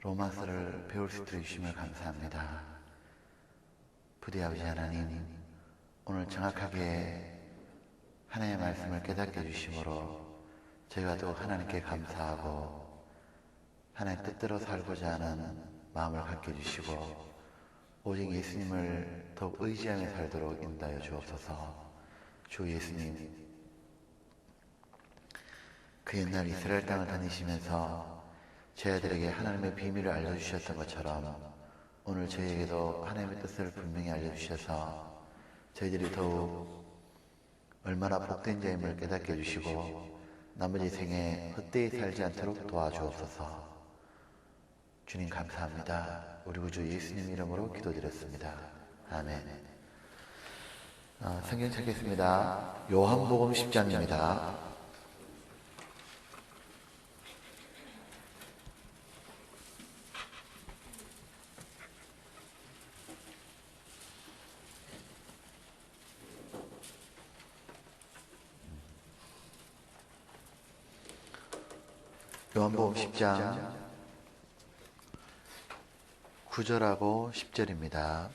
로마서를 배울 수 있도록 주심을 감사합니다. 부디 아버지 하나님, 오늘 정확하게 하나님의 말씀을 깨닫게 해주심으로 저희가 또 하나님께 감사하고 하나님의 뜻대로 살고자 하는 마음을 갖게 해주시고 오직 예수님을 더욱 의지하며 살도록 인도하여 주옵소서. 주 예수님, 그 옛날 이스라엘 땅을 다니시면서 저희들에게 하나님의 비밀을 알려주셨던 것처럼 오늘 저희에게도 하나님의 뜻을 분명히 알려주셔서 저희들이 더욱 얼마나 복된 자임을 깨닫게 해주시고 나머지 생에 헛되이 살지 않도록 도와주옵소서. 주님 감사합니다. 우리 구주 예수님 이름으로 기도드렸습니다. 아멘. 성경 찾겠습니다. 요한복음 10장입니다. 요한복음 10장 9절하고 10절입니다.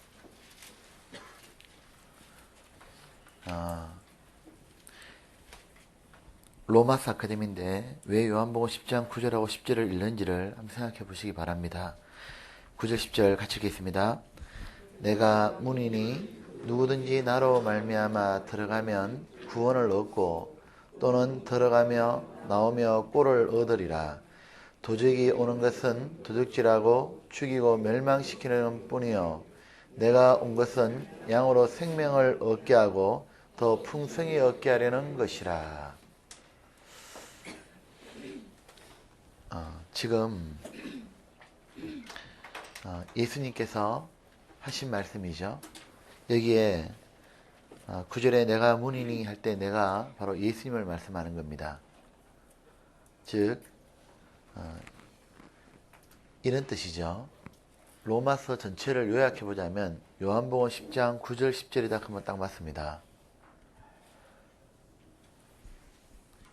로마서 아카데미인데 왜 요한복음 10장 9절하고 10절을 읽는지를 한번 생각해 보시기 바랍니다. 9절 10절 같이 읽겠습니다. 내가 문이니 누구든지 나로 말미암아 들어가면 구원을 얻고 또는 들어가며 나오며 꼴을 얻으리라. 도적이 오는 것은 도둑질하고 죽이고 멸망시키는 뿐이요 내가 온 것은 양으로 생명을 얻게 하고 더 풍성히 얻게 하려는 것이라. 지금 예수님께서 하신 말씀이죠. 여기에 9절에 내가 문이니 할 때 내가 바로 예수님을 말씀하는 겁니다. 즉 이런 뜻이죠. 로마서 전체를 요약해보자면 요한복음 10장 9절 10절이다 하면 딱 맞습니다.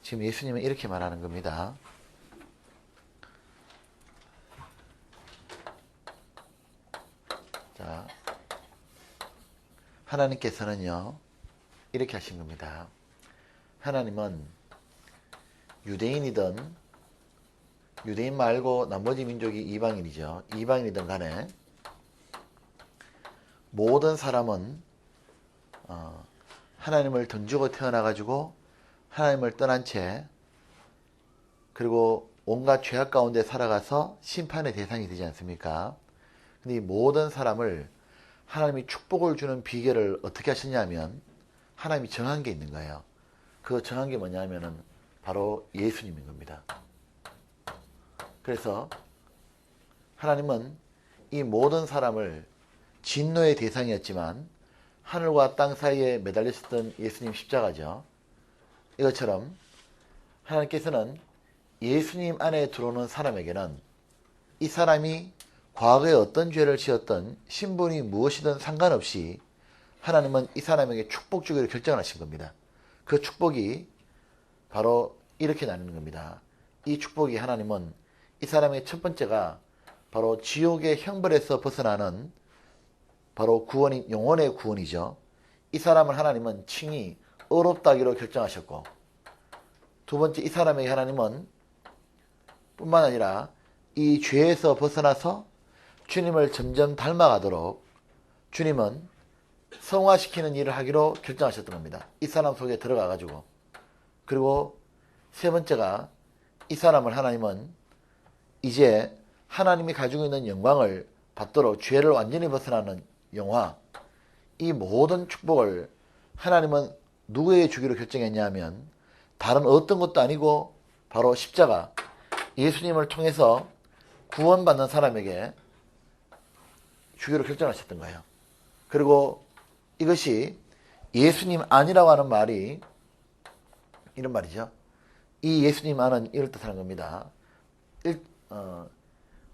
지금 예수님은 이렇게 말하는 겁니다. 자, 하나님께서는요 이렇게 하신 겁니다. 하나님은 유대인 말고 나머지 민족이 이방인이죠. 이방인이든 간에 모든 사람은 하나님을 던지고 태어나가지고 하나님을 떠난 채 그리고 온갖 죄악 가운데 살아가서 심판의 대상이 되지 않습니까? 근데 이 모든 사람을 하나님이 축복을 주는 비결을 어떻게 하셨냐면 하나님이 정한 게 있는 거예요. 그 정한 게 뭐냐면은 바로 예수님인 겁니다. 그래서 하나님은 이 모든 사람을 진노의 대상이었지만 하늘과 땅 사이에 매달렸었던 예수님 십자가죠. 이것처럼 하나님께서는 예수님 안에 들어오는 사람에게는 이 사람이 과거에 어떤 죄를 지었던 신분이 무엇이든 상관없이 하나님은 이 사람에게 축복 주기로 결정하신 겁니다. 그 축복이 바로 이렇게 나누는 겁니다. 이 축복이 하나님은 이 사람의 첫 번째가 바로 지옥의 형벌에서 벗어나는 바로 구원이 영혼의 구원이죠. 이 사람을 하나님은 칭히 의롭다기로 결정하셨고 두 번째 이 사람에게 하나님은 뿐만 아니라 이 죄에서 벗어나서 주님을 점점 닮아가도록 주님은 성화시키는 일을 하기로 결정하셨던 겁니다. 이 사람 속에 들어가가지고. 그리고 세 번째가 이 사람을 하나님은 이제 하나님이 가지고 있는 영광을 받도록 죄를 완전히 벗어나는 영화, 이 모든 축복을 하나님은 누구에게 주기로 결정했냐면 다른 어떤 것도 아니고 바로 십자가, 예수님을 통해서 구원받는 사람에게 주기로 결정하셨던 거예요. 그리고 이것이 예수님 아니라고 하는 말이 이런 말이죠. 이 예수님 안은 이럴 뜻하는 겁니다.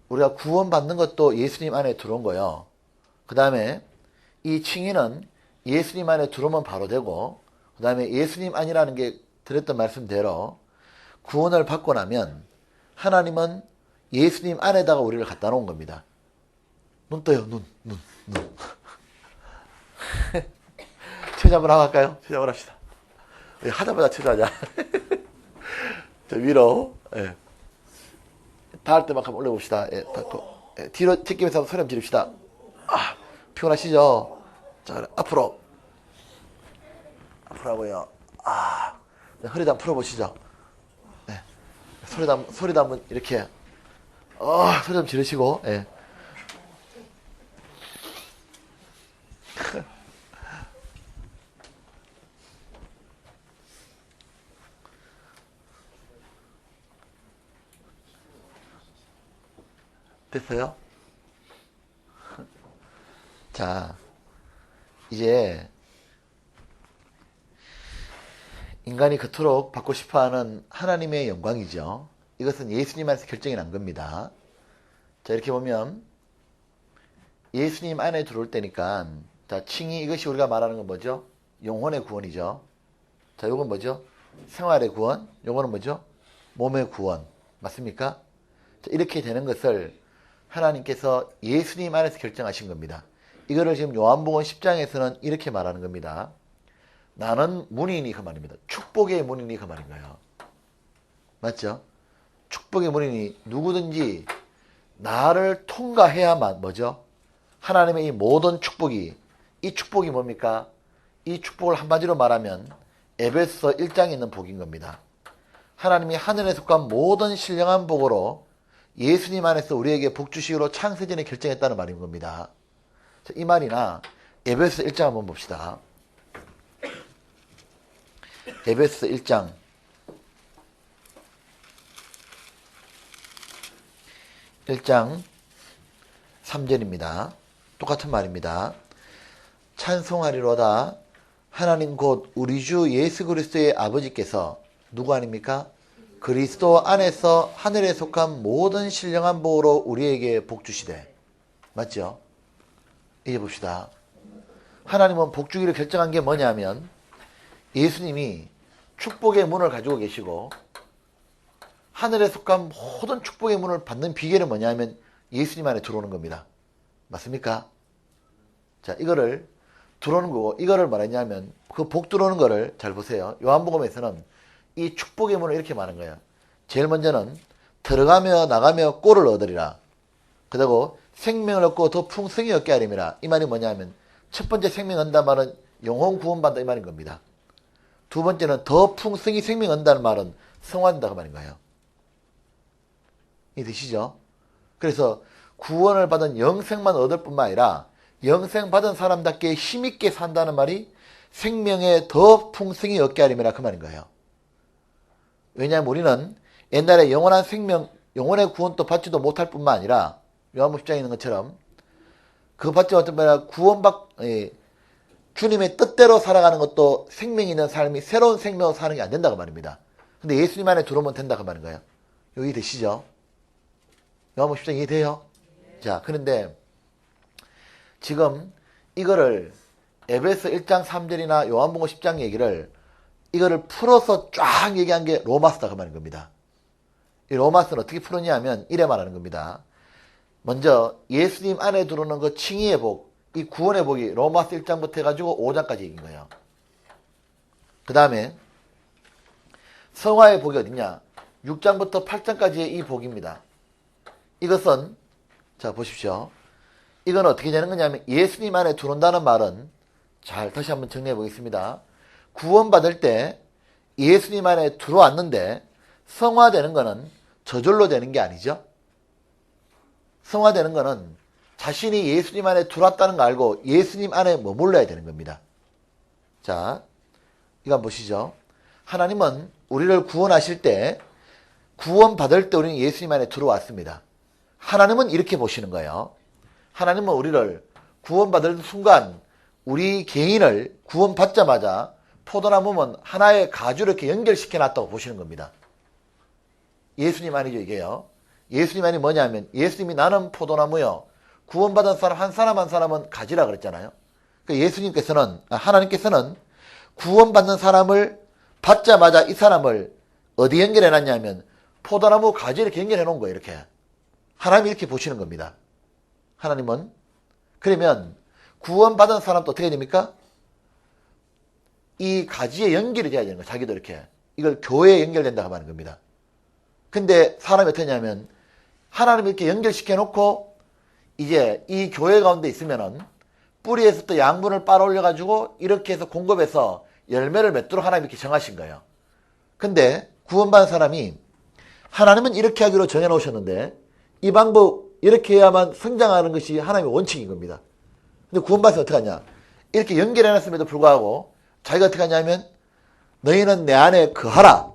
우리가 구원받는 것도 예수님 안에 들어온 거예요. 그 다음에 이 칭의는 예수님 안에 들어오면 바로 되고 그 다음에 예수님 아니라는 게 드렸던 말씀대로 구원을 받고 나면 하나님은 예수님 안에다가 우리를 갖다 놓은 겁니다. 눈 떠요. 눈. 체조 한번 하고 할까요? 체조 한번 합시다. 하자마자 체조하자. 저 위로. 예. 닿을 때만큼 올려봅시다. 예, 예, 뒤로 제끼면서 소리 한번 지릅시다. 아, 피곤하시죠? 자, 그래. 앞으로 하고요. 아, 허리도 한번 풀어보시죠. 네. 소리도 한번 이렇게 소리 좀 지르시고. 예. 됐어요? 자, 이제 인간이 그토록 받고 싶어하는 하나님의 영광이죠. 이것은 예수님 안에서 결정이 난 겁니다. 자, 이렇게 보면 예수님 안에 들어올 때니까, 자, 칭의, 이것이 우리가 말하는 건 뭐죠? 영혼의 구원이죠. 자, 요건 뭐죠? 생활의 구원. 요거는 뭐죠? 몸의 구원. 맞습니까? 자, 이렇게 되는 것을 하나님께서 예수님 안에서 결정하신 겁니다. 이거를 지금 요한복음 10장에서는 이렇게 말하는 겁니다. 나는 문이니 그 말입니다. 축복의 문이니 그 말인 거예요. 맞죠? 축복의 문이니 누구든지 나를 통과해야만 뭐죠? 하나님의 이 모든 축복이, 이 축복이 뭡니까? 이 축복을 한마디로 말하면 에베소 1장에 있는 복인 겁니다. 하나님이 하늘에 속한 모든 신령한 복으로 예수님 안에서 우리에게 복 주시기로 창세전에 결정했다는 말인 겁니다. 자, 이 말이나 에베소 1장 한번 봅시다. 에베소 1장 3절입니다. 똑같은 말입니다. 찬송하리로다 하나님 곧 우리 주 예수 그리스도의 아버지께서 누구 아닙니까? 그리스도 안에서 하늘에 속한 모든 신령한 복으로 우리에게 복 주시되. 맞죠? 이제 봅시다. 하나님은 복 주기를 결정한 게 뭐냐면 예수님이 축복의 문을 가지고 계시고 하늘에 속한 모든 축복의 문을 받는 비결은 뭐냐면 예수님 안에 들어오는 겁니다. 맞습니까? 자, 이거를 들어오는 거고, 이거를 말했냐면 그 복 들어오는 거를 잘 보세요. 요한복음에서는 이 축복의 문을 이렇게 말하는 거예요. 제일 먼저는 들어가며 나가며 꼴을 얻으리라. 그리고 생명을 얻고 더 풍성히 얻게 하림이라. 이 말이 뭐냐면 첫 번째 생명 얻는다는 말은 영혼 구원받는다 이 말인 겁니다. 두 번째는 더 풍성히 생명 얻는다는 말은 성화된다 그 말인 거예요. 이해되시죠? 그래서 구원을 받은 영생만 얻을 뿐만 아니라 영생 받은 사람답게 힘있게 산다는 말이 생명에 더 풍성히 얻게 하림이라 그 말인 거예요. 왜냐하면 우리는 옛날에 영원한 생명, 영혼의 구원도 받지도 못할 뿐만 아니라 요한복음 10장에 있는 것처럼 그 받지 못할 뿐만 아니라 주님의 뜻대로 살아가는 것도 생명이 있는 삶이 새로운 생명으로 사는 게 안 된다고 말입니다. 근데 예수님 안에 들어오면 된다고 말인 거예요. 여기 되시죠? 요한복음 10장 이해돼요? 자, 그런데 지금 이거를 에베소 1장 3절이나 요한복음 10장 얘기를 이거를 풀어서 쫙 얘기한 게 로마서다 그 말인 겁니다. 이 로마서는 어떻게 풀었냐 하면 이래 말하는 겁니다. 먼저 예수님 안에 들어오는 그 칭의의 복, 이 구원의 복이 로마서 1장부터 해가지고 5장까지 얘기인 거예요. 그 다음에 성화의 복이 어딨냐? 6장부터 8장까지의 이 복입니다. 이것은 자 보십시오. 이건 어떻게 되는 거냐면 예수님 안에 들어온다는 말은 잘 다시 한번 정리해 보겠습니다. 구원받을 때 예수님 안에 들어왔는데 성화되는 거는 저절로 되는 게 아니죠. 성화되는 거는 자신이 예수님 안에 들어왔다는 거 알고 예수님 안에 머물러야 되는 겁니다. 자, 이거 한번 보시죠. 하나님은 우리를 구원하실 때 구원받을 때 우리는 예수님 안에 들어왔습니다. 하나님은 이렇게 보시는 거예요. 하나님은 우리를 구원받을 순간 우리 개인을 구원받자마자 포도나무는 하나의 가주를 이렇게 연결시켜 놨다고 보시는 겁니다. 예수님 아니죠 이게요. 예수님 안이 뭐냐면 예수님이 나는 포도나무요. 구원받은 사람 한 사람 한 사람은 가지라 그랬잖아요. 그러니까 하나님께서는 구원받는 사람을 받자마자 이 사람을 어디 연결해 놨냐면 포도나무 가지를 이렇게 연결해 놓은 거예요. 이렇게. 하나님이 이렇게 보시는 겁니다. 하나님은 그러면 구원받은 사람도 어떻게 됩니까? 이 가지에 연결이 돼야 되는 거예요. 자기도 이렇게. 이걸 교회에 연결된다고 하는 겁니다. 근데 사람이 어떻게 하냐면 하나님이 이렇게 연결시켜 놓고 이제 이 교회 가운데 있으면은 뿌리에서부터 양분을 빨아올려 가지고 이렇게 해서 공급해서 열매를 맺도록 하나님이 이렇게 정하신 거예요. 근데 구원받은 사람이 하나님은 이렇게 하기로 정해놓으셨는데 이 방법 이렇게 해야만 성장하는 것이 하나님의 원칙인 겁니다. 근데 구원받은 사람은 어떻게 하냐? 이렇게 연결해놨음에도 불구하고 자기가 어떻게 하냐면 너희는 내 안에 거하라.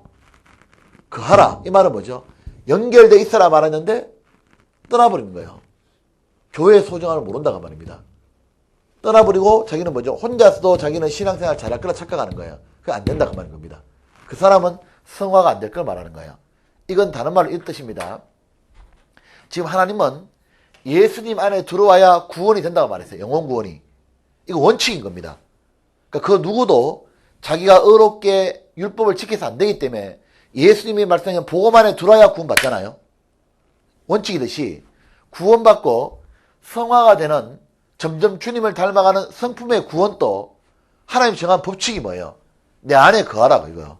거하라. 이 말은 뭐죠? 연결돼 있어라 말했는데 떠나버리는 거예요. 교회의 소중함을 모른다고 말입니다. 떠나버리고 자기는 뭐죠? 혼자서도 자기는 신앙생활 잘할 거라 착각하는 거예요. 그게 안 된다고 말하는 겁니다. 그 사람은 성화가 안 될 걸 말하는 거예요. 이건 다른 말로 이 뜻입니다. 지금 하나님은 예수님 안에 들어와야 구원이 된다고 말했어요. 영혼 구원이. 이거 원칙인 겁니다. 그러니까 그 누구도 자기가 의롭게 율법을 지켜서 안 되기 때문에 예수님이 말씀하신 복음 안에 들어와야 구원받잖아요. 원칙이듯이 구원받고 성화가 되는 점점 주님을 닮아가는 성품의 구원도 하나님 정한 법칙이 뭐예요? 내 안에 거하라고 이거요.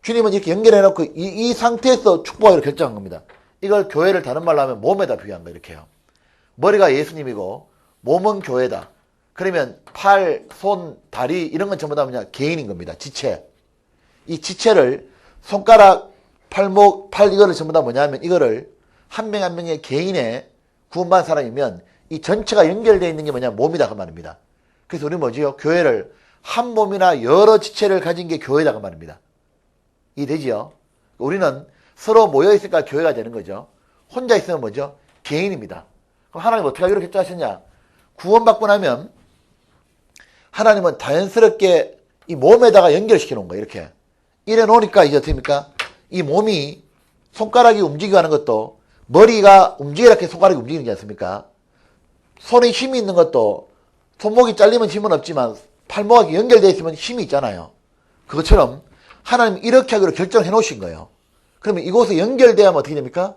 주님은 이렇게 연결해놓고 이 상태에서 축복하기로 결정한 겁니다. 이걸 교회를 다른 말로 하면 몸에다 비유한 거 이렇게 해요. 머리가 예수님이고 몸은 교회다. 그러면 팔, 손, 다리 이런 건 전부 다 뭐냐? 개인인 겁니다. 지체. 이 지체를 손가락, 팔목, 팔 이거를 전부 다 뭐냐면 이거를 한 명 한 명의 개인의 구원받은 사람이면 이 전체가 연결되어 있는 게 뭐냐? 몸이다 그 말입니다. 그래서 우리 뭐지요? 교회를 한 몸이나 여러 지체를 가진 게 교회다 그 말입니다. 이해되지요? 우리는 서로 모여있으니까 교회가 되는 거죠. 혼자 있으면 뭐죠? 개인입니다. 그럼 하나님 어떻게 하기로 결정하셨냐? 구원받고 나면 하나님은 자연스럽게 이 몸에다가 연결시켜 놓은 거예요. 이렇게. 이래 놓으니까 이제 어떻게 됩니까? 이 몸이 손가락이 움직이고 하는 것도 머리가 움직이라 해서 손가락이 움직이는 게 않습니까? 손에 힘이 있는 것도 손목이 잘리면 힘은 없지만 팔목이 연결되어 있으면 힘이 있잖아요. 그것처럼 하나님 이렇게 하기로 결정해 놓으신 거예요. 그러면 이곳에 연결되면 어떻게 됩니까?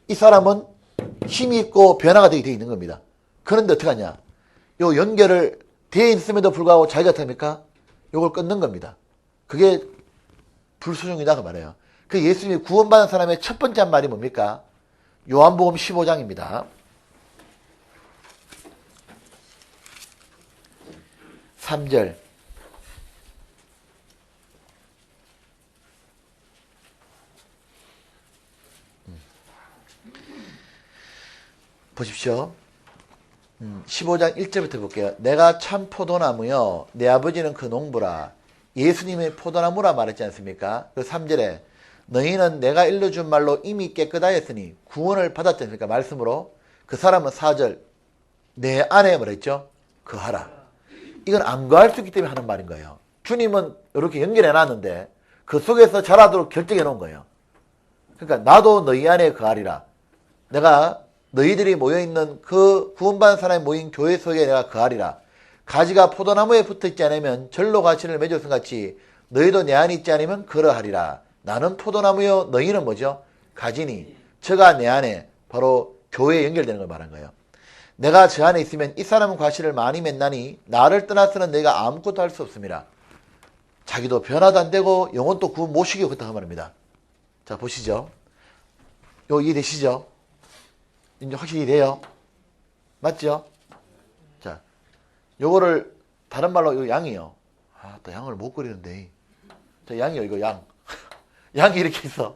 이 사람은 힘이 있고 변화가 되게 되어 있는 겁니다. 그런데 어떻게 하냐? 요 연결을 되어 있음에도 불구하고 자기가 어떻게 합니까? 요걸 끊는 겁니다. 그게 불순종이다 그 말이에요. 그 예수님이 구원받은 사람의 첫 번째 한 말이 뭡니까? 요한복음 15장입니다. 3절. 보십시오. 15장 1절부터 볼게요. 내가 참 포도나무여 내 아버지는 그 농부라. 예수님의 포도나무라 말했지 않습니까? 그 3절에 너희는 내가 일러준 말로 이미 깨끗하였으니 구원을 받았지 않습니까? 말씀으로. 그 사람은 4절 내 안에 뭐랬죠? 거하라. 이건 안 거할 수 있기 때문에 하는 말인 거예요. 주님은 이렇게 연결해 놨는데 그 속에서 자라도록 결정해 놓은 거예요. 그러니까 나도 너희 안에 거하리라. 내가 너희들이 모여있는 그 구원받은 사람이 모인 교회 속에 내가 거하리라. 가지가 포도나무에 붙어있지 않으면 절로 가시를 맺을 것 같이 너희도 내 안에 있지 않으면 그러하리라. 나는 포도나무요 너희는 뭐죠? 가지니 저가 내 안에 바로 교회에 연결되는 걸 말한 거예요. 내가 저 안에 있으면 이 사람은 과실을 많이 맺나니 나를 떠나서는 내가 아무것도 할 수 없습니다. 자기도 변화도 안 되고 영혼도 구원 못 시키고 그렇다고 말합니다. 자 보시죠. 요 이해되시죠? 이제 확실히 돼요? 맞죠? 자, 요거를 다른 말로 요 양이요. 아, 또 양을 못 그리는데. 자, 양이요, 이거 양. 양이 이렇게 있어.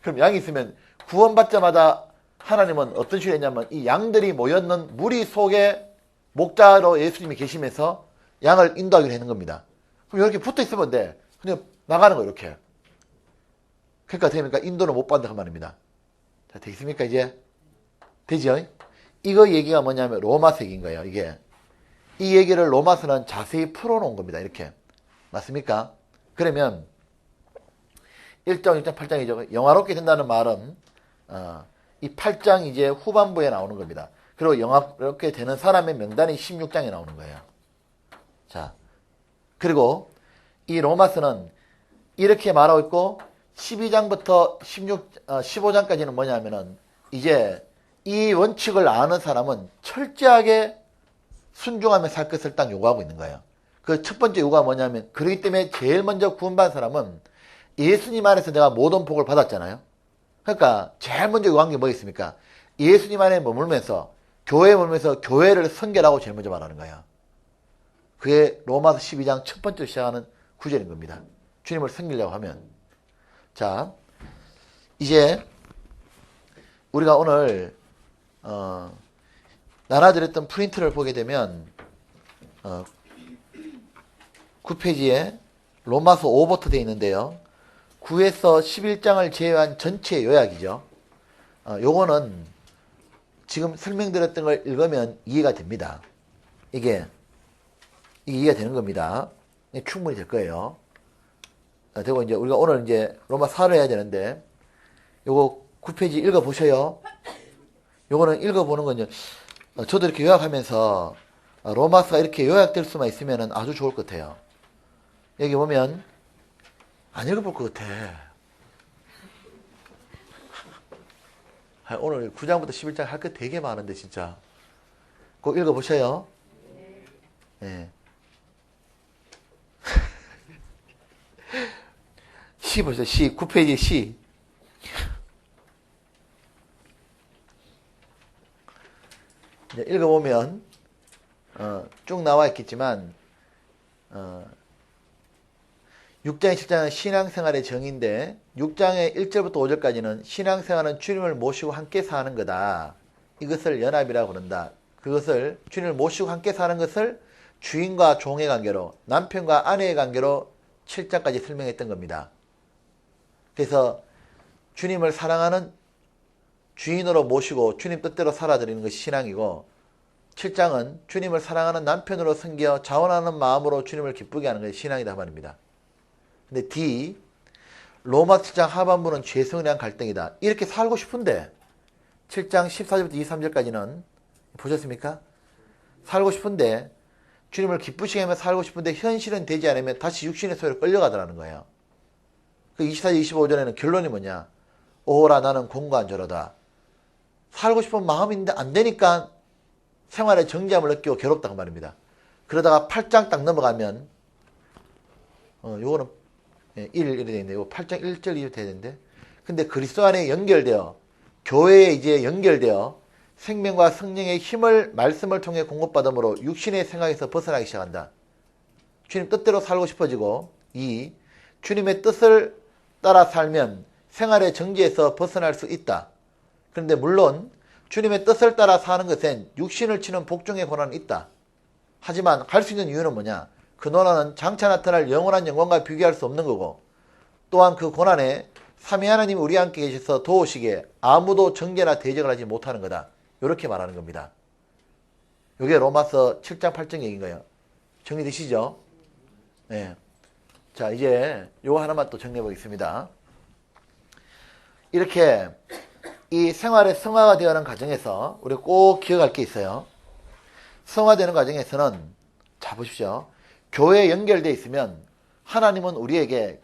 그럼 양이 있으면 구원받자마자 하나님은 어떤 식으로 했냐면 이 양들이 모였는 무리 속에 목자로 예수님이 계시면서 양을 인도하기로 하는 겁니다. 그럼 이렇게 붙어 있으면 돼. 그냥 나가는 거 이렇게. 그러니까 되니까 인도를 못 받는다 그 말입니다. 자, 되겠습니까 이제? 되죠? 이거 얘기가 뭐냐면 로마서 얘기인 거예요. 이게 이 얘기를 로마서는 자세히 풀어놓은 겁니다. 이렇게 맞습니까? 그러면 1장, 6장, 8장이죠. 영화롭게 된다는 말은 이 8장 이제 후반부에 나오는 겁니다. 그리고 영화롭게 되는 사람의 명단이 16장에 나오는 거예요. 자, 그리고 이 로마서는 이렇게 말하고 있고 12장부터 15장까지는 뭐냐면은 이제 이 원칙을 아는 사람은 철저하게 순종하며 살 것을 딱 요구하고 있는 거예요. 그 첫 번째 요구가 뭐냐면, 그렇기 때문에 제일 먼저 구원받은 사람은 예수님 안에서 내가 모든 복을 받았잖아요. 그러니까 제일 먼저 요구한 게 뭐겠습니까? 예수님 안에 머물면서, 교회에 머물면서 교회를 선결하고 제일 먼저 말하는 거예요. 그게 로마서 12장 첫 번째로 시작하는 구절인 겁니다. 주님을 섬기려고 하면. 자, 이제 우리가 오늘 나눠드렸던 프린트를 보게 되면 9페이지에 로마서 5부터 되어 있는데요. 9에서 11장을 제외한 전체 요약이죠. 요거는 지금 설명드렸던 걸 읽으면 이해가 됩니다. 이게 이해가 되는 겁니다. 충분히 될 거예요. 되고 이제 우리가 오늘 이제 로마 4를 해야 되는데, 요거 9페이지 읽어보셔요. 요거는 읽어보는 건 저도 이렇게 요약하면서 로마서가 이렇게 요약될 수만 있으면 아주 좋을 것 같아요. 여기 보면 안 읽어볼 것 같아. 오늘 9장부터 11장 할 거 되게 많은데 진짜 꼭 읽어보셔요. 네. 시 보세요. 시 9페이지 시. 읽어보면 쭉 나와 있겠지만 6장의 7장은 신앙생활의 정의인데 6장의 1절부터 5절까지는 신앙생활은 주님을 모시고 함께 사는 거다. 이것을 연합이라고 그런다. 그것을 주님을 모시고 함께 사는 것을 주인과 종의 관계로, 남편과 아내의 관계로 7장까지 설명했던 겁니다. 그래서 주님을 사랑하는 주인으로 모시고 주님 뜻대로 살아드리는 것이 신앙이고, 7장은 주님을 사랑하는 남편으로 섬겨 자원하는 마음으로 주님을 기쁘게 하는 것이 신앙이다 말입니다. 근데 D, 로마 7장 하반부는 죄성에 대한 갈등이다. 이렇게 살고 싶은데 7장 14절부터 23절까지는 보셨습니까? 살고 싶은데, 주님을 기쁘시게 하며 살고 싶은데 현실은 되지 않으면 다시 육신의 소유로 끌려가더라는 거예요. 그 24절 25절에는 결론이 뭐냐? 오라 나는 공고한저로다. 살고 싶은 마음이 있는데 안 되니까 생활에 정지함을 느끼고 괴롭다고 말입니다. 그러다가 8장 딱 넘어가면 요거는 1이 되어 있는데, 8장 1절 2절 돼야 되는데, 근데 그리스도 안에 연결되어 교회에 이제 연결되어 생명과 성령의 힘을 말씀을 통해 공급받음으로 육신의 생각에서 벗어나기 시작한다. 주님 뜻대로 살고 싶어지고, 2. 주님의 뜻을 따라 살면 생활의 정지에서 벗어날 수 있다. 그런데 물론 주님의 뜻을 따라 사는 것엔 육신을 치는 복종의 고난은 있다. 하지만 할 수 있는 이유는 뭐냐? 그 고난은 장차 나타날 영원한 영광과 비교할 수 없는 거고, 또한 그 고난에 삼위 하나님이 우리 함께 계셔서 도우시기에 아무도 정죄나 대적을 하지 못하는 거다. 이렇게 말하는 겁니다. 이게 로마서 7장 8장 얘기인 거예요. 정리되시죠? 네. 자, 이제 요거 하나만 또 정리해 보겠습니다. 이렇게 이 생활의 성화가 되어가는 과정에서 우리가 꼭 기억할 게 있어요. 성화되는 과정에서는, 자 보십시오. 교회에 연결되어 있으면 하나님은 우리에게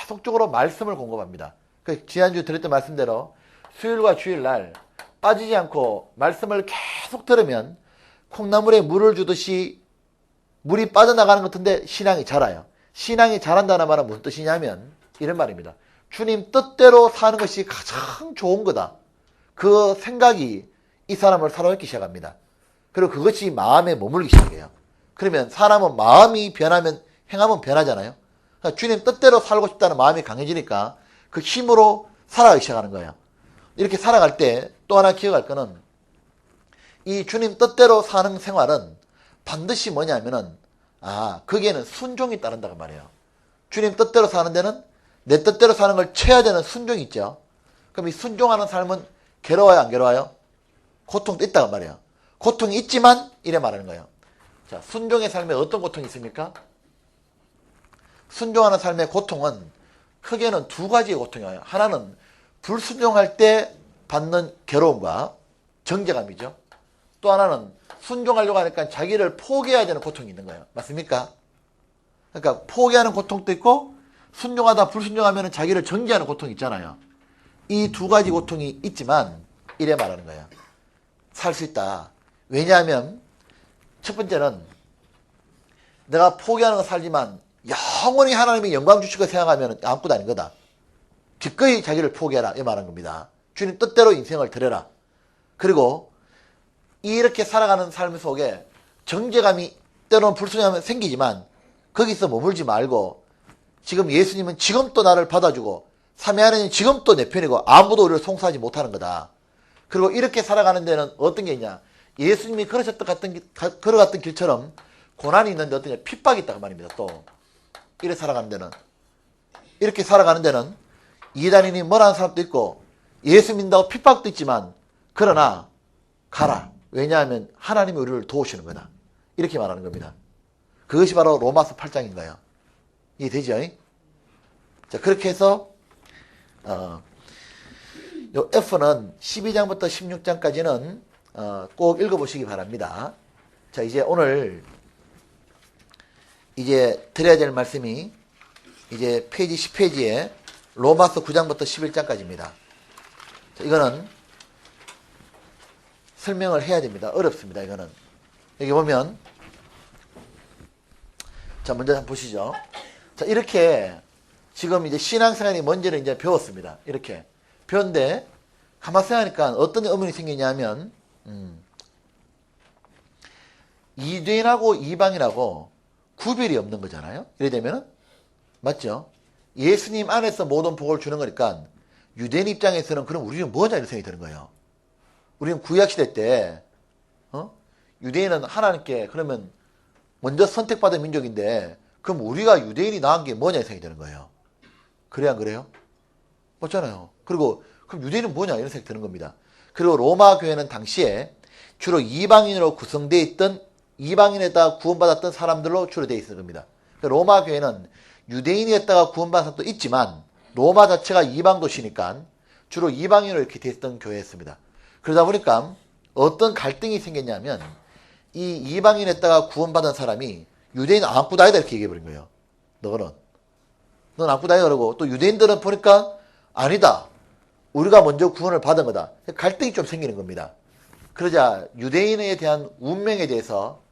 계속적으로 말씀을 공급합니다. 그 지난주 드렸던 말씀대로 수요일과 주일날 빠지지 않고 말씀을 계속 들으면 콩나물에 물을 주듯이 물이 빠져나가는 것 같은데 신앙이 자라요. 신앙이 자란다는 말은 무슨 뜻이냐면 이런 말입니다. 주님 뜻대로 사는 것이 가장 좋은 거다. 그 생각이 이 사람을 사로잡기 시작합니다. 그리고 그것이 마음에 머물기 시작해요. 그러면 사람은 마음이 변하면 행함은 변하잖아요. 그러니까 주님 뜻대로 살고 싶다는 마음이 강해지니까 그 힘으로 살아가기 시작하는 거예요. 이렇게 살아갈 때 또 하나 기억할 거는, 이 주님 뜻대로 사는 생활은 반드시 뭐냐면은, 거기에는 순종이 따른다고 말이에요. 주님 뜻대로 사는 데는 내 뜻대로 사는 걸 채워야 되는 순종이 있죠. 그럼 이 순종하는 삶은 괴로워요, 안 괴로워요? 고통도 있다고 말이에요. 고통이 있지만 이래 말하는 거예요. 자, 순종의 삶에 어떤 고통이 있습니까? 순종하는 삶의 고통은 크게는 두 가지의 고통이 와요. 하나는 불순종할 때 받는 괴로움과 정죄감이죠. 또 하나는 순종하려고 하니까 자기를 포기해야 되는 고통이 있는 거예요. 맞습니까? 그러니까 포기하는 고통도 있고, 순종하다 불순종하면 자기를 정죄하는 고통이 있잖아요. 이 두 가지 고통이 있지만 이래 말하는 거예요. 살 수 있다. 왜냐하면 첫 번째는 내가 포기하는 거 살지만 영원히 하나님이 영광 주실 거 생각하면 아무것도 아닌 거다. 기꺼이 자기를 포기해라 이 말한 겁니다. 주님 뜻대로 인생을 드려라. 그리고 이렇게 살아가는 삶 속에 정죄감이 때로는 불순하면 생기지만 거기서 머물지 말고 지금 예수님은 지금 또 나를 받아주고 삼위 하나님은 지금 또 내 편이고 아무도 우리를 송사하지 못하는 거다. 그리고 이렇게 살아가는 데는 어떤 게 있냐. 예수님이 걸어갔던 길처럼 고난이 있는데 어떠냐. 핍박이 있다고 말입니다. 또 이렇게 살아가는 데는 이렇게 살아가는 데는 이단인이 뭐라는 사람도 있고 예수 믿는다고 핍박도 있지만 그러나 가라. 왜냐하면 하나님이 우리를 도우시는 거다. 이렇게 말하는 겁니다. 그것이 바로 로마서 8장인 거예요. 이해되죠? 자, 그렇게 해서 요 F는 12장부터 16장까지는 꼭 읽어보시기 바랍니다. 자, 이제 오늘 이제 드려야 될 말씀이 이제 페이지 10페이지에 로마서 9장부터 11장까지입니다. 자, 이거는 설명을 해야 됩니다. 어렵습니다. 이거는. 여기 보면 자, 먼저 한번 보시죠. 자, 이렇게 지금 이제 신앙생활이 뭔지를 이제 배웠습니다. 이렇게 배웠는데 가만히 생각하니까 어떤 의문이 생기냐면 유대인하고 이방인하고 구별이 없는 거잖아요. 이래 되면은 맞죠? 예수님 안에서 모든 복을 주는 거니까 유대인 입장에서는 그럼 우리는 뭐냐 이런 생각이 드는 거예요. 우리는 구약시대 때 유대인은 하나님께 그러면 먼저 선택받은 민족인데 그럼 우리가 유대인이 나은 게 뭐냐 생각이 드는 거예요. 그래야 안 그래요? 맞잖아요. 그리고 그럼 유대인은 뭐냐 이런 생각이 드는 겁니다. 그리고 로마 교회는 당시에 주로 이방인으로 구성되어 있던 이방인에다가 구원받았던 사람들로 주로 되어 있을 겁니다. 로마 교회는 유대인이었다가 구원받은 사람도 있지만 로마 자체가 이방 도시니까 주로 이방인으로 이렇게 되어 있던 교회였습니다. 그러다 보니까 어떤 갈등이 생겼냐면 이 이방인에다가 구원받은 사람이 유대인 안구다 아니다 이렇게 얘기해버린 거예요. 넌 안구다 아니다 그러고 또 유대인들은 보니까 아니다. 우리가 먼저 구원을 받은 거다. 갈등이 좀 생기는 겁니다. 그러자 유대인에 대한 운명에 대해서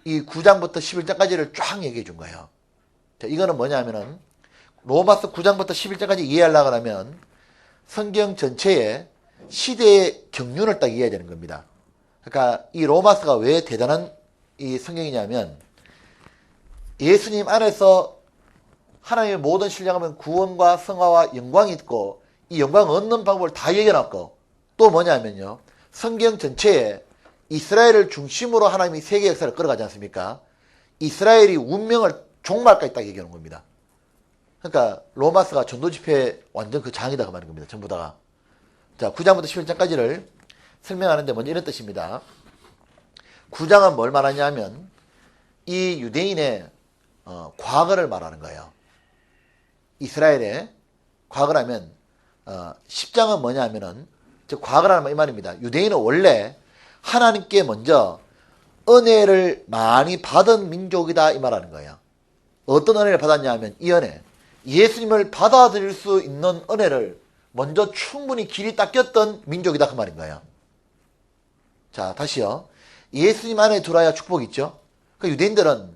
이 9장부터 11장까지를 쫙 얘기해 준 거예요. 자, 이거는 뭐냐 하면은 로마서 9장부터 11장까지 이해하려고 하면 성경 전체에 시대의 경륜을 딱 이해해야 되는 겁니다. 그러니까 이 로마서가 왜 대단한 이 성경이냐면 예수님 안에서 하나님의 모든 신령하면 구원과 성화와 영광이 있고 이 영광을 얻는 방법을 다 얘기해놨고 또 뭐냐면요. 성경 전체에 이스라엘을 중심으로 하나님이 세계 역사를 끌어가지 않습니까? 이스라엘이 운명을 종말까지 딱 얘기하는 겁니다. 그러니까 로마서가 전도집회 완전 그 장이다 그 말인 겁니다. 전부 다가. 자, 9장부터 11장까지를 설명하는데 먼저 이런 뜻입니다. 9장은 뭘 말하냐면 이 유대인의 과거를 말하는 거예요. 이스라엘의 과거라면 10장은 뭐냐 하면은 즉 과거라는 이 말입니다. 유대인은 원래 하나님께 먼저 은혜를 많이 받은 민족이다 이 말하는 거예요. 어떤 은혜를 받았냐 하면 이 은혜 예수님을 받아들일 수 있는 은혜를 먼저 충분히 길이 닦였던 민족이다 그 말인 거예요. 자, 다시요. 예수님 안에 들어야 축복이 있죠. 그 유대인들은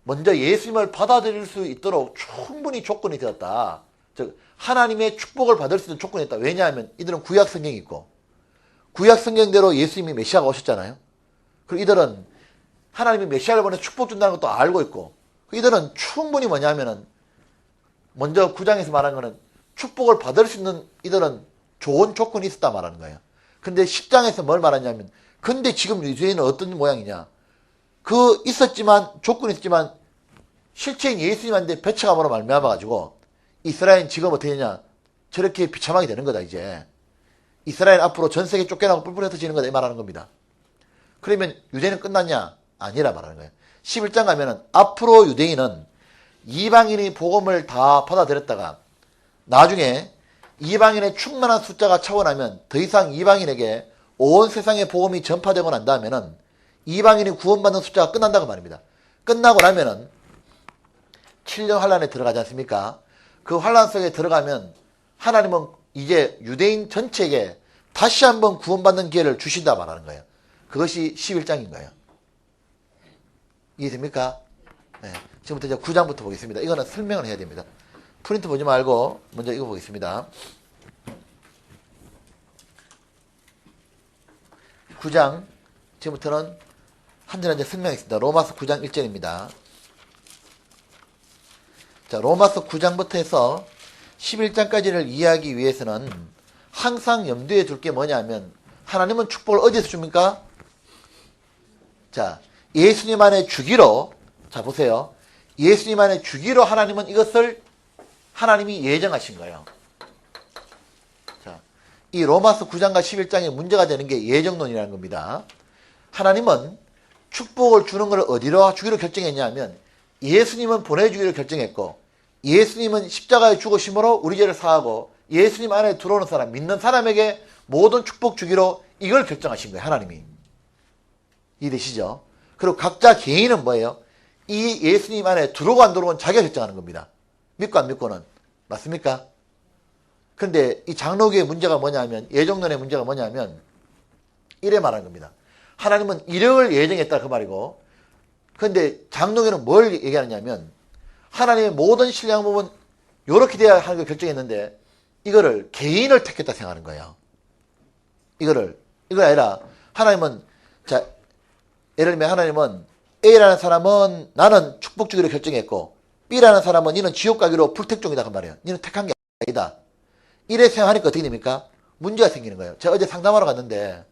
먼저 예수님을 받아들일 수 있도록 충분히 조건이 되었다. 즉 하나님의 축복을 받을 수 있는 조건이 있다. 왜냐하면 이들은 구약 성경이 있고 구약 성경대로 예수님이 메시아가 오셨잖아요. 그리고 이들은 하나님이 메시아를 보내서 축복 준다는 것도 알고 있고 이들은 충분히 뭐냐면은 먼저 9장에서 말한 거는 축복을 받을 수 있는 이들은 좋은 조건이 있었다 말하는 거예요. 근데 10장에서 뭘 말하냐면 근데 지금 유대인은 어떤 모양이냐. 그 있었지만 조건이 있었지만 실체인 예수님한테 배척함으로 말미암아가지고 이스라엘은 지금 어떻게 되냐. 저렇게 비참하게 되는 거다 이제. 이스라엘 앞으로 전 세계 쫓겨나고 뿔뿔이 흩어지는 거다 이 말하는 겁니다. 그러면 유대인은 끝났냐? 아니라 말하는 거예요. 11장 가면은 앞으로 유대인은 이방인의 복음을 다 받아들였다가 나중에 이방인의 충만한 숫자가 차원하면 더 이상 이방인에게 온 세상의 복음이 전파되고 난 다음에는 이방인이 구원받는 숫자가 끝난다고 말입니다. 끝나고 나면은 7년 환란에 들어가지 않습니까? 그 환란 속에 들어가면 하나님은 이제 유대인 전체에게 다시 한번 구원받는 기회를 주신다 말하는 거예요. 그것이 11장인 거예요. 이해됩니까? 네. 지금부터 이제 9장부터 보겠습니다. 이거는 설명을 해야 됩니다. 프린트 보지 말고 먼저 이거 보겠습니다. 9장, 지금부터는 한 절 한 절 설명하겠습니다. 로마서 9장 1절입니다. 자, 로마서 9장부터 해서 11장까지를 이해하기 위해서는 항상 염두에 둘 게 뭐냐면, 하나님은 축복을 어디에서 줍니까? 자, 예수님 안에 주기로, 자, 보세요. 예수님 안에 주기로 하나님은 이것을 하나님이 예정하신 거예요. 자, 이 로마서 9장과 11장의 문제가 되는 게 예정론이라는 겁니다. 하나님은 축복을 주는 걸 어디로 주기로 결정했냐면, 예수님은 보내주기로 결정했고, 예수님은 십자가에 죽으심으로 우리 죄를 사하고, 예수님 안에 들어오는 사람, 믿는 사람에게 모든 축복 주기로 이걸 결정하신 거예요, 하나님이. 이해되시죠? 그리고 각자 개인은 뭐예요? 이 예수님 안에 들어오고 안 들어오는 자기가 결정하는 겁니다. 믿고 안 믿고는. 맞습니까? 그런데 이 장로교의 문제가 뭐냐면, 예정론의 문제가 뭐냐면, 이래 말하는 겁니다. 하나님은 이력을 예정했다 그 말이고, 그런데 장로교는 뭘 얘기하느냐면, 하나님의 모든 신령 부분 요렇게 돼야 하는 걸 결정했는데, 이거를 개인을 택했다 생각하는 거예요. 이거 아니라, 하나님은, 자, 예를 들면 하나님은 A라는 사람은 나는 축복 주기로 결정했고, B라는 사람은 니는 지옥 가기로 불택종이다 그 말이에요. 니는 택한 게 아니다. 이래 생각하니까 어떻게 됩니까? 문제가 생기는 거예요. 제가 어제 상담하러 갔는데,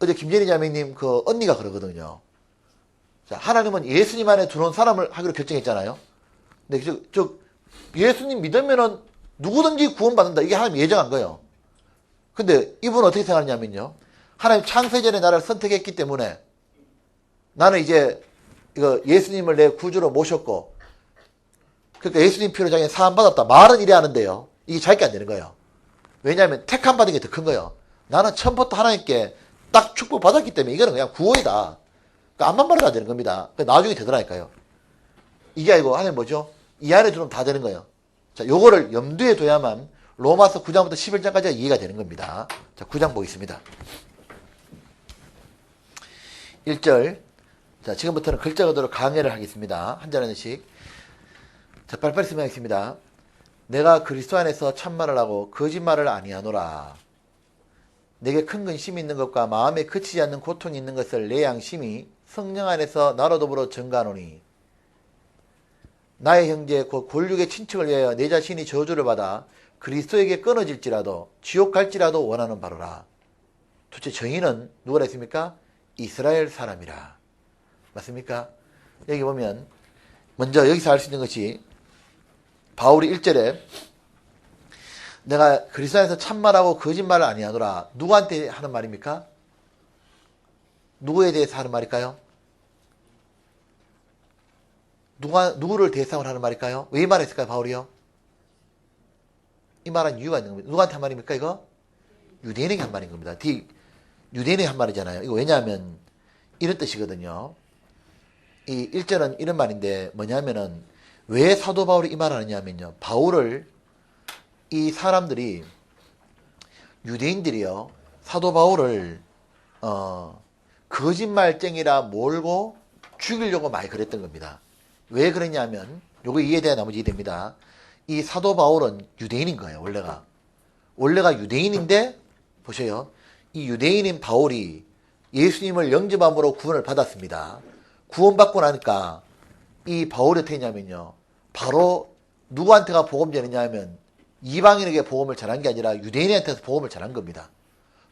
어제 김재리 자매님 그 언니가 그러거든요. 자, 하나님은 예수님 안에 들어온 사람을 하기로 결정했잖아요. 근데 예수님 믿으면은 누구든지 구원받는다. 이게 하나님 예정한 거예요. 근데 이분은 어떻게 생각하냐면요. 하나님 창세전에 나를 선택했기 때문에 나는 이제 이거 예수님을 내 구주로 모셨고, 그러니까 예수님 피로 자기는 사함 받았다. 말은 이래 하는데요. 이게 자기가 안 되는 거예요. 왜냐하면 택함 받은 게 더 큰 거예요. 나는 처음부터 하나님께 딱 축복 받았기 때문에 이거는 그냥 구원이다. 그러니까 암만 말해도 안 되는 겁니다. 나중에 되더라니까요. 이게 아니고 하나님 뭐죠? 이 안에 들어오면 다 되는 거예요. 자, 요거를 염두에 둬야만 로마서 9장부터 11장까지가 이해가 되는 겁니다. 자, 9장 보겠습니다. 1절. 자, 지금부터는 글자 그대로 강해를 하겠습니다. 한 절 하나씩. 자, 빨리빨리 설명하겠습니다. 내가 그리스도 안에서 참말을 하고 거짓말을 아니하노라. 내게 큰 근심이 있는 것과 마음에 그치지 않는 고통이 있는 것을 내 양심이 성령 안에서 나로 더불어 증가하노니, 나의 형제 곧 골육의 친척을 위하여 내 자신이 저주를 받아 그리스도에게 끊어질지라도 지옥 갈지라도 원하는 바로라. 도대체 정의는 누가 했습니까? 이스라엘 사람이라. 맞습니까? 여기 보면 먼저 여기서 알 수 있는 것이, 바울이 1절에 내가 그리스도 안에서 참말하고 거짓말을 아니하노라. 누구한테 하는 말입니까? 누구에 대해서 하는 말일까요? 누구를 대상으로 하는 말일까요? 왜 이 말했을까요, 바울이요? 이 말한 이유가 있는 겁니다. 누구한테 한 말입니까, 이거? 유대인에게 한 말인 겁니다. 유대인에게 한 말이잖아요. 이거 왜냐하면 이런 뜻이거든요. 이 1절은 이런 말인데 뭐냐면은, 왜 사도 바울이 이 말을 하느냐면요. 바울을 이 사람들이, 유대인들이요, 사도 바울을 거짓말쟁이라 몰고 죽이려고 많이 그랬던 겁니다. 왜 그랬냐면, 요거 이해돼야 나머지 이해됩니다. 이 사도 바울은 유대인인 거예요, 원래가. 원래가 유대인인데, 보세요. 이 유대인인 바울이 예수님을 영접함으로 구원을 받았습니다. 구원받고 나니까 이 바울이 어떻게 했냐면요. 바로 누구한테가 복음 전했냐 하면, 이방인에게 복음을 전한 게 아니라 유대인한테서 복음을 전한 겁니다.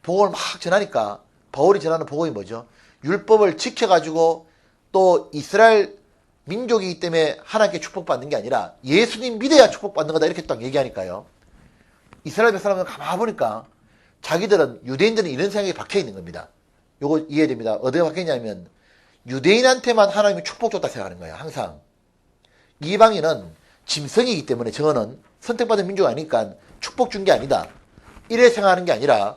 복음을 막 전하니까 바울이 전하는 복음이 뭐죠? 율법을 지켜가지고 또 이스라엘 민족이기 때문에 하나님께 축복받는 게 아니라 예수님 믿어야 축복받는 거다, 이렇게 딱 얘기하니까요. 이스라엘 사람들은 가만히 보니까 자기들은, 유대인들은 이런 생각이 박혀있는 겁니다. 요거 이해됩니다. 어디에 박혀있냐면, 유대인한테만 하나님이 축복 줬다 생각하는 거예요, 항상. 이방인은 짐승이기 때문에 저거는 선택받은 민족이 아니니까 축복 준 게 아니다, 이래 생각하는 게 아니라,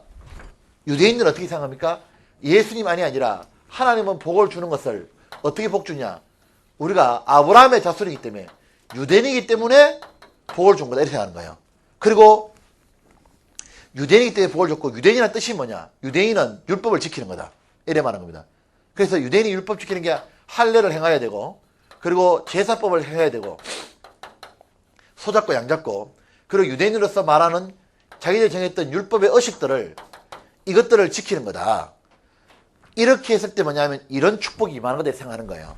유대인들은 어떻게 생각합니까? 예수님만이 아니라 하나님은 복을 주는 것을 어떻게 복 주냐? 우리가 아브라함의 자손이기 때문에, 유대인이기 때문에 복을 준 거다, 이렇게 생각하는 거예요. 그리고 유대인이기 때문에 복을 줬고, 유대인이라는 뜻이 뭐냐? 유대인은 율법을 지키는 거다. 이래 말하는 겁니다. 그래서 유대인이 율법 지키는 게 할례를 행해야 되고, 그리고 제사법을 행해야 되고, 소잡고 양잡고, 그리고 유대인으로서 말하는 자기들이 정했던 율법의 의식들을, 이것들을 지키는 거다. 이렇게 했을 때 뭐냐면 이런 축복이 임하는 거다 생각하는 거예요.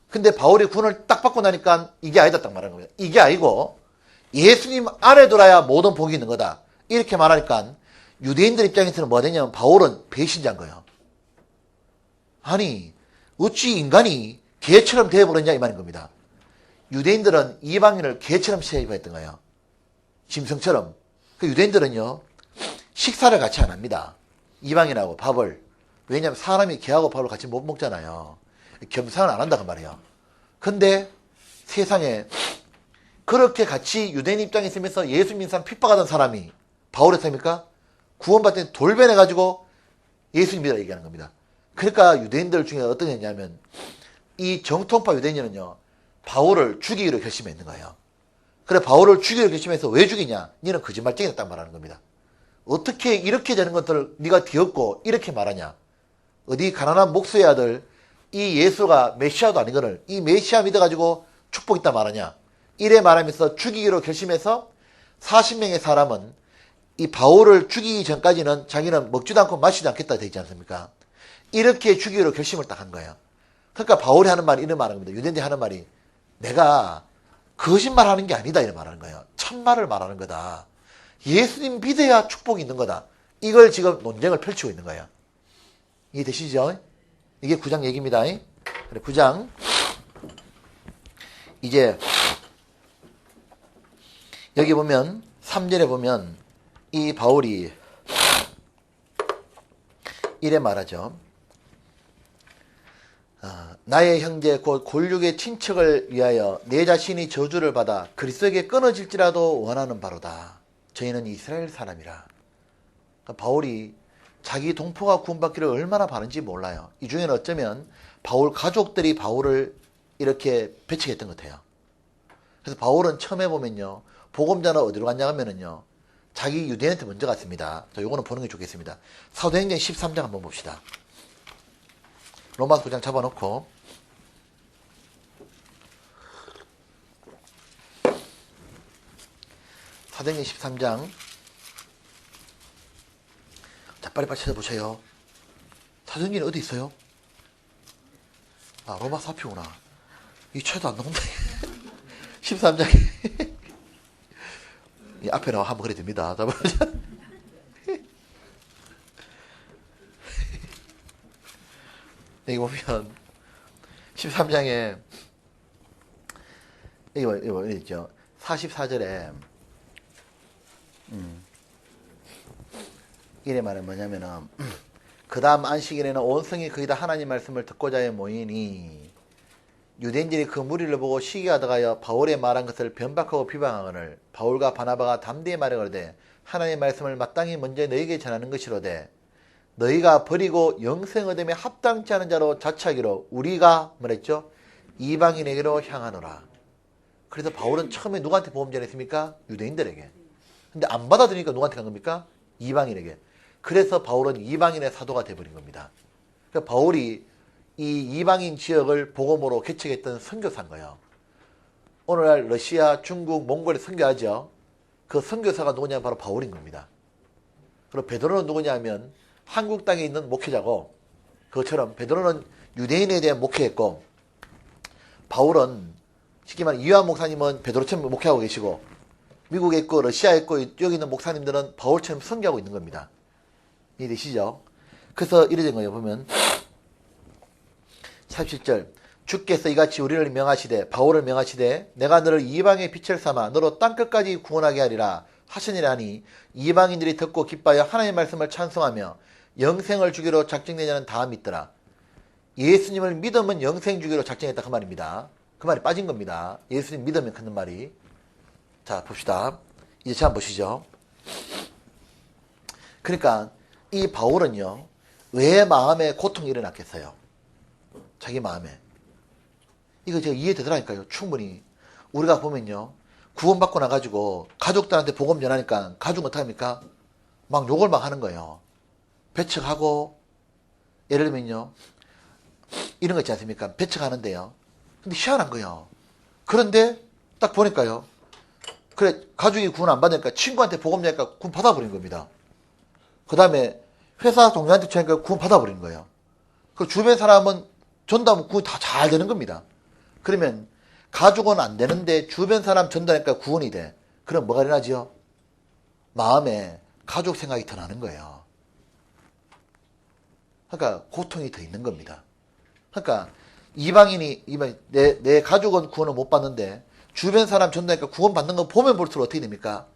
근데 바울이 구원을 딱 받고 나니까 이게 아니다 딱 말하는 거예요. 이게 아니고 예수님 안에 들어야 모든 복이 있는 거다. 이렇게 말하니까 유대인들 입장에서는 뭐 되냐면 바울은 배신자인 거예요. 아니 어찌 인간이 개처럼 되어버렸냐 이 말인 겁니다. 유대인들은 이방인을 개처럼 취급했던 거예요. 짐승처럼. 그 유대인들은요 식사를 같이 안 합니다. 이방인하고 밥을. 왜냐하면 사람이 개하고 밥을 같이 못 먹잖아요. 겸상을 안 한다고 말이에요. 근데 세상에 그렇게 같이 유대인 입장에 있으면서 예수 믿는 사람 핍박하던 사람이 바울의 사입니까? 구원받을 때 돌변해가지고 예수 믿으라 얘기하는 겁니다. 그러니까 유대인들 중에 어떤 애냐면 이 정통파 유대인은요 바울을 죽이기로 결심했는 거예요. 그래 바울을 죽이기로 결심해서 왜 죽이냐? 니는 거짓말쟁이다 딱 말하는 겁니다. 어떻게 이렇게 되는 것들을 네가 뒤엎고 이렇게 말하냐? 어디 가난한 목수의 아들 이 예수가 메시아도 아니거늘 이 메시아 믿어가지고 축복 있다 말하냐? 이래 말하면서 죽이기로 결심해서 40명의 사람은 이 바울을 죽이기 전까지는 자기는 먹지도 않고 마시지도 않겠다 되지 않습니까? 이렇게 죽이기로 결심을 딱 한 거예요. 그러니까 바울이 하는 말이 이런 말인 겁니다. 유대인들이 하는 말이 내가 거짓말하는 게 아니다 이런 말하는 거예요. 참말을 말하는 거다. 예수님 믿어야 축복이 있는 거다. 이걸 지금 논쟁을 펼치고 있는 거예요. 이해되시죠? 이게 9장 얘기입니다. 그래, 9장. 이제, 여기 보면, 3절에 보면, 이 바울이, 이래 말하죠. 나의 형제 곧 골육의 친척을 위하여 내 자신이 저주를 받아 그리스도에게 끊어질지라도 원하는 바로다. 저희는 이스라엘 사람이라. 그러니까 바울이 자기 동포가 구원받기를 얼마나 바란지 몰라요. 이 중에는 어쩌면 바울 가족들이 바울을 이렇게 배척했던 것 같아요. 그래서 바울은 처음에 보면요. 복음자는 어디로 갔냐 하면은요. 자기 유대인한테 먼저 갔습니다. 자, 요거는 보는 게 좋겠습니다. 사도행전 13장 한번 봅시다. 로마서 9장 잡아놓고 사도행전 13장 자 빨리빨리 찾아보세요. 사도행전이 어디 있어요? 아 로마 사표구나. 이 책도 안 나온다. 13장에 이 앞에 나와 한번 그래 됩니다. 여기 보면 13장에 이거 있죠. 44절에 이래 말은 뭐냐면은 그 다음 안식일에는 온 성이 거의 다 하나님 말씀을 듣고자 모이니 유대인들이 그 무리를 보고 시기하다가 바울의 말한 것을 변박하고 비방하거늘 바울과 바나바가 담대히 말하거되 하나님의 말씀을 마땅히 먼저 너희에게 전하는 것이로되 너희가 버리고 영생 얻음에 합당치 않은 자로 자처하기로 우리가 뭐랬죠? 이방인에게로 향하노라. 그래서 바울은 처음에 누구한테 복음 전했습니까? 유대인들에게. 근데 안 받아들이니까 누구한테 간 겁니까? 이방인에게. 그래서 바울은 이방인의 사도가 되어버린 겁니다. 그러니까 바울이 이 이방인 지역을 복음으로 개척했던 선교사인 거예요. 오늘날 러시아, 중국, 몽골에 선교하죠. 그 선교사가 누구냐 바로 바울인 겁니다. 그리고 베드로는 누구냐 하면 한국 땅에 있는 목회자고 그것처럼 베드로는 유대인에 대한 목회했고 바울은 쉽게 말하면 이완 목사님은 베드로처럼 목회하고 계시고 미국에 있고 러시아에 있고 여기 있는 목사님들은 바울처럼 선교하고 있는 겁니다. 이해되시죠? 그래서 이래 된 거예요. 보면 37절 주께서 이같이 우리를 명하시되 바울을 명하시되 내가 너를 이방의 빛을 삼아 너로 땅끝까지 구원하게 하리라 하시니라 하니 이방인들이 듣고 기뻐하여 하나님의 말씀을 찬송하며 영생을 주기로 작정된 자는 다 믿더라. 예수님을 믿으면 영생 주기로 작정했다 그 말입니다. 그 말이 빠진 겁니다. 예수님 믿으면 하는 말이. 자 봅시다. 이제 자 보시죠. 그러니까 이 바울은요. 왜 마음에 고통이 일어났겠어요? 자기 마음에. 이거 제가 이해되더라니까요. 충분히. 우리가 보면요. 구원받고 나가지고 가족들한테 복음 전하니까 가족은 어떡합니까? 막 욕을 막 하는 거예요. 배척하고, 예를 들면요, 이런 거 있지 않습니까? 배척하는데요. 근데 희한한 거예요. 그런데 딱 보니까요, 그래, 가족이 구원 안 받으니까 친구한테 복음 내니까 구원 받아버린 겁니다. 그 다음에 회사 동료한테 주니까 구원 받아버린 거예요. 그 주변 사람은 전도하면 구원 다 잘 되는 겁니다. 그러면 가족은 안 되는데 주변 사람 전도하니까 구원이 돼. 그럼 뭐가 일어나지요? 마음에 가족 생각이 더 나는 거예요. 그러니까 고통이 더 있는 겁니다. 그러니까 내 가족은 구원을 못 받는데 주변 사람 전도하니까 구원 받는 거 보면 볼수록 어떻게 됩니까?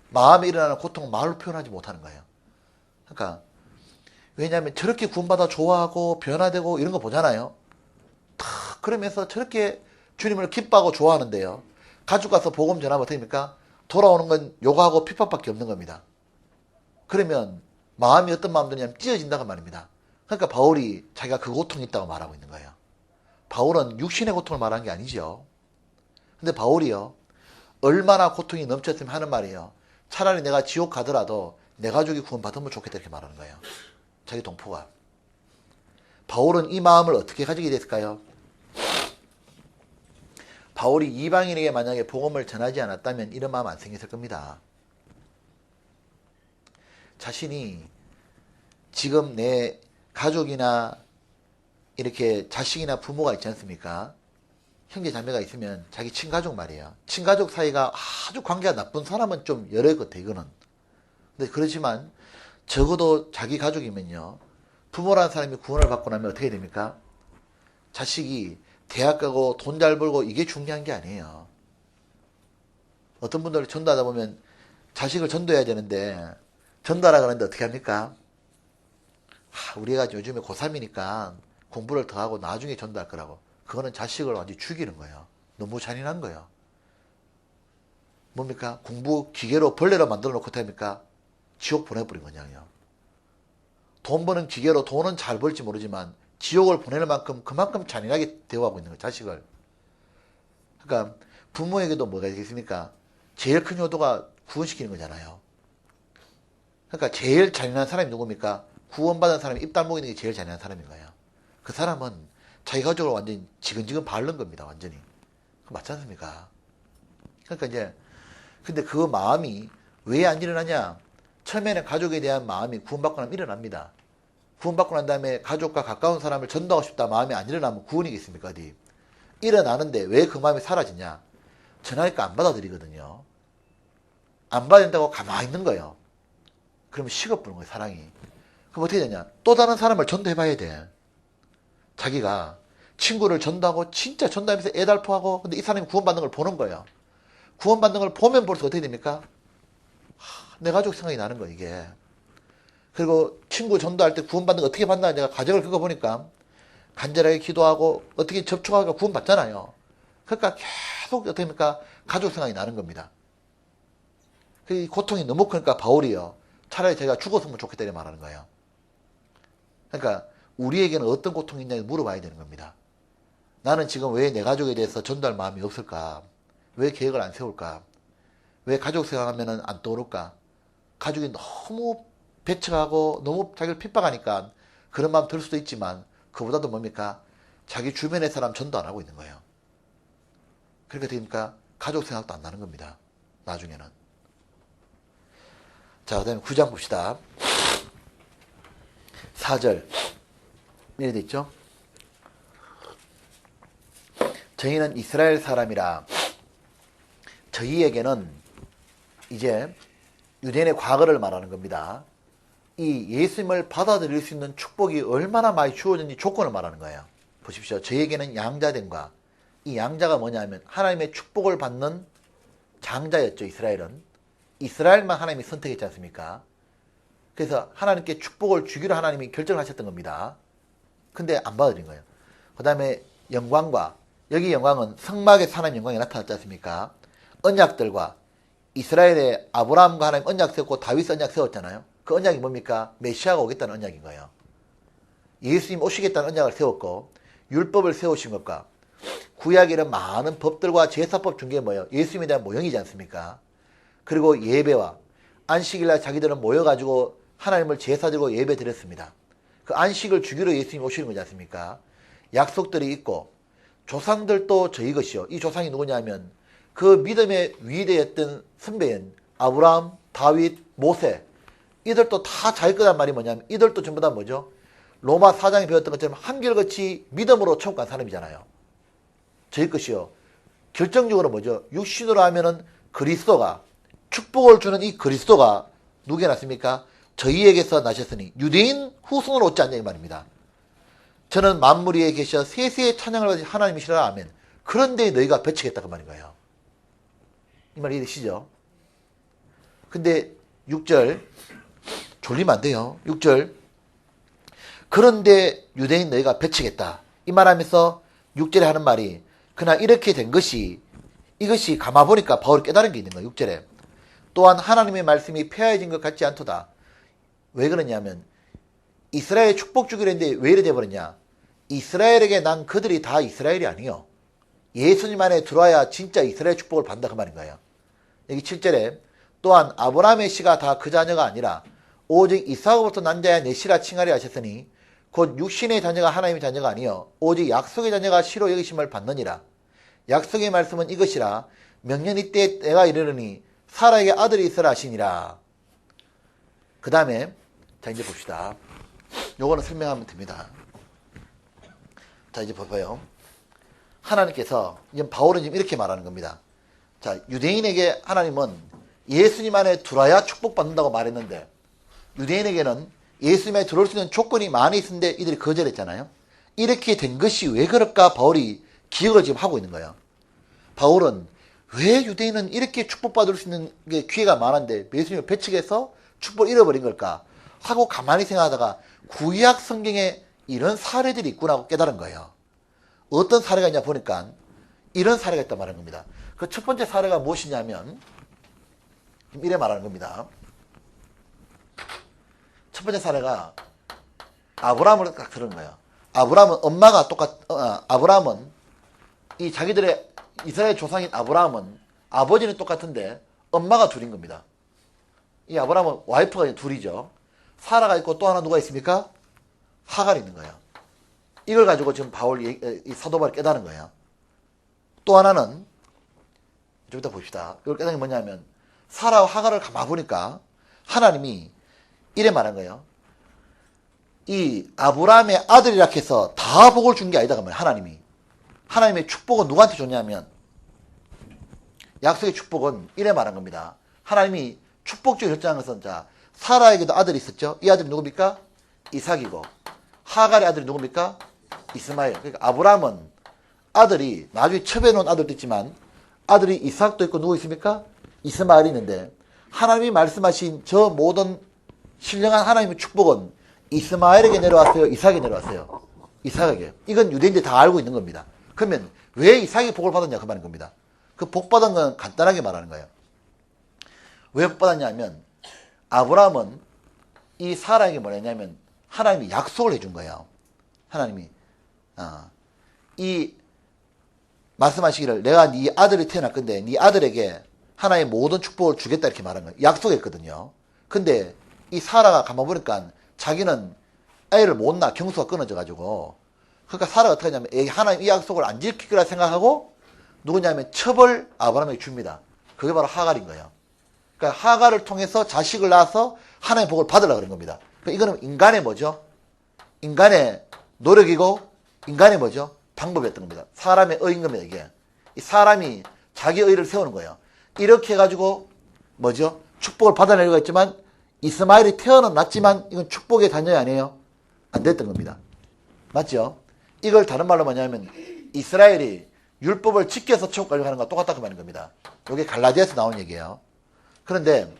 마음에 일어나는 고통은 말로 표현하지 못하는 거예요. 그러니까 왜냐하면 저렇게 구원받아 좋아하고 변화되고 이런 거 보잖아요. 탁 그러면서 저렇게 주님을 기뻐하고 좋아하는데요. 가족 가서 복음 전하면 어떻게 됩니까? 돌아오는 건 욕하고 핍박밖에 없는 겁니다. 그러면 마음이 어떤 마음 드냐면 찢어진다고 말입니다. 그러니까 바울이 자기가 그 고통이 있다고 말하고 있는 거예요. 바울은 육신의 고통을 말하는 게 아니죠. 근데 바울이요, 얼마나 고통이 넘쳤으면 하는 말이에요. 차라리 내가 지옥 가더라도 내 가족이 구원받으면 좋겠다 이렇게 말하는 거예요. 자기 동포가. 바울은 이 마음을 어떻게 가지게 됐을까요? 바울이 이방인에게 만약에 복음을 전하지 않았다면 이런 마음 안 생겼을 겁니다. 자신이 지금 내 가족이나 이렇게 자식이나 부모가 있지 않습니까? 형제 자매가 있으면 자기 친가족 말이에요. 친가족 사이가 아주 관계가 나쁜 사람은 좀 여러 것 같아 이거는. 근데 그렇지만 적어도 자기 가족이면요, 부모라는 사람이 구원을 받고 나면 어떻게 됩니까? 자식이 대학 가고 돈 잘 벌고 이게 중요한 게 아니에요. 어떤 분들 전도하다 보면 자식을 전도해야 되는데 전도하라 그러는데 어떻게 합니까? 우리가 요즘에 고3이니까 공부를 더 하고 나중에 전도할 거라고. 그거는 자식을 완전히 죽이는 거예요. 너무 잔인한 거예요. 뭡니까? 공부 기계로 벌레로 만들어 놓고 합니까? 지옥 보내버린 거냐요. 돈 버는 기계로 돈은 잘 벌지 모르지만 지옥을 보내는 만큼 그만큼 잔인하게 대우하고 있는 거예요. 자식을. 그러니까 부모에게도 뭐가 있겠습니까? 제일 큰 효도가 구원시키는 거잖아요. 그러니까 제일 잔인한 사람이 누굽니까? 구원받은 사람이 입 다물고 있는 게 제일 잔인한 사람인 거예요. 그 사람은 자기 가족을 완전히 지근지근 바른 겁니다. 완전히. 맞지 않습니까? 그러니까 이제 근데 그 마음이 왜 안 일어나냐? 처음에는 가족에 대한 마음이 구원받고 나면 일어납니다. 구원받고 난 다음에 가족과 가까운 사람을 전도하고 싶다 마음이 안 일어나면 구원이겠습니까? 어디? 일어나는데 왜 그 마음이 사라지냐? 전하니까 안 받아들이거든요. 안 받아들인다고 가만히 있는 거예요. 그러면 식어버리는 거예요, 사랑이. 그럼 어떻게 되냐? 또 다른 사람을 전도해봐야 돼. 자기가 친구를 전도하고 진짜 전도하면서 애달퍼하고 근데 이 사람이 구원받는 걸 보는 거예요. 구원받는 걸 보면 볼수록 어떻게 됩니까? 내 가족 생각이 나는 거예요, 이게. 그리고 친구 전도할 때 구원받는 거 어떻게 받나 내가 가정을 긁어보니까 간절하게 기도하고 어떻게 접촉하고 구원받잖아요. 그러니까 계속 어떻게 됩니까? 가족 생각이 나는 겁니다. 그 고통이 너무 크니까 바울이요, 차라리 제가 죽었으면 좋겠다 이렇게 말하는 거예요. 그러니까 우리에게는 어떤 고통이 있냐고 물어봐야 되는 겁니다. 나는 지금 왜 내 가족에 대해서 전도할 마음이 없을까? 왜 계획을 안 세울까? 왜 가족 생각하면 안 떠오를까? 가족이 너무 배척하고 너무 자기를 핍박하니까 그런 마음 들 수도 있지만 그보다도 뭡니까? 자기 주변의 사람 전도 안 하고 있는 거예요. 그러니까 됩니까? 가족 생각도 안 나는 겁니다. 나중에는. 자, 그 다음에 9장 봅시다. 4절. 이렇게 돼 있죠? 저희는 이스라엘 사람이라 저희에게는 이제 유대인의 과거를 말하는 겁니다. 이 예수님을 받아들일 수 있는 축복이 얼마나 많이 주어졌는지 조건을 말하는 거예요. 보십시오. 저희에게는 양자됨과, 이 양자가 뭐냐면 하나님의 축복을 받는 장자였죠. 이스라엘은. 이스라엘만 하나님이 선택했지 않습니까? 그래서 하나님께 축복을 주기로 하나님이 결정하셨던 겁니다. 근데 안 받아들인 거예요. 그 다음에 영광과, 여기 영광은 성막에서 하나님의 영광이 나타났지 않습니까? 언약들과, 이스라엘의 아브라함과 하나님 언약 세웠고 다윗 언약 세웠잖아요. 그 언약이 뭡니까? 메시아가 오겠다는 언약인 거예요. 예수님 오시겠다는 언약을 세웠고 율법을 세우신 것과 구약에는 많은 법들과 제사법 중에 뭐예요? 예수님에 대한 모형이지 않습니까? 그리고 예배와 안식일날 자기들은 모여가지고 하나님을 제사드리고 예배 드렸습니다. 그 안식을 주기로 예수님 오시는 거지 않습니까? 약속들이 있고 조상들도 저희 것이요. 이 조상이 누구냐면 그 믿음의 위대했던 선배인 아브라함, 다윗, 모세, 이들도 다 자기 거란 말이 뭐냐면 이들도 전부 다 뭐죠? 로마 4장에 배웠던 것처럼 한결같이 믿음으로 천국 간 사람이잖아요. 저희 것이요. 결정적으로 뭐죠? 육신으로 하면은 그리스도가, 축복을 주는 이 그리스도가 누구에게 났습니까? 저희에게서 나셨으니 유대인 후손으로 얻지 않냐 이 말입니다. 저는 만물 위에 계셔 세세의 찬양을 가진 하나님이시라. 아멘. 그런데 너희가 배치겠다 그 말인 거예요. 이 말 이해되시죠? 근데 6절 졸리면 안 돼요. 6절 그런데 유대인 너희가 배치겠다. 이 말하면서 6절에 하는 말이 그러나 이렇게 된 것이 이것이 가마보니까 바울이 깨달은 게 있는 거예요. 6절에 또한 하나님의 말씀이 폐하여진 것 같지 않도다. 왜 그러냐면 이스라엘 축복 주기로 했는데 왜 이래 돼버렸냐. 이스라엘에게 난 그들이 다 이스라엘이 아니요. 예수님 안에 들어와야 진짜 이스라엘 축복을 받는다 그 말인 거예요. 여기 7절에 또한 아브라함의 씨가 다 그 자녀가 아니라 오직 이삭으로부터 난 자야 내 씨라 칭하리 하셨으니 곧 육신의 자녀가 하나님의 자녀가 아니요 오직 약속의 자녀가 씨로 여기심을 받느니라. 약속의 말씀은 이것이라 명년 이때 때가 이르르니 사라에게 아들이 있으라 하시니라. 그 다음에 자 이제 봅시다. 요거는 설명하면 됩니다. 자 이제 봐봐요. 하나님께서 이제 바울은 지금 이렇게 말하는 겁니다. 자 유대인에게 하나님은 예수님 안에 들어야 축복받는다고 말했는데 유대인에게는 예수님에 들어올 수 있는 조건이 많이 있었는데 이들이 거절했잖아요. 이렇게 된 것이 왜 그럴까 바울이 기억을 지금 하고 있는 거예요. 바울은 왜 유대인은 이렇게 축복받을 수 있는 게 기회가 많은데 예수님을 배척해서 축복을 잃어버린 걸까 하고 가만히 생각하다가 구약 성경에 이런 사례들이 있구나 하고 깨달은 거예요. 어떤 사례가 있냐 보니까 이런 사례가 있단 말하는 겁니다. 그 첫 번째 사례가 무엇이냐면 이래 말하는 겁니다. 첫 번째 사례가 아브라함을 딱 들은 거예요. 아브라함은 엄마가 아브라함은 이 자기들의 이스라엘 조상인 아브라함은 아버지는 똑같은데 엄마가 둘인 겁니다. 이 아브라함은 와이프가 둘이죠. 사라가 있고 또 하나 누가 있습니까? 하갈이 있는 거예요. 이걸 가지고 지금 이 사도 바울이 깨달은 거예요. 또 하나는 좀 이따 봅시다. 이걸 깨달은 게 뭐냐면 사라와 하갈을 가만 보니까 하나님이 이래 말한 거예요. 이 아브라함의 아들이라 해서 다 복을 준 게 아니다 그 말이에요. 하나님의 축복은 누구한테 줬냐면 약속의 축복은 이래 말한 겁니다. 하나님이 축복주의 결정한 것은 자 사라에게도 아들이 있었죠. 이 아들이 누굽니까? 이삭이고 하갈의 아들이 누굽니까? 이스마엘. 그러니까 아브라함은 아들이 나중에 첩해놓은 아들도 있지만 아들이 이삭도 있고 누구 있습니까? 이스마엘이 있는데 하나님이 말씀하신 저 모든 신령한 하나님의 축복은 이스마엘에게 내려왔어요? 이삭에게 내려왔어요? 이삭에게. 이건 유대인들이 다 알고 있는 겁니다. 그러면 왜 이삭이 복을 받았냐 그 말인 겁니다. 그 복 받은 건 간단하게 말하는 거예요. 왜 복 받았냐면 아브라함은 이 사라에게 뭐랬냐면 하나님이 약속을 해준 거예요. 하나님이 이 말씀하시기를 내가 네 아들이 태어날 건데 네 아들에게 하나의 모든 축복을 주겠다 이렇게 말한 거예요. 약속했거든요. 근데 이 사라가 가만 보니까 자기는 애를 못 낳아 경수가 끊어져 가지고 그러니까 사라가 어떻게 하냐면 하나님 이 약속을 안 지킬 거라 생각하고 누구냐면 첩을 아브라함에게 줍니다. 그게 바로 하갈인 거예요. 그러니까 하갈을 통해서 자식을 낳아서 하나님의 복을 받으려고 그런 겁니다. 그러니까 이거는 인간의 뭐죠? 인간의 노력이고 인간의 뭐죠? 방법이었던 겁니다. 사람의 의인 겁니다. 이게 이 사람이 자기 의를 세우는 거예요. 이렇게 해가지고 뭐죠? 축복을 받아내려고 했지만 이스마엘이 태어는 났지만 이건 축복의 자녀이 아니에요. 안 됐던 겁니다. 맞죠? 이걸 다른 말로 뭐냐면 이스라엘이 율법을 지켜서 축복 가려고 하는 것과 똑같다고 말하는 겁니다. 이게 갈라디아에서 나온 얘기예요. 그런데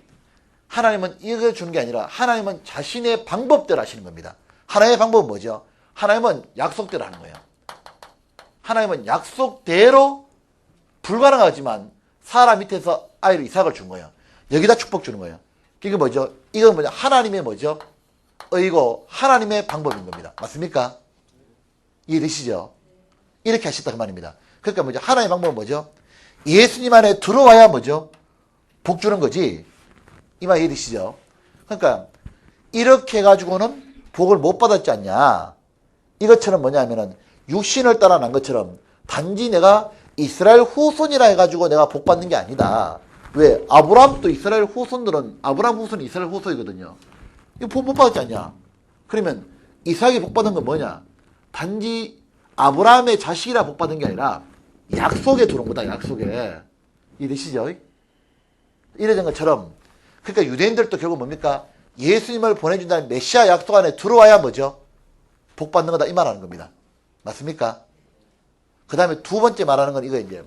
하나님은 이걸 주는 게 아니라 하나님은 자신의 방법대로 하시는 겁니다. 하나님의 방법은 뭐죠? 하나님은 약속대로 하는 거예요. 하나님은 약속대로 불가능하지만 사라 밑에서 아이를 이삭을 준 거예요. 여기다 축복 주는 거예요. 이게 뭐죠? 이건 뭐죠? 하나님의 뭐죠? 의고 하나님의 방법인 겁니다. 맞습니까? 이해되시죠? 이렇게 하셨다 그 말입니다. 그러니까 뭐죠? 하나님의 방법은 뭐죠? 예수님 안에 들어와야 뭐죠? 복 주는 거지. 이 말 이해되시죠? 그러니까 이렇게 해가지고는 복을 못 받았지 않냐. 이것처럼 뭐냐면은 육신을 따라 난 것처럼 단지 내가 이스라엘 후손이라 해가지고 내가 복 받는 게 아니다. 왜? 아브라함도 이스라엘 후손들은 아브라함 후손이 이스라엘 후손이거든요. 이거 복 못 받았지 않냐. 그러면 이삭이 복 받은 건 뭐냐? 단지 아브라함의 자식이라 복 받은 게 아니라 약속에 들어온 거다. 약속에. 이해되시죠? 이래된 것처럼 그러니까 유대인들도 결국 뭡니까? 예수님을 보내준다는 메시아 약속 안에 들어와야 뭐죠? 복 받는 거다 이 말하는 겁니다. 맞습니까? 그 다음에 두 번째 말하는 건 이거 이제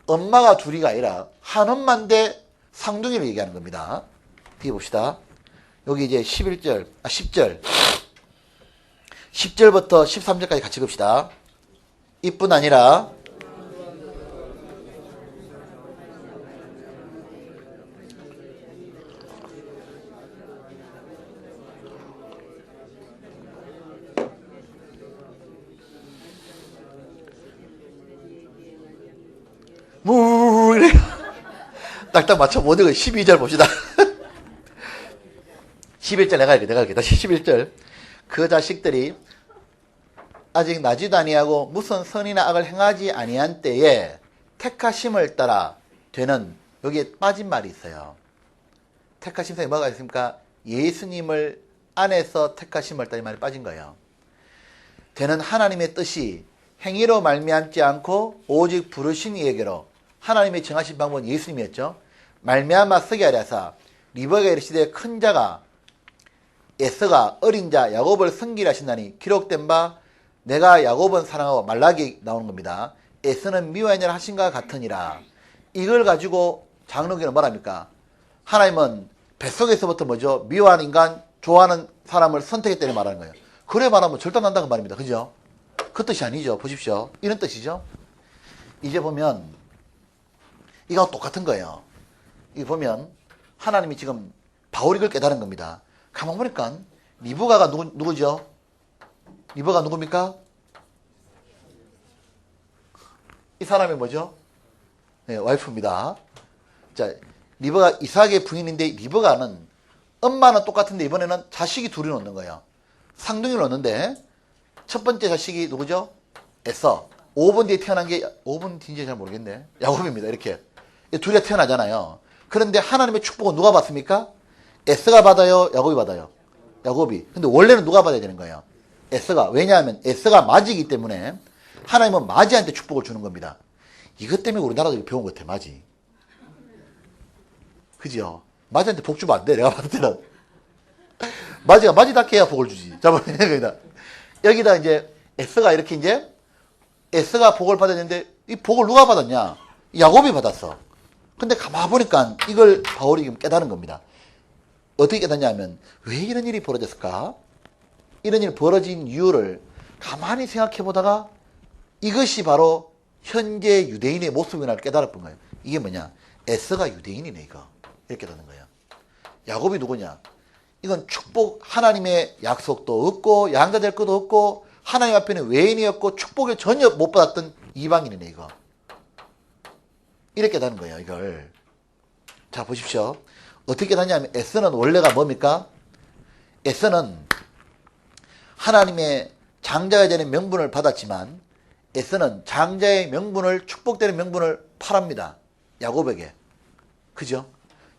엄마가 둘이가 아니라 한 엄만 대 상둥이를 얘기하는 겁니다. 뒤에 봅시다. 여기 이제 10절 10절부터 13절까지 같이 봅시다. 이뿐 아니라 이래 딱딱 맞춰 못 읽어. 12절 봅시다. 11절 내가 할게. 다시 11절. 그 자식들이 아직 나지도 아니하고 무슨 선이나 악을 행하지 아니한 때에 택하심을 따라 되는, 여기에 빠진 말이 있어요. 택하심 속에 뭐가 있습니까? 예수님을 안에서 택하심을 따라 이 말이 빠진 거예요. 되는 하나님의 뜻이 행위로 말미암지 않고 오직 부르신 이에게로, 하나님의 정하신 방법은 예수님이었죠. 말미암아 쓰게 하려사 리버가 이르시되 큰 자가 에서가 어린 자 야곱을 섬기라 하신다니 기록된 바 내가 야곱은 사랑하고 말라기 나오는 겁니다. 에서는 미워하느라 하신가 같으니라. 이걸 가지고 장로교는 뭐랍니까? 하나님은 뱃속에서부터 뭐죠? 미워하는 인간, 좋아하는 사람을 선택했다는 말하는 거예요. 그래 말하면 절단난다는 말입니다. 그죠? 그 뜻이 아니죠. 보십시오. 이런 뜻이죠. 이제 보면 이거 똑같은 거예요. 이거 보면 하나님이 지금 바울이 그걸 깨달은 겁니다. 가만 보니까 리브가가 누구죠? 리브가 누굽니까? 이 사람이 뭐죠? 네, 와이프입니다. 자, 리브가 이삭의 부인인데 리브가는 엄마는 똑같은데 이번에는 자식이 둘이 놓는 거예요. 상둥이를 놓는데 첫 번째 자식이 누구죠? 에서. 5분 뒤에 태어난 게 5분 뒤인지 잘 모르겠네. 야곱입니다. 이렇게 둘이가 태어나잖아요. 그런데 하나님의 축복은 누가 받습니까? 에서가 받아요? 야곱이 받아요? 야곱이. 근데 원래는 누가 받아야 되는 거예요? 에서가. 왜냐하면 에서가 마지이기 때문에 하나님은 마지한테 축복을 주는 겁니다. 이것 때문에 우리나라도 배운 것 같아. 마지. 그죠? 마지한테 복 주면 안 돼. 내가 봤을 때는. 마지가 마지답게 해야 복을 주지. 자, 보니까 여기다 이제 에서가 이렇게 이제 에서가 복을 받았는데 이 복을 누가 받았냐? 야곱이 받았어. 근데 가만 보니까 이걸 바울이 깨달은 겁니다. 어떻게 깨닫냐 하면 왜 이런 일이 벌어졌을까? 이런 일이 벌어진 이유를 가만히 생각해 보다가 이것이 바로 현재 유대인의 모습이라는 깨달았던 거예요. 이게 뭐냐? 에서가 유대인이네 이거. 이렇게 깨닫는 거예요. 야곱이 누구냐? 이건 축복, 하나님의 약속도 없고 양자 될 것도 없고 하나님 앞에는 외인이었고 축복을 전혀 못 받았던 이방인이네 이거. 이렇게 깨닫는 거예요 이걸. 자 보십시오. 어떻게 깨닫냐면 에서는 원래가 뭡니까? 에서는 하나님의 장자가 되는 명분을 받았지만 에서는 장자의 명분을, 축복되는 명분을 팔합니다. 야곱에게. 그죠?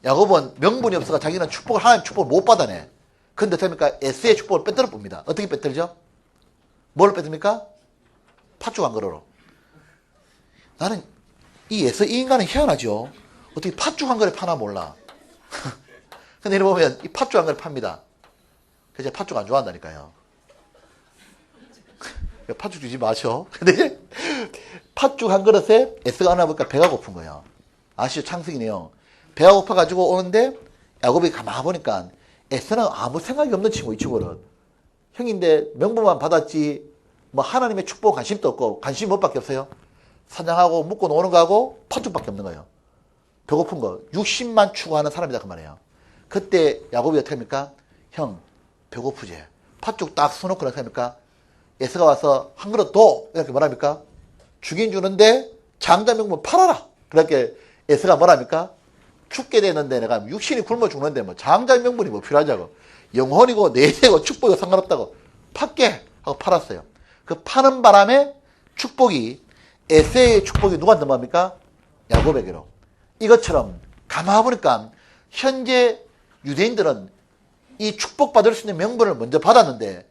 야곱은 명분이 없어서 자기는 축복을, 하나님 축복을 못 받아내. 근데 어떻습니까? 에서의 축복을 빼뜨려 봅니다. 어떻게 빼뜨리죠? 뭘 빼듭니까? 팥죽 한 그릇으로. 나는 이 에서 이 인간은 희한하죠. 어떻게 팥죽 한 그릇 파나 몰라. 근데 이리 보면 이 팥죽 한 그릇 팝니다. 그래서 팥죽 안 좋아한다니까요. 팥죽 주지 마셔. 근데 팥죽 한 그릇에 에서가 하나 보니까 배가 고픈 거예요. 아시죠? 창승이네요. 배가 고파가지고 오는데 야곱이 가만 보니까 에서는 아무 생각이 없는 친구, 이 친구는. 형인데 명분만 받았지 뭐 하나님의 축복 관심도 없고 관심 뭐밖에 없어요? 사냥하고 묵고 노는 거하고 팥죽밖에 없는 거예요. 배고픈 거 60만 추구하는 사람이다 그 말이에요. 그때 야곱이 어떻게 합니까? 형 배고프지? 팥죽 딱 써놓고 어떻게 합니까? 에서가 와서 한 그릇 더 이렇게 뭐랍니까? 주긴 주는데 장자 명분 팔아라. 그렇게 에서가 뭐랍니까? 죽게 되는데 내가 육신이 굶어 죽는데 뭐 장자의 명분이 뭐 필요하자고. 영혼이고 내세고 축복이고 상관없다고 팔게 하고 팔았어요. 그 파는 바람에 축복이 에세의 축복이 누구한테 넘어갑니까? 야곱에게로. 이것처럼 가만히 보니까 현재 유대인들은 이 축복받을 수 있는 명분을 먼저 받았는데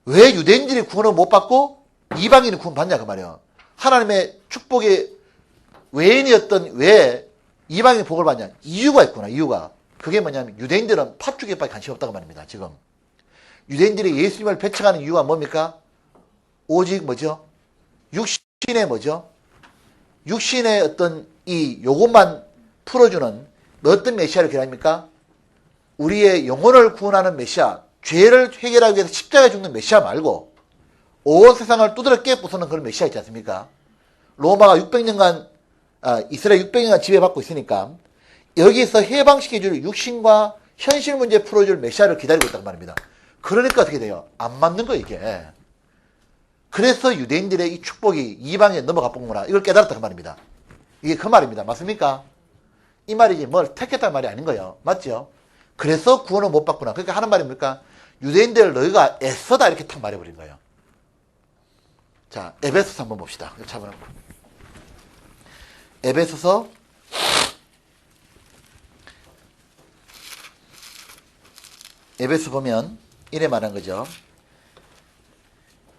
왜 유대인들이 구원을 못 받고 이방인이 구원 받냐 그 말이에요. 하나님의 축복의 외인이었던 왜 이방인이 복을 받냐. 이유가 있구나. 이유가. 그게 뭐냐면 유대인들은 팥죽에밖에 관심이 없다고 말입니다. 지금 유대인들이 예수님을 배척하는 이유가 뭡니까? 오직 뭐죠? 육신의 뭐죠? 육신의 어떤 이 요것만 풀어주는 어떤 메시아를 기다립니까? 우리의 영혼을 구원하는 메시아, 죄를 해결하기 위해서 십자가에 죽는 메시아 말고 온 세상을 두드려 깨부수는 그런 메시아 있지 않습니까? 로마가 600년간 이스라엘 600년간 지배받고 있으니까 여기서 해방시켜줄 육신과 현실 문제 풀어줄 메시아를 기다리고 있단 말입니다. 그러니까 어떻게 돼요? 안 맞는 거 이게. 그래서 유대인들의 이 축복이 이방에 넘어가 본구나. 이걸 깨달았단 말입니다. 이게 그 말입니다. 맞습니까? 이 말이지 뭘 택했다는 말이 아닌 거예요. 맞죠? 그래서 구원을 못 받구나. 그러니까 하는 말이 뭡니까? 유대인들 너희가 애써다 이렇게 탁 말해버린 거예요. 자, 에베소서 한번 봅시다. 잡아놓고. 에베소서 '에베소 보면 이래 말한 거죠.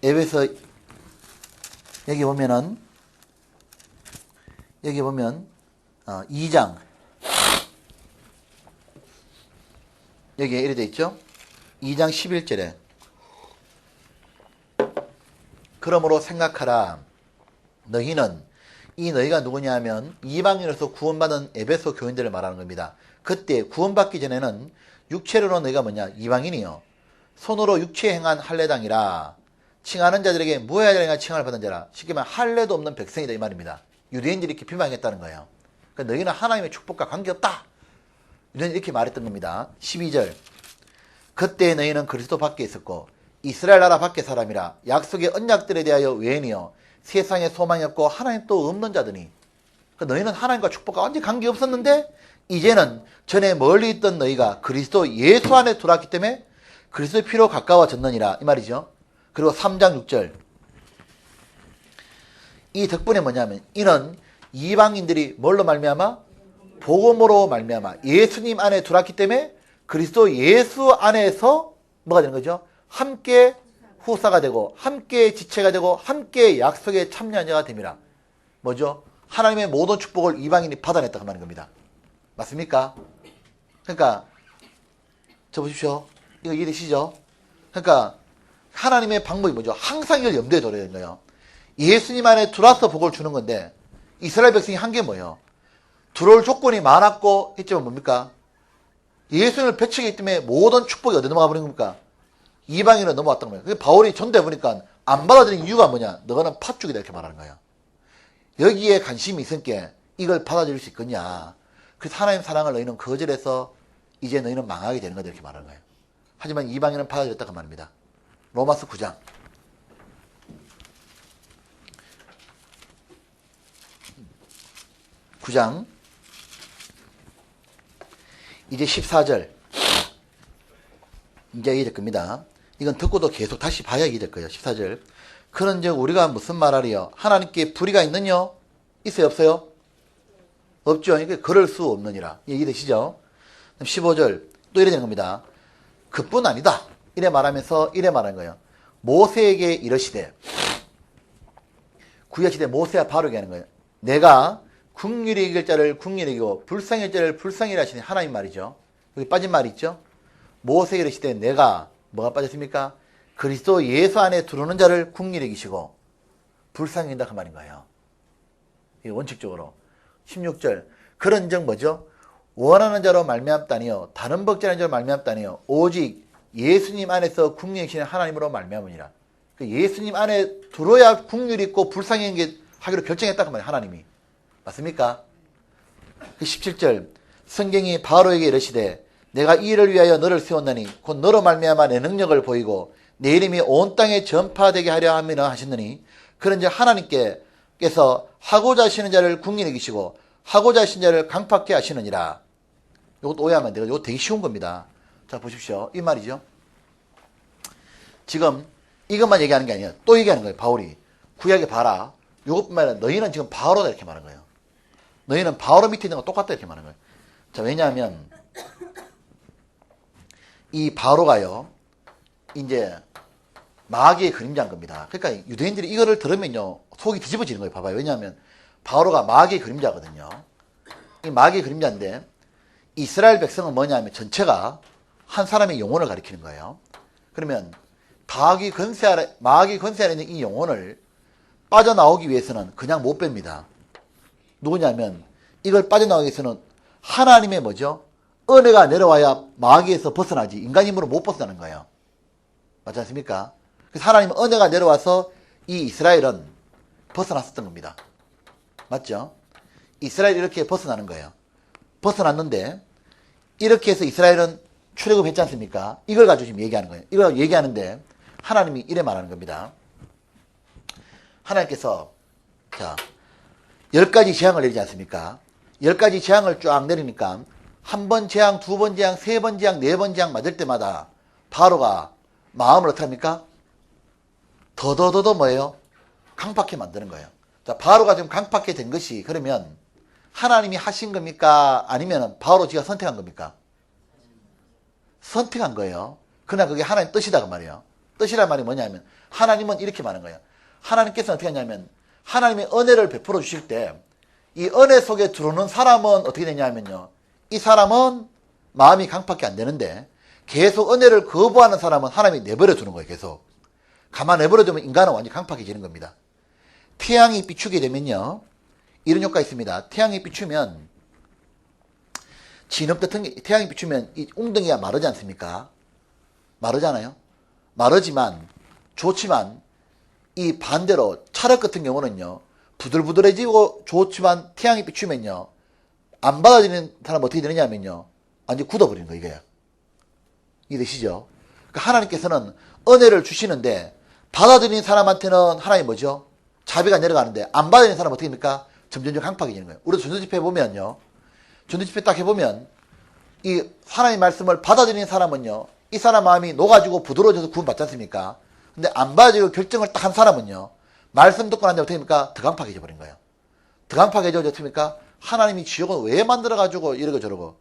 에베소 여기 보면 2장 여기에 이래 돼 있죠. 2장 11절에 그러므로 생각하라. 너희는 이 너희가 누구냐 하면 이방인으로서 구원받은 에베소 교인들을 말하는 겁니다. 그때 구원받기 전에는 육체로는 너희가 뭐냐? 이방인이요. 손으로 육체에 행한 할례당이라. 칭하는 자들에게 무해하리라 칭함을 받은 자라. 쉽게 말하면 할례도 없는 백성이다 이 말입니다. 유대인들이 이렇게 비방했다는 거예요. 그러니까 너희는 하나님의 축복과 관계없다. 유대인들이 이렇게 말했던 겁니다. 12절 그때 너희는 그리스도 밖에 있었고 이스라엘 나라 밖의 사람이라. 약속의 언약들에 대하여 외인이요 세상에 소망이 없고 하나님 또 없는 자더니. 그러니까 너희는 하나님과 축복과 완전히 관계없었는데 이제는 전에 멀리 있던 너희가 그리스도 예수 안에 들어왔기 때문에 그리스도의 피로 가까워졌느니라 이 말이죠. 그리고 3장 6절 이 덕분에 뭐냐면 이는 이방인들이 뭘로 말미암아? 복음으로 말미암아 예수님 안에 들어왔기 때문에 그리스도 예수 안에서 뭐가 되는 거죠? 함께 후사가 되고 함께 지체가 되고 함께 약속에 참여한 자가 됨이라. 뭐죠? 하나님의 모든 축복을 이방인이 받아냈다고 하는 겁니다. 맞습니까? 그러니까 저 보십시오. 이거 이해되시죠? 그러니까 하나님의 방법이 뭐죠? 항상 이걸 염두에 둬야 되는 거예요. 예수님 안에 들어와서 복을 주는 건데 이스라엘 백성이 한 게 뭐예요? 들어올 조건이 많았고 했지만 뭡니까? 예수님을 배척했기 때문에 모든 축복이 어디 넘어가 버린 겁니까? 이방인으로 넘어왔던 거예요. 그래서 바울이 전도해 보니까 안 받아들인 이유가 뭐냐? 너는 팥죽이다 이렇게 말하는 거예요. 여기에 관심이 있으니까 이걸 받아들일 수 있겠냐? 그래서 하나님 사랑을 너희는 거절해서 이제 너희는 망하게 되는 거다 이렇게 말하는 거예요. 하지만 이방인은 받아들였다고 말합니다. 로마서 9장 이제 14절 이제 이해될 겁니다. 이건 듣고도 계속 다시 봐야 이해될 거예요. 14절 그런즉 우리가 무슨 말하리요? 하나님께 불의가 있느냐? 있어요 없어요? 없죠. 그러니까 그럴 수 없느니라. 이해되시죠? 15절 또 이래 되는 겁니다. 그뿐 아니다. 이래 말하면서 이래 말한 거예요. 모세에게 이르시되 구약시대 모세와 바로에게 하는 거예요. 내가 긍휼히 여길 자를 긍휼히 여기고 불쌍히 여길 자를 불쌍히 하시니 하나님 말이죠. 여기 빠진 말이 있죠. 모세에게 이르시되 내가 뭐가 빠졌습니까? 그리스도 예수 안에 들어오는 자를 긍휼히 여기시고 불쌍히 여긴다 그 말인 거예요. 이게 원칙적으로. 16절 그런즉 뭐죠? 원하는 자로 말미암다니요 다른 법제하는 자로 말미암다니요 오직 예수님 안에서 긍휼히 여기시는 하나님으로 말미암으니라. 예수님 안에 들어야 긍휼이 있고 불쌍히 하기로 결정했다 그 말이에요. 하나님이. 맞습니까? 17절 성경이 바로에게 이르시되 내가 이 일을 위하여 너를 세웠나니 곧 너로 말미암아 내 능력을 보이고 내 이름이 온 땅에 전파되게 하려 함이라 하셨느니 그런즉 하나님께서 하고자 하시는 자를 긍휼히 여기시고 하고자 하시는 자를 강팍케 하시느니라. 이것도 오해하면 안 돼요. 이거 되게 쉬운 겁니다. 자, 보십시오. 이 말이죠. 지금 이것만 얘기하는 게 아니에요. 또 얘기하는 거예요. 바울이. 구약에 봐라. 이것뿐만 아니라 너희는 지금 바오로다 이렇게 말하는 거예요. 너희는 바오로 밑에 있는 거 똑같다 이렇게 말하는 거예요. 자, 왜냐하면 이 바오로가요. 이제 마귀의 그림자인 겁니다. 그러니까 유대인들이 이거를 들으면요. 속이 뒤집어지는 거예요. 봐봐요. 왜냐하면 바오로가 마귀의 그림자거든요. 이 마귀의 그림자인데 이스라엘 백성은 뭐냐면 전체가 한 사람의 영혼을 가리키는 거예요. 그러면 마귀 권세 아래 있는 이 영혼을 빠져나오기 위해서는 그냥 못 뺍니다. 누구냐면 이걸 빠져나오기 위해서는 하나님의 뭐죠? 은혜가 내려와야 마귀에서 벗어나지 인간 힘으로 못 벗어나는 거예요. 맞지 않습니까? 그래서 하나님의 은혜가 내려와서 이 이스라엘은 벗어났었던 겁니다. 맞죠? 이스라엘이 이렇게 벗어나는 거예요. 벗어났는데 이렇게 해서 이스라엘은 출애굽했지 않습니까? 이걸 가지고 지금 얘기하는 거예요. 이걸 얘기하는데 하나님이 이래 말하는 겁니다. 하나님께서 자 10가지 재앙을 내리지 않습니까? 10가지 재앙을 쫙 내리니까 한 번 재앙, 두 번 재앙, 세 번 재앙, 네 번 재앙 맞을 때마다 바로가 마음을 어떻게 합니까? 더더더더 뭐예요? 강팍해 만드는 거예요. 자, 바로가 지금 강팍해 된 것이 그러면 하나님이 하신 겁니까? 아니면 바로 지가 선택한 겁니까? 선택한 거예요. 그러나 그게 하나님 뜻이다 그 말이에요. 뜻이란 말이 뭐냐면 하나님은 이렇게 말하는 거예요. 하나님께서는 어떻게 하냐면 하나님의 은혜를 베풀어 주실 때 이 은혜 속에 들어오는 사람은 어떻게 되냐면요. 이 사람은 마음이 강팍이 안 되는데 계속 은혜를 거부하는 사람은 하나님이 내버려 두는 거예요. 계속. 가만 내버려 두면 인간은 완전히 강팍해지는 겁니다. 태양이 비추게 되면요. 이런 효과가 있습니다. 태양이 비추면 진흙 같은 게 태양이 비추면 이 웅덩이가 마르지 않습니까? 마르잖아요. 마르지만 좋지만 이 반대로 찰흙 같은 경우는요. 부들부들해지고 좋지만 태양이 비추면요. 안 받아들이는 사람은 어떻게 되느냐면요. 완전히 굳어버리는 거예요. 이거야. 이해되시죠? 그러니까 하나님께서는 은혜를 주시는데 받아들이는 사람한테는 하나님 뭐죠? 자비가 내려가는데 안 받아들이는 사람은 어떻게 됩니까? 점점점 강팍해지는 거예요. 우리도 전도집회 보면요. 전도집회 딱 해보면 이 하나님의 말씀을 받아들이는 사람은요. 이 사람 마음이 녹아지고 부드러워져서 구원받지 않습니까? 근데 안 받아들이고 결정을 딱 한 사람은요. 말씀 듣고 난 다음에 어떻게 됩니까? 더 강팍해져 버린 거예요. 더 강팍해져 어떻게 됩니까? 하나님이 지옥을 왜 만들어가지고 이러고 저러고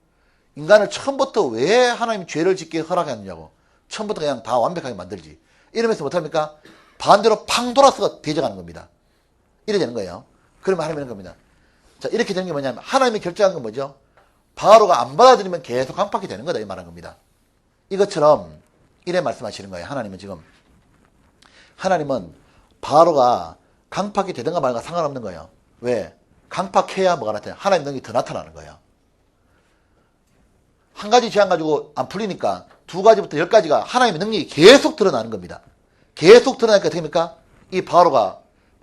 인간을 처음부터 왜 하나님이 죄를 짓게 허락했느냐고 처음부터 그냥 다 완벽하게 만들지 이러면서 못합니까? 반대로 팡 돌아서 대적하는 겁니다. 이래 되는 거예요. 그러면 하나님이 하는 겁니다. 자, 이렇게 되는 게 뭐냐면 하나님이 결정한 건 뭐죠? 바로가 안 받아들이면 계속 강팍이 되는 거다 이 말한 겁니다. 이것처럼 이래 말씀하시는 거예요. 하나님은 지금 하나님은 바로가 강팍이 되든가 말든가 상관없는 거예요. 왜? 강팍해야 뭐가 나타나요? 하나님 능력이 더 나타나는 거예요. 한 가지 죄안 가지고 안 풀리니까 두 가지부터 10가지가 하나님의 능력이 계속 드러나는 겁니다. 계속 드러나니까 어떻게 됩니까? 이 바로가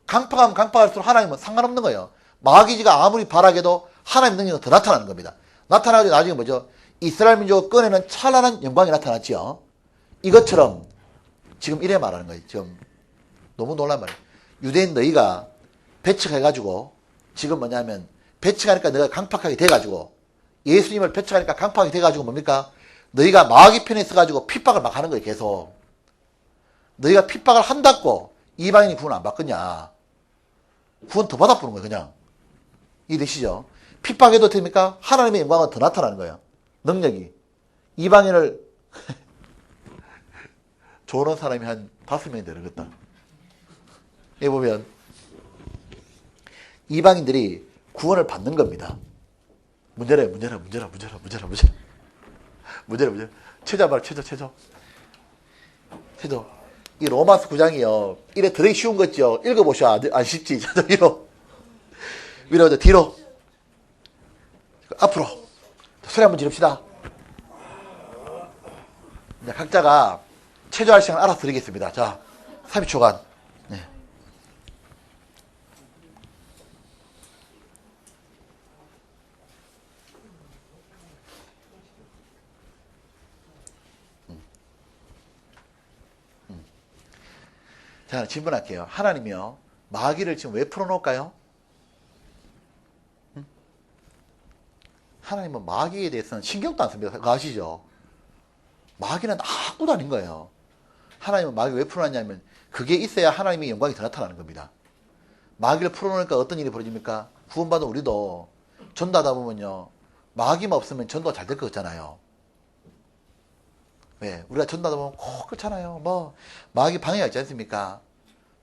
강팍하면 강팍할수록 하나님은 상관없는 거예요. 마귀지가 아무리 바라게도 하나님의 능력이 더 나타나는 겁니다. 나타나가지고 나중에 뭐죠? 이스라엘 민족을 꺼내는 찬란한 영광이 나타났죠. 이것처럼 지금 이래 말하는 거예요. 지금 너무 놀란 말이에요. 유대인 너희가 배척해가지고 지금 뭐냐면 배척하니까 너희가 강팍하게 돼가지고 예수님을 배척하니까 강팍하게 돼가지고 뭡니까? 너희가 마귀 편에 있어가지고 핍박을 막 하는 거예요. 계속. 너희가 핍박을 한다고 이방인이 구원 안 받겠냐. 구원 더 받아보는 거예요. 그냥. 이해되시죠? 핍박해도 됩니까? 하나님의 영광은 더 나타나는 거예요. 능력이. 이방인을 조르는 사람이 한 5명이 되겠다. 여기 보면 이방인들이 구원을 받는 겁니다. 문제래. 최저말 최저. 이 로마서 9장이요. 이래 들으기 쉬운 거죠. 읽어보셔. 안 쉽지. 위로, 뒤로. 앞으로. 소리 한번 지릅시다. 각자가 체조할 시간 알아서 드리겠습니다. 자, 30초간. 네. 자, 질문할게요. 하나님이요. 마귀를 지금 왜 풀어놓을까요? 하나님은 마귀에 대해서는 신경도 안 씁니다. 그거 아시죠? 마귀는 아무것도 아닌 거예요. 하나님은 마귀 왜 풀어놨냐면 그게 있어야 하나님의 영광이 더 나타나는 겁니다. 마귀를 풀어놓으니까 어떤 일이 벌어집니까? 구원받은 우리도 전도하다 보면요, 마귀만 없으면 전도가 잘 될 것 같잖아요. 왜? 우리가 전도하다 보면 꼭 그렇잖아요. 뭐 마귀 방해가 있지 않습니까?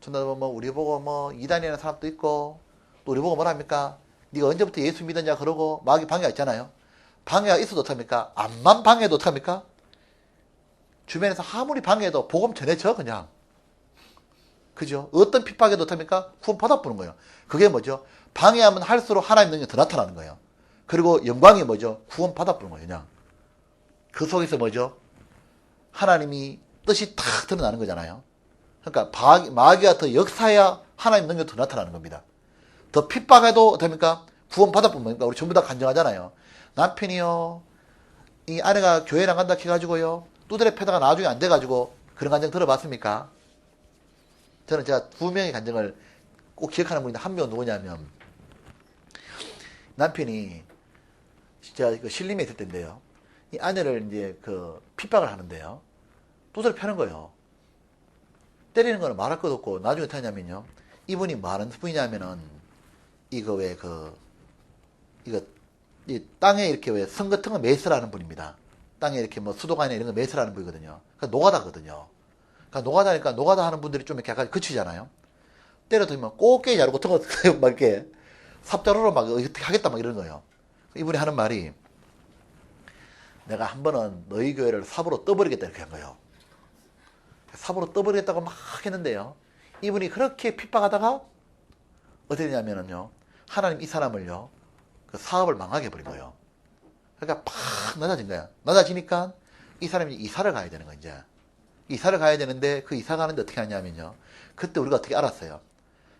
전도하다 보면 뭐 우리 보고 뭐 이단이라는 사람도 있고 또 우리 보고 뭐라 합니까? 네가 언제부터 예수 믿었냐 그러고 마귀 방해가 있잖아요. 방해가 있어도 어떡합니까? 암만 방해해도 어떡합니까? 주변에서 아무리 방해해도 복음 전해져 그냥. 그죠? 어떤 핍박에도 어떡합니까? 구원 받아보는 거예요. 그게 뭐죠? 방해하면 할수록 하나님 능력이 더 나타나는 거예요. 그리고 영광이 뭐죠? 구원 받아보는 거예요. 그냥. 그 속에서 뭐죠? 하나님이 뜻이 탁 드러나는 거잖아요. 그러니까 마귀가 더 역사해야 하나님 능력이 더 나타나는 겁니다. 더 핍박해도 어떡합니까? 구원 받아보면 뭡니까? 우리 전부 다 간증하잖아요. 남편이요, 이 아내가 교회를 안 간다 해가지고요, 두드려 패다가 나중에 안 돼가지고 그런 간증 들어봤습니까? 저는 제가 2명의 간증을 꼭 기억하는 분인데, 한 명은 누구냐면 남편이 진짜 그 신림에 있을 때인데요, 이 아내를 이제 그 핍박을 하는데요, 두드려 패는 거예요. 때리는 거는 말할 것도 없고, 나중에 어떻게 하냐면요, 이분이 뭐 하는 분이냐면은 이거 왜 이거 이 땅에 이렇게 왜 성 같은 거 매설하는 분입니다. 땅에 이렇게 뭐 수도관이나 이런 거 매설하는 분이거든요. 그러니까 노가다거든요. 그러니까 노가다니까 노가다 하는 분들이 좀 이렇게 약간 그치잖아요. 때려들면 꽃게 자르고 같은 거 막 이렇게 삽자루로 막 어떻게 하겠다 막 이러는 거예요. 이분이 하는 말이, 내가 한 번은 너희 교회를 삽으로 떠버리겠다 이렇게 한 거예요. 삽으로 떠버리겠다고 막 했는데요, 이분이 그렇게 핍박하다가 어떻게 되냐면은요, 하나님 이 사람을요, 그 사업을 망하게 해버린 거예요. 그러니까 팍 낮아진 거야. 낮아지니까 이 사람이 이사를 가야 되는 거야. 이제 이사를 가야 되는데, 그 이사 가는데 어떻게 하냐면요, 그때 우리가 어떻게 알았어요.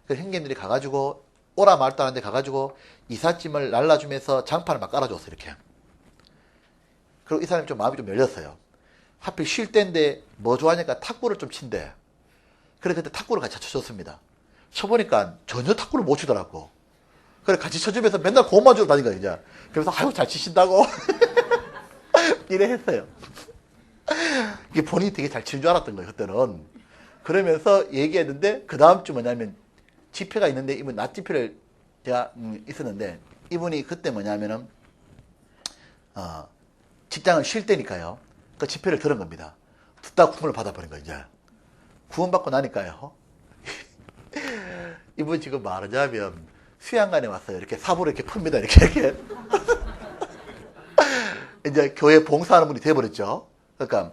그 형님들이 가가지고 오라 말도 하는데 가가지고 이삿짐을 날라주면서 장판을 막 깔아줬어 이렇게. 그리고 이 사람이 좀 마음이 좀 열렸어요. 하필 쉴 때인데 뭐 좋아하니까 탁구를 좀 친대. 그래 그때 탁구를 같이 쳐줬습니다. 쳐보니까 전혀 탁구를 못 치더라고. 그래 같이 쳐주면서 맨날 공만 주러 다닌 거야 이제. 그래서 아유 잘 치신다고 이래 했어요. 이게 본인이 되게 잘 치는 줄 알았던 거예요 그때는. 그러면서 얘기했는데, 그 다음 주 뭐냐면 집회가 있는데, 이분 낮 집회를 제가 있었는데, 이분이 그때 뭐냐면은 직장을 쉴 때니까요, 그 집회를 들은 겁니다. 듣다 구원을 받아버린 거예요. 이제 구원받고 나니까요, 이분 지금 말하자면 수양관에 왔어요. 이렇게 삽으로 이렇게 풉니다. 이렇게 이제 교회 봉사하는 분이 돼버렸죠. 그러니까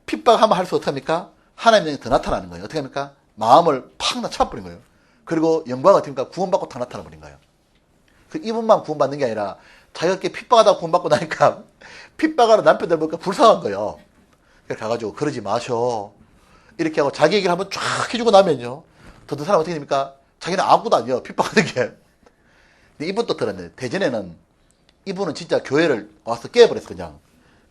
핍박하면 할수록 어떡합니까? 하나님의 더 나타나는 거예요. 어떻게 합니까? 마음을 팍 차버린 거예요. 그리고 영광은 어떻게 합니까? 구원받고 다 나타나 버린 거예요. 그 이분만 구원받는 게 아니라 자기가 핍박하다가 구원받고 나니까 핍박하는 남편들 보니까 불쌍한 거예요. 그래서 가가지고 그러지 마셔 이렇게 하고 자기 얘기를 한번 쫙 해주고 나면요, 더 사람 어떻게 됩니까? 자기는 아무것도 아니에요. 핍박하는 게. 근데 이분 또 들었네. 대전에는 이분은 진짜 교회를 와서 깨버렸어. 그냥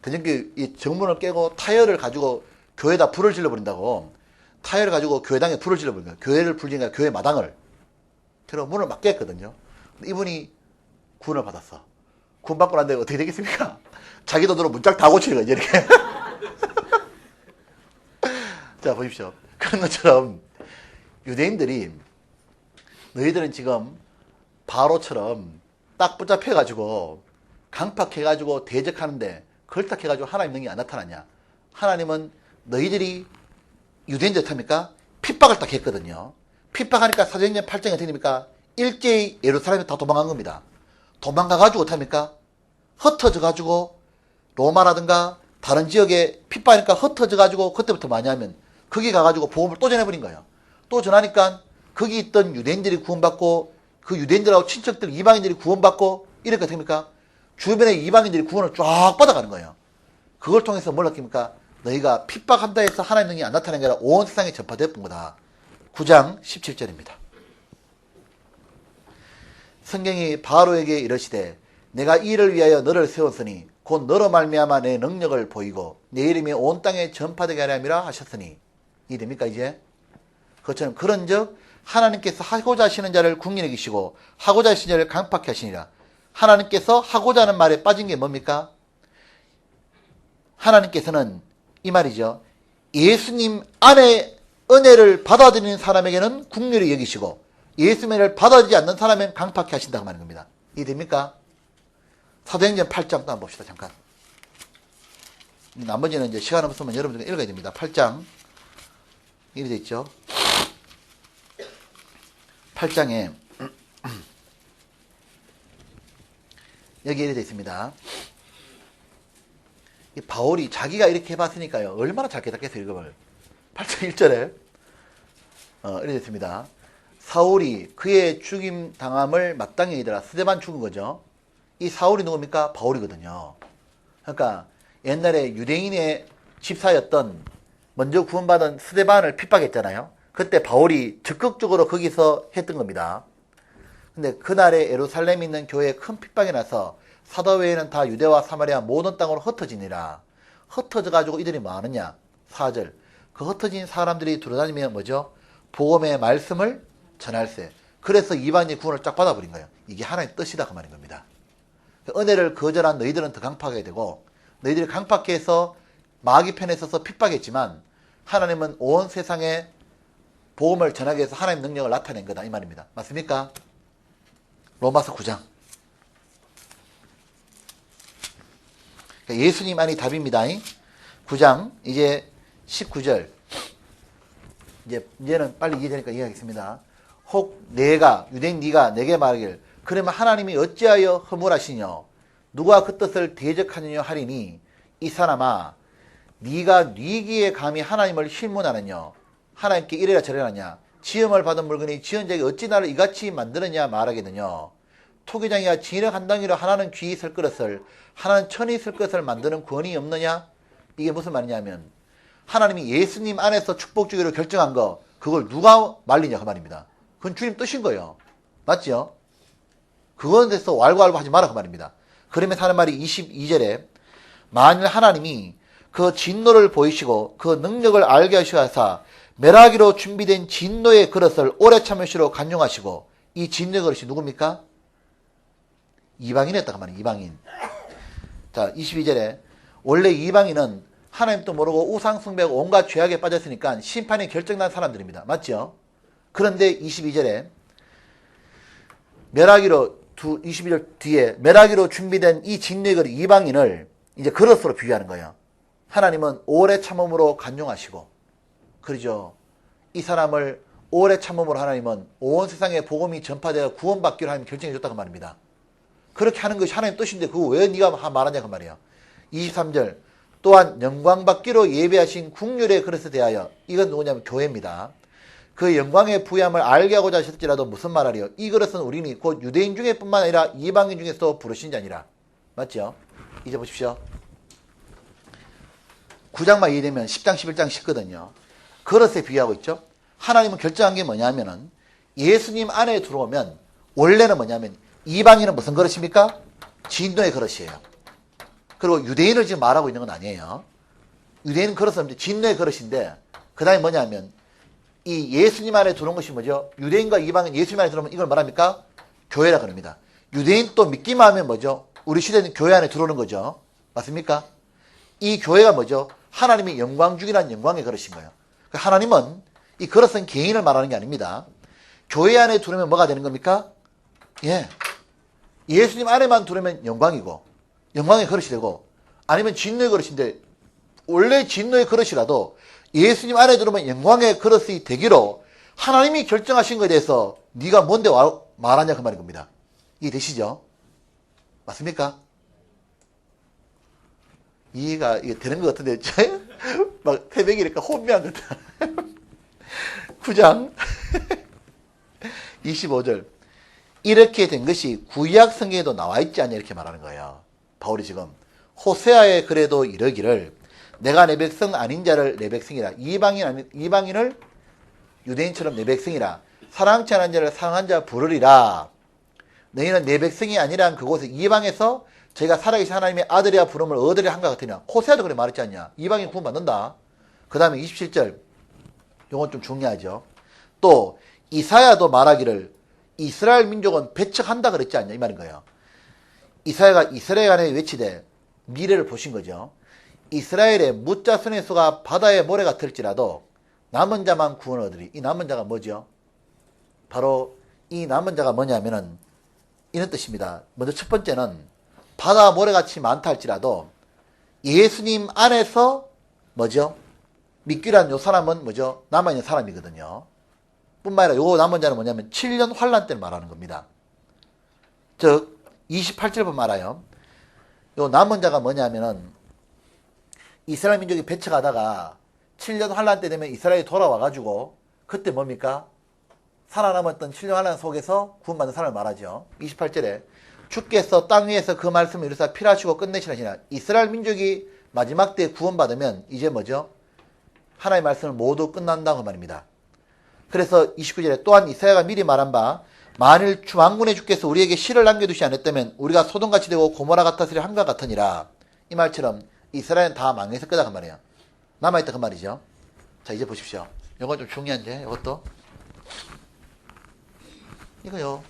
대전교 이 정문을 깨고 타이어를 가지고 교회에다 불을 질러버린다고. 타이어를 가지고 교회당에 불을 질러버린 거예요. 교회를 불리니까 교회 마당을. 그래서 문을 막 깼거든요. 근데 이분이 구원을 받았어. 구원 받고 난데 어떻게 되겠습니까? 자기 돈으로 문짝 다 고치는 거지 이렇게. 자 보십시오. 그런 것처럼 유대인들이, 너희들은 지금 바로처럼 딱 붙잡혀가지고 강팍해가지고 대적하는데 그걸 딱 해가지고 하나님 능력이 안 나타나냐. 하나님은 너희들이 유대인들 어떡합니까? 핍박을 딱 했거든요. 핍박하니까 사도행전 8장에 어떻게 됩니까? 일제히 예루살렘에 다 도망간 겁니다. 도망가가지고 어떡합니까? 흩어져가지고 로마라든가 다른 지역에 핍박하니까 흩어져가지고 그때부터 많이 하면 거기 가가지고 복음을 또 전해버린 거예요. 또 전하니까 거기 있던 유대인들이 구원받고 그 유대인들하고 친척들 이방인들이 구원받고 이러니까 어떻게 됩니까? 주변에 이방인들이 구원을 쫙 받아가는 거예요. 그걸 통해서 뭘 느낍니까? 너희가 핍박한다 해서 하나님 능력이 안 나타나는 게 아니라 온 세상에 전파되었던 거다. 9장 17절입니다. 성경이 바로에게 이르시되 내가 이 일을 위하여 너를 세웠으니 곧 너로 말미암아 내 능력을 보이고 내 이름이 온 땅에 전파되게 하려 함이라 하셨으니. 이 됩니까 이제? 그것처럼 그런즉 하나님께서 하고자 하시는 자를 궁히 여기시고 하고자 하시는 자를 강팍케 하시니라. 하나님께서 하고자 하는 말에 빠진 게 뭡니까? 하나님께서는 이 말이죠. 예수님 안에 은혜를 받아들이는 사람에게는 긍휼히 여기시고 예수님을 받아들이지 않는 사람은 강팍해 하신다고 하는 겁니다. 이해됩니까? 사도행전 8장 또 한번 봅시다. 잠깐. 나머지는 이제 시간 없으면 여러분들 읽어야 됩니다. 8장 이렇게 돼 있죠. 8장에 여기 이렇게 돼 있습니다. 이 바울이 자기가 이렇게 해봤으니까요. 얼마나 잘 깨닫겠어요. 이걸 8장 1절에 이렇게 돼 있습니다. 사울이 그의 죽임 당함을 마땅히 여기더라. 스데반 죽은 거죠. 이 사울이 누굽니까? 바울이거든요. 그러니까 옛날에 유대인의 집사였던 먼저 구원받은 스데반을 핍박했잖아요. 그때 바울이 적극적으로 거기서 했던 겁니다. 근데 그날에 예루살렘에 있는 교회에 큰 핍박이 나서 사도회에는 다 유대와 사마리아 모든 땅으로 흩어지니라. 흩어져가지고 이들이 뭐 하느냐? 4절. 그 흩어진 사람들이 돌아다니면 뭐죠? 복음의 말씀을 전할세. 그래서 이방인의 구원을 쫙 받아버린 거예요. 이게 하나님의 뜻이다 그 말인 겁니다. 은혜를 거절한 너희들은 더 강팍하게 되고 너희들이 강팍해서 마귀 편에 서서 핍박했지만 하나님은 온 세상에 복음을 전하기 위해서 하나님의 능력을 나타낸 거다 이 말입니다. 맞습니까? 로마서 9장. 예수님 안이 답입니다. 9장 이제 19절. 이제는 빨리 이해되니까 이해하겠습니다. 혹 내가 유대인 네가 내게 말하길 그러면 하나님이 어찌하여 허물하시뇨 누가 그 뜻을 대적하느냐 하리니 이 사람아 네가 네 귀에 감히 하나님을 실문하느냐 하나님께 이래라 저래라 하냐 지음을 받은 물건이 지은 자에게 어찌 나를 이같이 만드느냐 말하겠느냐 토기장이야 진흙 한 덩이로 하나는 귀 쓸 것을 하나는 천이 쓸 것을 만드는 권위 없느냐 이게 무슨 말이냐면 하나님이 예수님 안에서 축복 주기로 결정한 거 그걸 누가 말리냐 그 말입니다. 그건 주님 뜻인 거예요. 맞죠? 그거에 대해서 왈가왈부 하지 마라 그 말입니다. 그러면서 하는 말이 22절에 만일 하나님이 그 진노를 보이시고 그 능력을 알게 하시사 멸하기로 준비된 진노의 그릇을 오래 참으시로 간용하시고 이 진노의 그릇이 누굽니까? 이방인이었다 그 말이에요. 이방인. 자 22절에 원래 이방인은 하나님도 모르고 우상 숭배하고 온갖 죄악에 빠졌으니까 심판이 결정난 사람들입니다. 맞죠? 그런데 22절에 멸하기로 22절 뒤에 멸하기로 준비된 이 진노의 그릇 이방인을 이제 그릇으로 비유하는 거예요. 하나님은 오래 참음으로 간용하시고 그러죠. 이 사람을 오래 참음으로 하나님은 온 세상에 복음이 전파되어 구원받기로 하나님 결정해 줬다고 말입니다. 그렇게 하는 것이 하나님 뜻인데 그거 왜 네가 말하냐 그 말이에요. 23절 또한 영광받기로 예배하신 국률의 그릇에 대하여 이건 누구냐면 교회입니다. 그 영광의 부여함을 알게 하고자 하셨지라도 무슨 말하리요? 이 그릇은 우리는 곧 유대인 중에 뿐만 아니라 이방인 중에서 부르신 자니라. 맞죠? 이제 보십시오. 9장만 이해되면 10장 11장 쉽거든요. 그릇에 비유하고 있죠. 하나님은 결정한 게 뭐냐면은 예수님 안에 들어오면 원래는 뭐냐면 이방인은 무슨 그릇입니까? 진노의 그릇이에요. 그리고 유대인을 지금 말하고 있는 건 아니에요. 유대인 그릇은 진노의 그릇인데 그 다음에 뭐냐면 이 예수님 안에 들어온 것이 뭐죠? 유대인과 이방인 예수님 안에 들어오면 이걸 말합니까? 교회라 그럽니다. 유대인 또 믿기만 하면 뭐죠? 우리 시대는 교회 안에 들어오는 거죠. 맞습니까? 이 교회가 뭐죠? 하나님의 영광 중이라는 영광의 그릇인 거예요. 하나님은 이 그릇은 개인을 말하는 게 아닙니다. 교회 안에 들어오면 뭐가 되는 겁니까? 예. 예수님 안에만 들어오면 영광이고 영광의 그릇이 되고 아니면 진노의 그릇인데 원래 진노의 그릇이라도 예수님 안에 들어오면 영광의 그릇이 되기로 하나님이 결정하신 것에 대해서 네가 뭔데 말하냐 그 말인 겁니다. 이해되시죠? 맞습니까? 이해가 되는 것 같은데 막 새벽이니까 혼미한 것 같아. 9장 25절 이렇게 된 것이 구약 성경에도 나와 있지 않냐 이렇게 말하는 거예요. 바울이 지금 호세아에 그래도 이러기를 내가 내 백성 아닌 자를 내 백성이라 이방인을 유대인처럼 내 백성이라 사랑치 않은 자를 사랑한 자 부르리라. 너희는 내 백성이 아니란 그곳에 이방에서 저희가 살아계신 하나님의 아들이야 부름을 얻으려 한 것 같으냐. 호세아도 그래 말했지 않냐. 이방인 구원받는다. 그 다음에 27절 이건 좀 중요하죠. 또 이사야도 말하기를 이스라엘 민족은 배척한다 그랬지 않냐 이 말인 거예요. 이스라엘 안에 외치되 미래를 보신 거죠. 이스라엘의 무자손의 수가 바다의 모래 같을지라도 남은 자만 구원을 얻으리. 이 남은 자가 뭐죠? 바로 이 남은 자가 뭐냐면은 이런 뜻입니다. 먼저 첫 번째는 바다 모래같이 많다 할지라도 예수님 안에서 뭐죠? 믿기란 요 사람은 뭐죠? 남아있는 사람이거든요. 뿐만 아니라 요 남은 자는 뭐냐면 7년 환란 때를 말하는 겁니다. 즉 28절 보면 알아요. 요 남은 자가 뭐냐면은 이스라엘 민족이 배척하다가 7년 환란 때 되면 이스라엘이 돌아와가지고 그때 뭡니까? 살아남았던 7년 환란 속에서 구원받는 사람을 말하죠. 28절에 주께서 땅 위에서 그 말씀을 이루사 필하시고 끝내시라. 이스라엘 민족이 마지막 때 구원받으면 이제 뭐죠? 하나님의 말씀을 모두 끝난다고 말입니다. 그래서 29절에 또한 이사야가 미리 말한 바 만일 왕군의 주께서 우리에게 실을 남겨두시 않았다면 우리가 소돔같이 되고 고모라 같았으리 한과 같으니라. 이 말처럼 이스라엘은 다 망했을 거다 그 말이에요. 남아있다 그 말이죠. 자 이제 보십시오. 이건 좀 중요한데 이것도 이거요.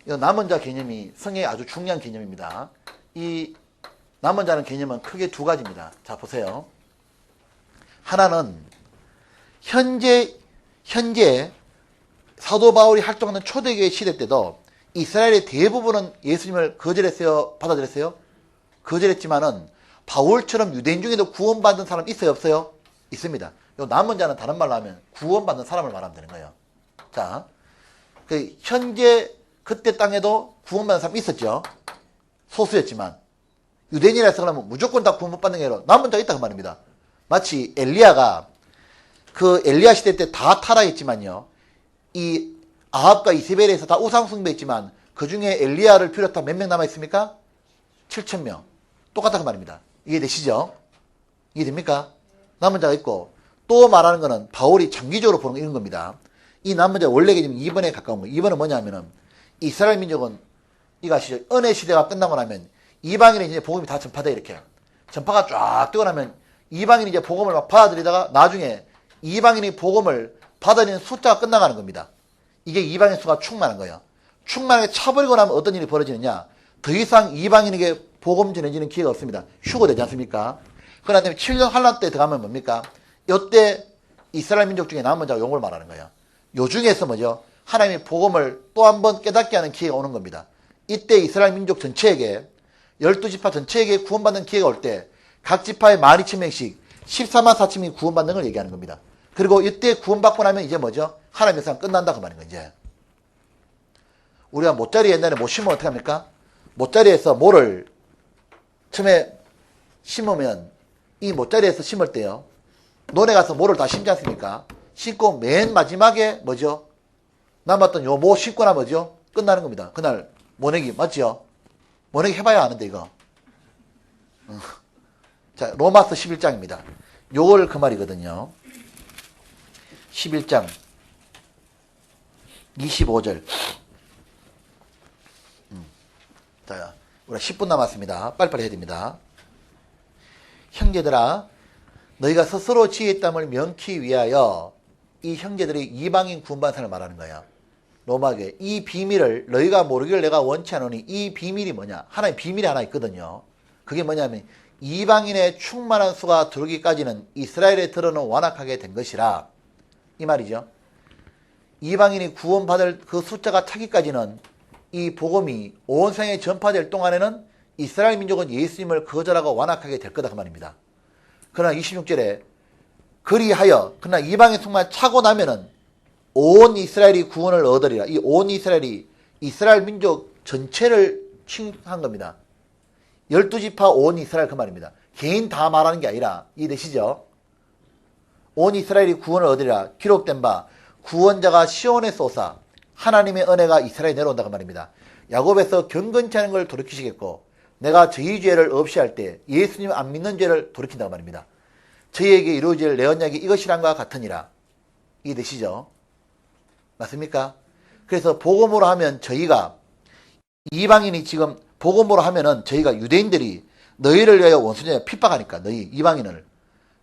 이 남은 자 개념이 성경에 아주 중요한 개념입니다. 이 남은 자는 개념은 크게 두 가지입니다. 자 보세요. 하나는 현재 사도 바울이 활동하는 초대교회 시대 때도 이스라엘의 대부분은 예수님을 거절했어요? 받아들였어요? 거절했지만은 바울처럼 유대인 중에도 구원받은 사람 있어요? 없어요? 있습니다. 요 남은 자는 다른 말로 하면 구원받는 사람을 말하면 되는 거예요. 자, 현재 그때 땅에도 구원받는 사람이 있었죠. 소수였지만 유대인이라서 그러면 무조건 다 구원 못 받는 게 아니라 남은 자가 있다 그 말입니다. 마치 엘리야가 그 엘리야 시대 때 다 타락했지만요. 이 아합과 이세벨에서 다 우상 숭배했지만 그 중에 엘리야를 비롯한 몇 명 남아있습니까? 7,000명. 똑같다 그 말입니다. 이해되시죠? 이해됩니까? 남은 자가 있고 또 말하는 거는 바울이 장기적으로 보는 이런 겁니다. 이 남은 자 원래 개념이 2번에 가까운 거예요. 2번은 뭐냐면은 이스라엘 민족은 이거 아시죠? 은혜 시대가 끝나고 나면 이방인에 이제 복음이 다 전파돼 이렇게. 전파가 쫙 되고 나면 이방인이 이제 복음을 막 받아들이다가 나중에 이방인이 복음을 받아들이는 숫자가 끝나가는 겁니다. 이게 이방인 수가 충만한 거예요. 충만하게 차버리고 나면 어떤 일이 벌어지느냐. 더 이상 이방인에게 복음 전해지는 기회가 없습니다. 휴거되지 않습니까? 그러나 7년 환란 때 들어가면 뭡니까? 이때 이스라엘 민족 중에 남은 자가 용을 말하는 거예요. 요 중에서 뭐죠? 하나님의 복음을 또 한 번 깨닫게 하는 기회가 오는 겁니다. 이때 이스라엘 민족 전체에게 12지파 전체에게 구원받는 기회가 올 때 각 지파에 12,000명씩 14만 4천명이 구원받는 걸 얘기하는 겁니다. 그리고 이때 구원받고 나면 이제 뭐죠? 하나님의 상 끝난다 그 말인 거예요. 이제 우리가 모짜리 옛날에 못 심으면 어떻게 합니까? 모짜리에서 모를 처음에 심으면 이 모짜리에서 심을 때요. 논에 가서 모를 다 심지 않습니까? 심고 맨 마지막에 뭐죠? 남았던 요 모 심고 나면 뭐죠? 끝나는 겁니다. 그날 모내기 맞죠? 모내기 해봐야 아는데 이거. 자 로마서 11장입니다. 요걸 그 말이거든요. 11장 25절. 자 우리 10분 남았습니다. 빨리빨리 해야 됩니다. 형제들아 너희가 스스로 지혜의 땀을 면키 위하여 이 형제들이 이방인 구원받은 사람을 말하는 거야. 로마교회 이 비밀을 너희가 모르기를 내가 원치 않으니 이 비밀이 뭐냐. 하나의 비밀이 하나 있거든요. 그게 뭐냐면 이방인의 충만한 수가 들어오기까지는 이스라엘에 들어는 완악하게 된 것이라 이 말이죠. 이방인이 구원받을 그 숫자가 차기까지는 이 복음이 온 세상에 전파될 동안에는 이스라엘 민족은 예수님을 거절하고 완악하게 될 거다 그 말입니다. 그러나 26절에 그리하여 그러나 이방인 승만 차고 나면은 온 이스라엘이 구원을 얻으리라. 이 온 이스라엘이 이스라엘 민족 전체를 칭한 겁니다. 12지파 온 이스라엘 그 말입니다. 개인 다 말하는 게 아니라 이해되시죠? 온 이스라엘이 구원을 얻으리라. 기록된 바 구원자가 시온에서 오사 하나님의 은혜가 이스라엘에 내려온다 그 말입니다. 야곱에서 경건치 않은 걸 돌이키시겠고 내가 저희 죄를 없이 할 때 예수님 안 믿는 죄를 돌이킨다고 말입니다. 저희에게 이루어질 내 언약이 이것이란과 같으니라. 이해되시죠? 맞습니까? 그래서 복음으로 하면 저희가 이방인이 지금 복음으로 하면은 저희가 유대인들이 너희를 위하여 원수냐 핍박하니까 너희 이방인을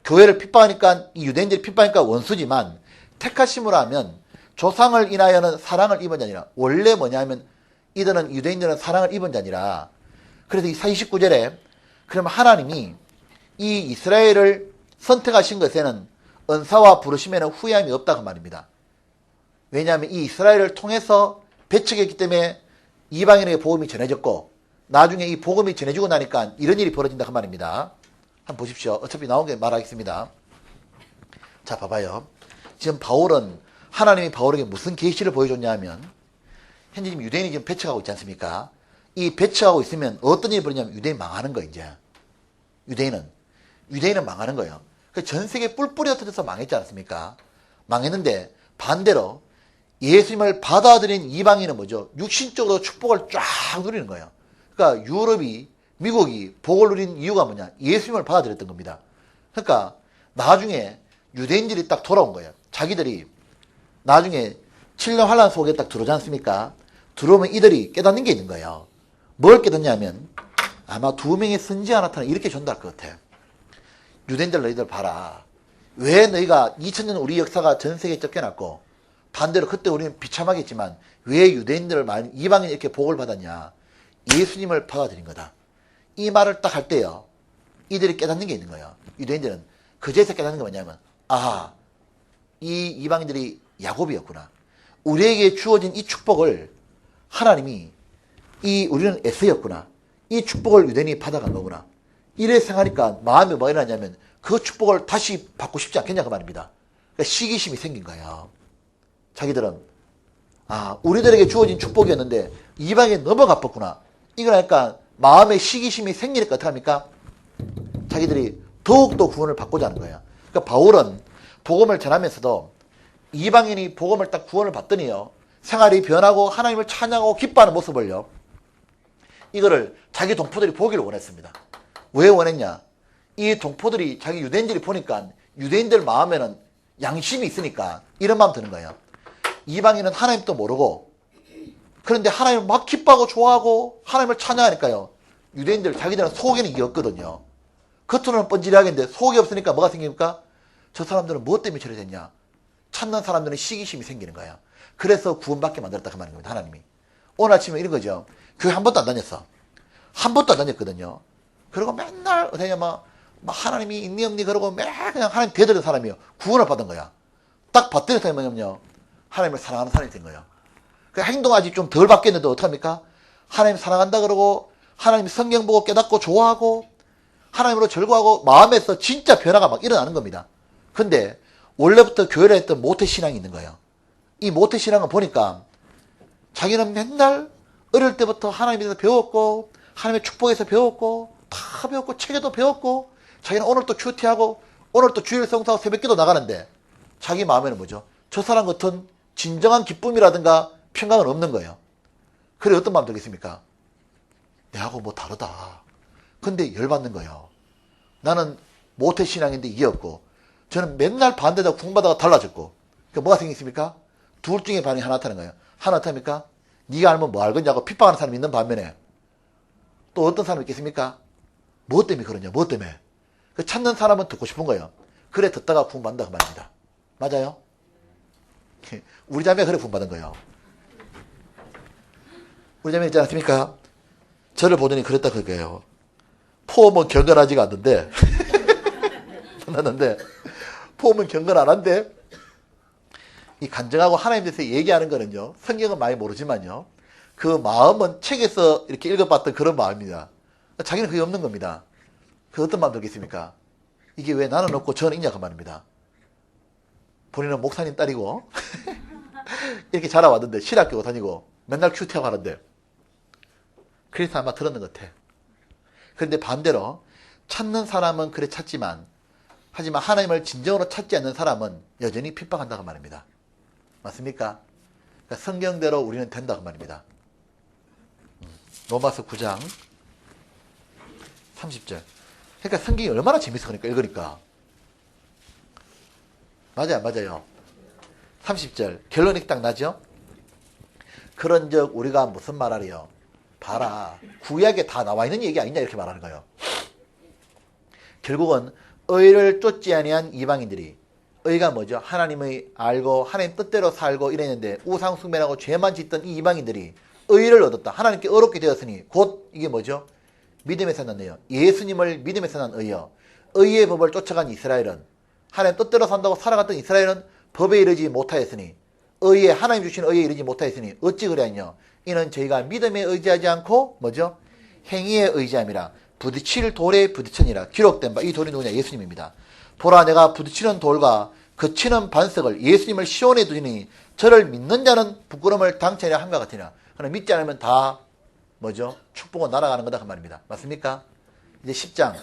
교회를 핍박하니까 이 유대인들이 핍박하니까 원수지만 택하심으로 하면 조상을 인하여는 사랑을 입은 게 아니라 원래 뭐냐면 이들은 유대인들은 사랑을 입은 자니라. 그래서 이 29절에 그러면 하나님이 이 이스라엘을 선택하신 것에는 은사와 부르심에는 후회함이 없다고 말입니다. 왜냐하면 이 이스라엘을 통해서 배척했기 때문에 이방인에게 복음이 전해졌고 나중에 이 복음이 전해지고 나니까 이런 일이 벌어진다 그 말입니다. 한번 보십시오. 어차피 나온 게 말하겠습니다. 자, 봐봐요. 지금 바울은 하나님이 바울에게 무슨 계시를 보여줬냐 하면 현재 지금 유대인이 지금 배척하고 있지 않습니까? 이 배척하고 있으면 어떤 일이 벌어지냐면 유대인 망하는 거예요. 이제 유대인은 망하는 거예요. 전 세계 뿔뿔이 흩어져서 망했지 않습니까? 망했는데 반대로 예수님을 받아들인 이방인은 뭐죠? 육신적으로 축복을 쫙 누리는 거예요. 그러니까 유럽이 미국이 복을 누린 이유가 뭐냐? 예수님을 받아들였던 겁니다. 그러니까 나중에 유대인들이 딱 돌아온 거예요. 자기들이 나중에 7년 환란 속에 딱 들어오지 않습니까? 들어오면 이들이 깨닫는 게 있는 거예요. 뭘 깨닫냐면 아마 2명의 선지자 나타나 이렇게 전달할 것 같아. 유대인들 너희들 봐라. 왜 너희가 2000년 우리 역사가 전 세계에 쫓겨났고 반대로 그때 우리는 비참하겠지만 왜 유대인들을 이방인이 이렇게 복을 받았냐? 예수님을 받아들인 거다. 이 말을 딱 할 때요. 이들이 깨닫는 게 있는 거예요. 유대인들은 그제서 깨닫는 게 뭐냐면 이 이방인들이 야곱이었구나. 우리에게 주어진 이 축복을 하나님이 우리는 에서였구나. 이 축복을 유대인이 받아간 거구나. 이래 생각하니까 마음이 뭐 일어나냐면 그 축복을 다시 받고 싶지 않겠냐 그 말입니다. 그러니까 시기심이 생긴 거예요. 자기들은 우리들에게 주어진 축복이었는데 이방에 넘어가 뻗구나. 이거니까 마음에 시기심이 생기니까 어떻게 합니까? 자기들이 더욱더 구원을 받고자 하는 거예요. 그러니까 바울은 복음을 전하면서도 이방인이 복음을 딱 구원을 받더니요. 생활이 변하고 하나님을 찬양하고 기뻐하는 모습을요. 이거를 자기 동포들이 보기를 원했습니다. 왜 원했냐? 이 동포들이 자기 유대인들이 보니까 유대인들 마음에는 양심이 있으니까 이런 마음 드는 거예요. 이방인은 하나님도 모르고 그런데 하나님을 막 기뻐하고 좋아하고 하나님을 찬양하니까요. 유대인들 자기들은 속에는 이게 없거든요. 겉으로는 번지르하겠는데 속이 없으니까 뭐가 생깁니까? 저 사람들은 무엇 때문에 저래 됐냐? 찾는 사람들은 시기심이 생기는 거예요. 그래서 구원받게 만들었다 그 말인 겁니다. 하나님이. 오늘 아침에 이런 거죠. 교회 한 번도 안 다녔어. 한 번도 안 다녔거든요. 그리고 맨날 그냥 막 하나님이 있니 없니 그러고 맨날 그냥 하나님 대드는 사람이요. 구원을 받은 거야. 딱 받더니 사람이 뭐냐면요. 하나님을 사랑하는 사람이 된 거예요. 그 행동하지 좀 덜 바뀌었는데 어떡합니까? 하나님 사랑한다 그러고 하나님 성경 보고 깨닫고 좋아하고 하나님으로 절거하고 마음에서 진짜 변화가 막 일어나는 겁니다. 근데 원래부터 교회를 했던 모태신앙이 있는 거예요. 이 모태신앙을 보니까 자기는 맨날 어릴 때부터 하나님에서 배웠고 하나님의 축복에서 배웠고 다 배웠고 책에도 배웠고 자기는 오늘 또 큐티하고 오늘 또 주일 성사하고 새벽기도 나가는데 자기 마음에는 뭐죠? 저 사람 같은 진정한 기쁨이라든가 평강은 없는 거예요. 그래 어떤 마음 들겠습니까? 내하고 뭐 다르다. 근데 열받는 거예요. 나는 모태신앙인데 이게 없고 저는 맨날 반대다 궁받아가 달라졌고 그러니까 뭐가 생겼습니까? 둘 중에 반이 하나 나타나는 거예요. 하나 나타납니까? 네가 알면 뭐 알겠냐고 핍박하는 사람이 있는 반면에 또 어떤 사람이 있겠습니까? 뭐 때문에 그러냐? 뭐 때문에? 그 찾는 사람은 듣고 싶은 거예요. 그래 듣다가 구원받는다 그 말입니다. 맞아요? 우리 자매가 그래 구원받은 거예요. 우리 자매 있지 않습니까? 저를 보더니 그랬다 그거예요. 포음은 경건하지가 않는데 만났는데 포음은 경건 안 한데 이 간증하고 하나님 대해서 얘기하는 거는요. 성경은 많이 모르지만요. 그 마음은 책에서 이렇게 읽어봤던 그런 마음입니다. 자기는 그게 없는 겁니다. 그 어떤 마음 들겠습니까? 이게 왜 나는 없고 저는 있냐 그 말입니다. 본인은 목사님 딸이고 이렇게 자라왔는데 신학교 다니고 맨날 큐티하고 하는데 그래서 아마 들었는 것 같아. 그런데 반대로 찾는 사람은 그래 찾지만 하지만 하나님을 진정으로 찾지 않는 사람은 여전히 핍박한다고 말입니다. 맞습니까? 그러니까 성경대로 우리는 된다고 말입니다. 로마서 9장 30절. 그러니까 성경이 얼마나 재밌어 그러니까 읽으니까. 맞아요. 30절. 결론이 딱 나죠? 그런즉 우리가 무슨 말하리요? 봐라. 구약에 다 나와 있는 얘기 아니냐 이렇게 말하는 거예요. 결국은 의를 쫓지 아니한 이방인들이 의가 뭐죠? 하나님의 알고 하나님 뜻대로 살고 이랬는데 우상 숭배하고 죄만 짓던 이 이방인들이 의를 얻었다. 하나님께 의롭게 되었으니 곧 이게 뭐죠? 믿음에서 난 의요. 예수님을 믿음에서 난 의요. 의의 법을 쫓아간 이스라엘은, 하나님 뜻대로 산다고 살아갔던 이스라엘은 법에 이르지 못하였으니, 의에 하나님 주신 의에 이르지 못하였으니 어찌 그래하냐? 이는 저희가 믿음에 의지하지 않고 뭐죠? 행위에 의지함이라. 부딪힐 돌에 부딪히니라. 기록된 바. 이 돌이 누구냐? 예수님입니다. 보라, 내가 부딪히는 돌과 그치는 반석을 예수님을 시온에 두니 저를 믿는 자는 부끄러움을 당체하려 함과 같으나, 그러나 믿지 않으면 다 뭐죠? 축복은 날아가는 거다 그 말입니다. 맞습니까? 이제 10장.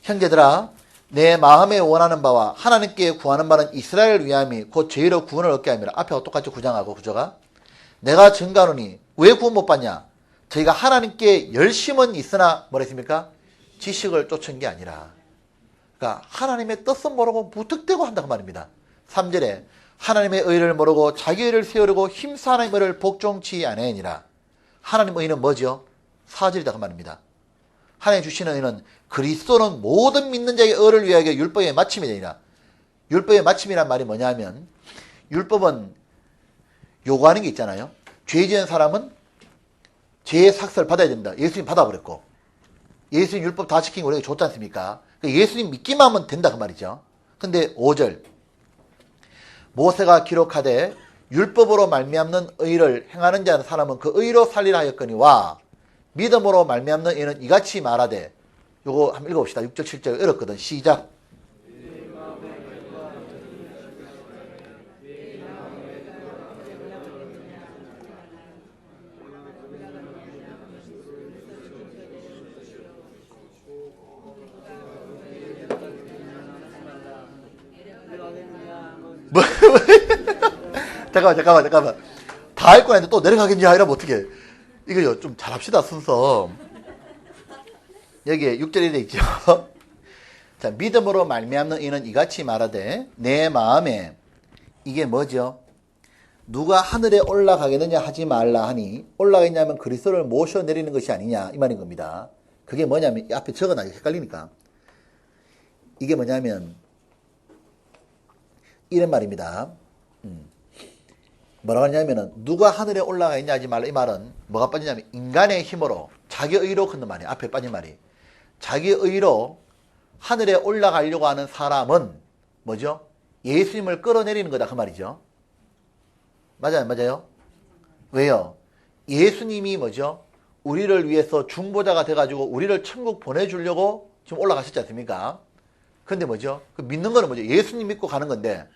형제들아, 내 마음에 원하는 바와 하나님께 구하는 바는 이스라엘을 위함이 곧 죄로 구원을 얻게 함이라. 앞에와 똑같이 구장하고 구조가. 내가 증가하노니 왜 구원 못 받냐? 저희가 하나님께 열심은 있으나 뭐라 했습니까? 지식을 쫓은 게 아니라. 그러니까 하나님의 뜻은 모르고 무턱대고 한다고 말입니다. 3절에 하나님의 의를 모르고 자기 의를 세우려고 힘써 하나님의 의를 복종치 아니하니라. 하나님의 의는 뭐죠? 4절이다 그 말입니다. 하나님 주시는 의는 그리스도는 모든 믿는 자의 의를 위하여 율법의 마침이 되니라. 율법의 마침이란 말이 뭐냐면, 율법은 요구하는 게 있잖아요. 죄 지은 사람은 죄의 삭설을 받아야 됩니다. 예수님 받아버렸고, 예수님 율법 다 지킨 거 우리에게 좋지 않습니까? 예수님 믿기만 하면 된다 그 말이죠. 근데 5절, 모세가 기록하되 율법으로 말미암는 의를 행하는 자는 사람은 그 의로 살리라 하였거니와 믿음으로 말미암는 의는 이같이 말하되. 요거 한번 읽어봅시다. 6절 7절 어렵거든. 시작. 뭐, 잠깐만. 다 읽고 나는데 또 내려가겠냐? 이러면 어떡해. 이거요, 좀 잘합시다, 순서. 여기에 6절에 돼 있죠. 자, 믿음으로 말미암는 이는 이같이 말하되, 내 마음에, 이게 뭐죠? 누가 하늘에 올라가겠느냐 하지 말라 하니, 올라가겠냐면 그리스도를 모셔 내리는 것이 아니냐, 이 말인 겁니다. 그게 뭐냐면, 앞에 적어놔요. 헷갈리니까. 이게 뭐냐면, 이런 말입니다. 뭐라고 하냐면은, 누가 하늘에 올라가겠냐 하지 말라. 이 말은 뭐가 빠지냐면, 인간의 힘으로, 자기 의로 걷는 말이에요. 앞에 빠진 말이. 자기 의로 하늘에 올라가려고 하는 사람은 뭐죠? 예수님을 끌어내리는 거다 그 말이죠. 맞아요? 왜요? 예수님이 뭐죠? 우리를 위해서 중보자가 돼가지고 우리를 천국 보내주려고 지금 올라가셨지 않습니까? 근데 뭐죠? 그 믿는 거는 뭐죠? 예수님 믿고 가는 건데,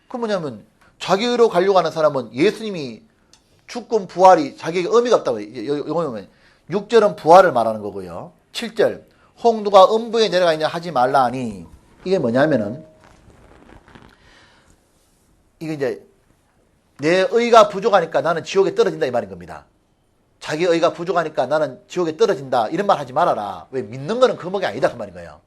그 뭐냐면 자기 의로 가려고 하는 사람은 예수님이 죽금 부활이 자기에게 의미가 없다고. 이거 보면 6절은 부활을 말하는 거고요. 7절, 혹 누가 음부에 내려가 있냐 하지 말라 하니, 이게 뭐냐면은, 이게 이제 내 의가 부족하니까 나는 지옥에 떨어진다 이 말인 겁니다. 자기 의가 부족하니까 나는 지옥에 떨어진다 이런 말 하지 말아라. 왜? 믿는 거는 그목이 아니다 그 말인 거예요.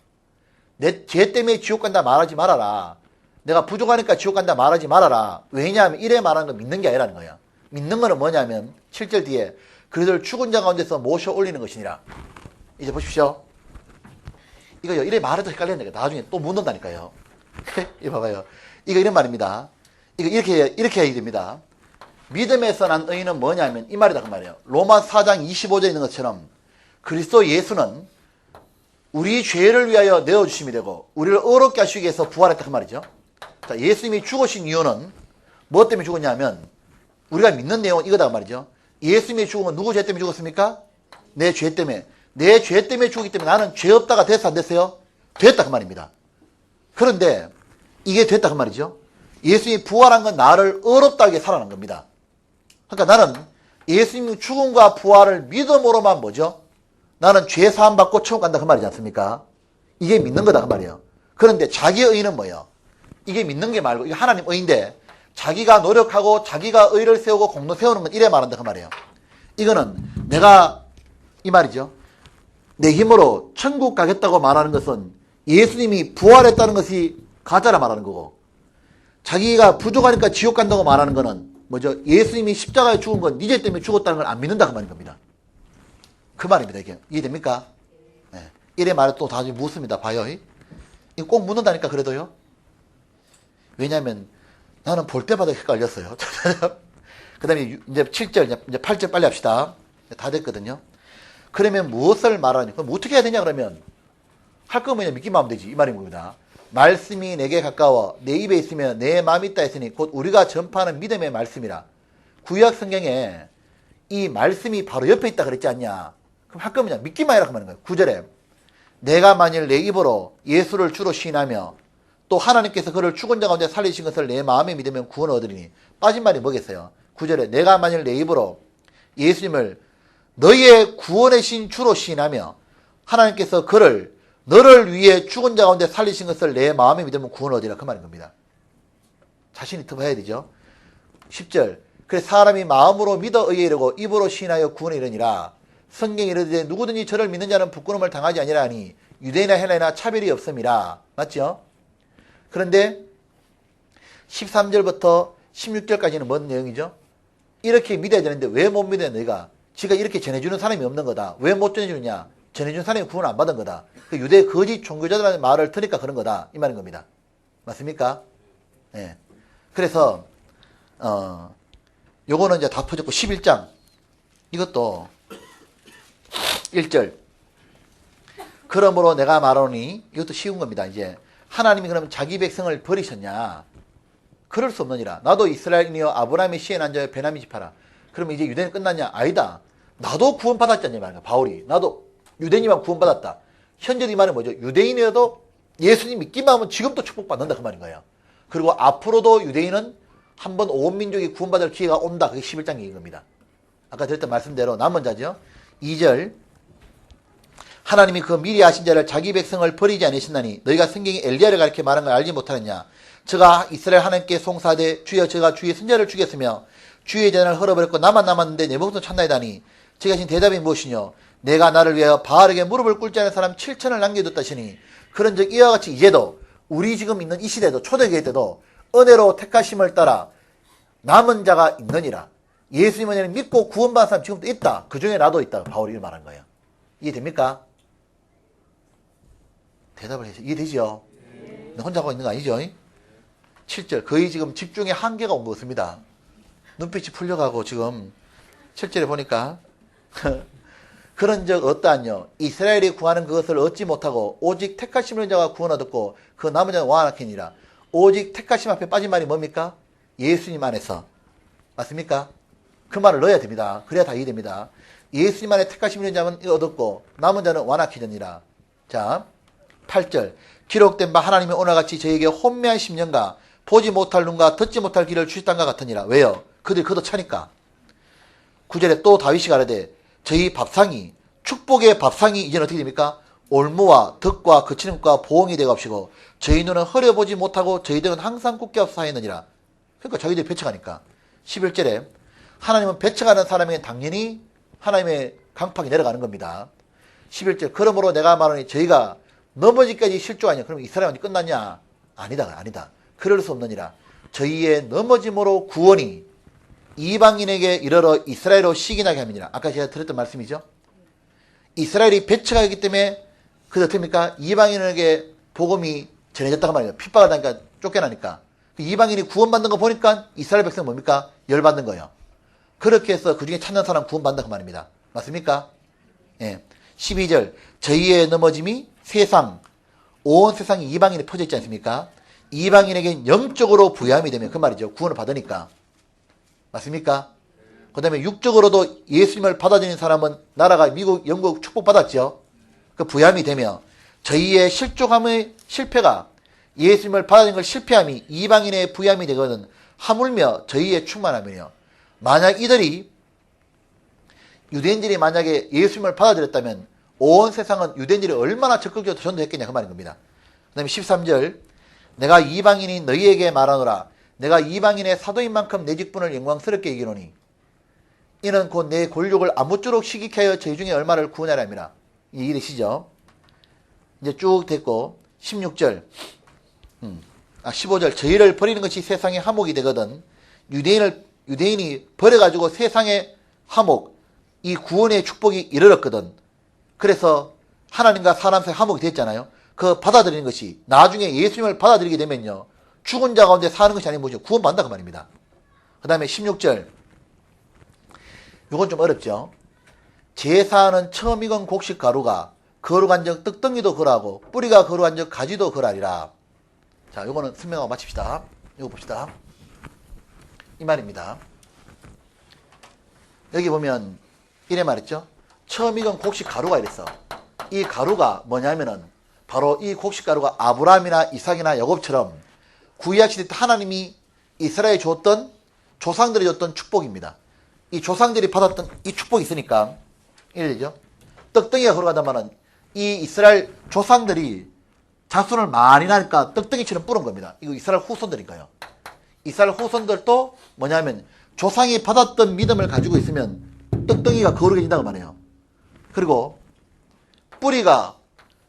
내 죄 때문에 지옥 간다 말하지 말아라. 내가 부족하니까 지옥 간다 말하지 말아라. 왜냐하면 이래 말하는 건 믿는 게 아니라는 거예요. 믿는 거는 뭐냐면 7절 뒤에 그들을 죽은 자 가운데서 모셔 올리는 것이니라. 이제 보십시오. 이거요, 이래 말해도 헷갈리는 거예요. 나중에 또 묻는다니까요. 이거 봐봐요. 이거 이런 말입니다. 이거 이렇게 해야 됩니다. 믿음에서 난 의는 뭐냐면 이 말이다 그 말이에요. 로마 4장 25절에 있는 것처럼 그리스도 예수는 우리 죄를 위하여 내어주심이 되고 우리를 의롭게 하시기 위해서 부활했다 그 말이죠. 자, 예수님이 죽으신 이유는 뭐 때문에 죽었냐면 우리가 믿는 내용은 이거다 그 말이죠. 예수님이 죽은 건 누구 죄 때문에 죽었습니까? 내 죄 때문에. 내 죄 때문에 죽기 때문에 나는 죄 없다가 됐어 안 됐어요? 됐다 그 말입니다. 그런데 이게 됐다 그 말이죠. 예수님이 부활한 건 나를 의롭다하게 살아난 겁니다. 그러니까 나는 예수님 죽음과 부활을 믿음으로만 뭐죠? 나는 죄 사함 받고 천국 간다 그 말이지 않습니까? 이게 믿는 거다 그 말이에요. 그런데 자기의 의는 뭐예요? 이게 믿는 게 말고 이게 하나님 의인데 자기가 노력하고 자기가 의를 세우고 공로 세우는 건 이래 말한다 그 말이에요. 이거는 내가 이 말이죠. 내 힘으로 천국 가겠다고 말하는 것은 예수님이 부활했다는 것이 가짜라 말하는 거고, 자기가 부족하니까 지옥 간다고 말하는 거는 뭐죠? 예수님이 십자가에 죽은 건 네 죄 때문에 죽었다는 걸 안 믿는다 그 말인 겁니다. 그 말입니다. 이게 이해됩니까? 네. 이래 말을 또 다시 묻습니다. 봐요. 이거 꼭 묻는다니까 그래도요. 왜냐하면 나는 볼 때마다 헷갈렸어요. 그 다음에 이제 7절, 이제 8절 빨리 합시다. 다 됐거든요. 그러면 무엇을 말하냐? 그럼 어떻게 해야 되냐, 그러면? 할 거면 믿기만 하면 되지. 이 말인 겁니다. 말씀이 내게 가까워 내 입에 있으면 내 마음이 있다 했으니 곧 우리가 전파하는 믿음의 말씀이라. 구약 성경에 이 말씀이 바로 옆에 있다 그랬지 않냐? 그럼 할 거면 믿기만 해라 그 말인 거예요. 9절에 내가 만일 내 입으로 예수를 주로 시인하며 또 하나님께서 그를 죽은 자 가운데 살리신 것을 내 마음에 믿으면 구원을 얻으리니. 빠진 말이 뭐겠어요? 9절에 내가 만일 내 입으로 예수님을 너희의 구원의 신 주로 시인하며 하나님께서 그를 너를 위해 죽은 자 가운데 살리신 것을 내 마음에 믿으면 구원을 얻으리라. 그 말인 겁니다. 자신이 터봐야 되죠. 10절 그래서 사람이 마음으로 믿어 의에 이르고 입으로 시인하여 구원에 이르니라. 성경이 이르되 누구든지 저를 믿는 자는 부끄러움을 당하지 아니라 하니 유대인이나 헬라이나 차별이 없음이라. 맞죠? 그런데 13절부터 16절까지는 뭔 내용이죠? 이렇게 믿어야 되는데 왜 못 믿어야 너희가? 지가 이렇게 전해주는 사람이 없는 거다. 왜 못 전해주느냐? 전해준 사람이 구원 안 받은 거다. 그 유대 거짓 종교자들의 말을 들으니까 그런 거다. 이 말인 겁니다. 맞습니까? 예. 그래서 요거는 이제 다 퍼졌고 11장 이것도 1절 그러므로 내가 말하노니 이것도 쉬운 겁니다. 이제 하나님이 그러면 자기 백성을 버리셨냐? 그럴 수 없느니라. 나도 이스라엘이여 아브라함의 씨에 난 자여 베냐민 지파라. 그러면 이제 유대는 끝났냐? 아니다. 나도 구원받았잖냐 말이야. 바울이. 나도 유대인이만 구원받았다. 현재 이 말은 뭐죠? 유대인이어도 예수님 믿기만 하면 지금도 축복받는다 그 말인 거예요. 그리고 앞으로도 유대인은 한번 온 민족이 구원받을 기회가 온다. 그게 11장 얘기인 겁니다. 아까 드렸던 말씀대로 남은 자죠. 2절 하나님이 그 미리 하신 자를 자기 백성을 버리지 않으신다니 너희가 성경이 엘리야를 가리켜 말한 걸 알지 못하느냐. 저가 이스라엘 하나님께 송사하되 주여 저가 주의 선자를 죽였으며 주의 재난을 헐어버렸고 나만 남았는데 내 목숨 찾나이다니. 제가 하신 대답이 무엇이뇨. 내가 나를 위하여 바알에게 무릎을 꿇지 않은 사람 7천을 남겨뒀다시니. 그런즉 이와 같이 이제도 우리 지금 있는 이 시대도 초대교회 때도 은혜로 택하심을 따라 남은 자가 있느니라. 예수님을 믿고 구원받은 사람 지금도 있다. 그 중에 나도 있다. 바울이 말한 거예요. 이해됩니까? 대답을 해서 이해되죠? 혼자 하고 있는 거 아니죠? 7절 거의 지금 집중의 한계가 온 것 같습니다. 눈빛이 풀려가고 지금 7절에 보니까 그런 적 어떠하뇨. 이스라엘이 구하는 그것을 얻지 못하고 오직 택하심을 자가 구원 얻었고 그 남은 자는 왕하니라. 오직 택하심 앞에 빠진 말이 뭡니까? 예수님 안에서. 맞습니까? 그 말을 넣어야 됩니다. 그래야 다 이해됩니다. 예수님 안에 택하심을 자는 얻었고 남은 자는 완악해졌니라. 자 8절 기록된 바 하나님이 오늘같이 저에게 혼미한 심령과 보지 못할 눈과 듣지 못할 귀를 주셨던 것 같으니라. 왜요? 그들이 걷어차니까. 9절에 또 다윗이 가라되 저희 밥상이 축복의 밥상이 이제는 어떻게 됩니까? 올무와 덕과 그치는 것과 보응이 되옵시고 저희 눈은 흐려보지 못하고 저희들은 항상 굳게 없사하였느니라. 그러니까 자기들이 배척하니까. 11절에 하나님은 배척하는 사람에게 당연히 하나님의 강팍이 내려가는 겁니다. 11절 그러므로 내가 말하니 저희가 넘어지기까지 실족하냐. 그러면 이스라엘이 끝났냐? 아니다. 그럴 수 없느니라. 저희의 넘어짐으로 구원이 이방인에게 이르러 이스라엘로 시기나게 함이니라. 아까 제가 드렸던 말씀이죠. 이스라엘이 배척하기 때문에 그래서 어떻습니까? 이방인에게 복음이 전해졌다고 말이에요. 핍박을 당하니까 쫓겨나니까. 이방인이 구원받는 거 보니까 이스라엘 백성은 뭡니까? 열받는 거예요. 그렇게 해서 그 중에 찾는 사람 구원받는다 그 말입니다. 맞습니까? 예. 12절 저희의 넘어짐이 세상 온 세상이 이방인에 퍼져 있지 않습니까? 이방인에게 영적으로 부여함이 되면 그 말이죠. 구원을 받으니까. 맞습니까? 그 다음에 육적으로도 예수님을 받아들이는 사람은 나라가 미국, 영국 축복받았죠. 그 부여함이 되며 저희의 실족함의 실패가 예수님을 받아들이는 걸 실패함이 이방인의 부여함이 되거든 하물며 저희의 충만함이요. 만약 이들이 유대인들이 만약에 예수님을 받아들였다면 온 세상은 유대인들이 얼마나 적극적으로 전도했겠냐 그 말인 겁니다. 그 다음에 13절 내가 이방인이 너희에게 말하노라. 내가 이방인의 사도인 만큼 내 직분을 영광스럽게 이기노니 이는 곧 내 권력을 아무쪼록 시기케 하여 저희 중에 얼마를 구원하라 함이라. 이해되시죠? 이제 쭉 됐고 16절 15절 저희를 버리는 것이 세상의 화목이 되거든 유대인이 버려가지고 세상의 화목 이 구원의 축복이 이르렀거든. 그래서 하나님과 사람 사이 화목이 됐잖아요. 그 받아들이는 것이 나중에 예수님을 받아들이게 되면요 죽은 자 가운데 사는 것이 아니고 뭐죠? 구원받는다 그 말입니다. 그 다음에 16절 이건 좀 어렵죠. 제사하는 처음 익은 곡식 가루가 거룩한 적 떡덩이도 거라고 뿌리가 거룩한 적 가지도 거라리라. 자, 요거는 설명하고 마칩시다. 이거 봅시다. 이 말입니다. 여기 보면 이래 말했죠. 처음 익은 곡식 가루가 이랬어. 이 가루가 뭐냐면은 바로 이 곡식 가루가 아브라함이나 이삭이나 야곱처럼 구약 시대 때 하나님이 이스라엘에 줬던 조상들이 줬던 축복입니다. 이 조상들이 받았던 이 축복이 있으니까 이래죠. 떡덩이가 걸어가다마는 이 이스라엘 조상들이 자손을 많이 나니까 떡덩이처럼 뿌린 겁니다. 이거 이스라엘 후손들인가요? 이스라엘 후손들도 뭐냐면 조상이 받았던 믿음을 가지고 있으면 떡덩이가 거룩해진다고 말해요. 그리고 뿌리가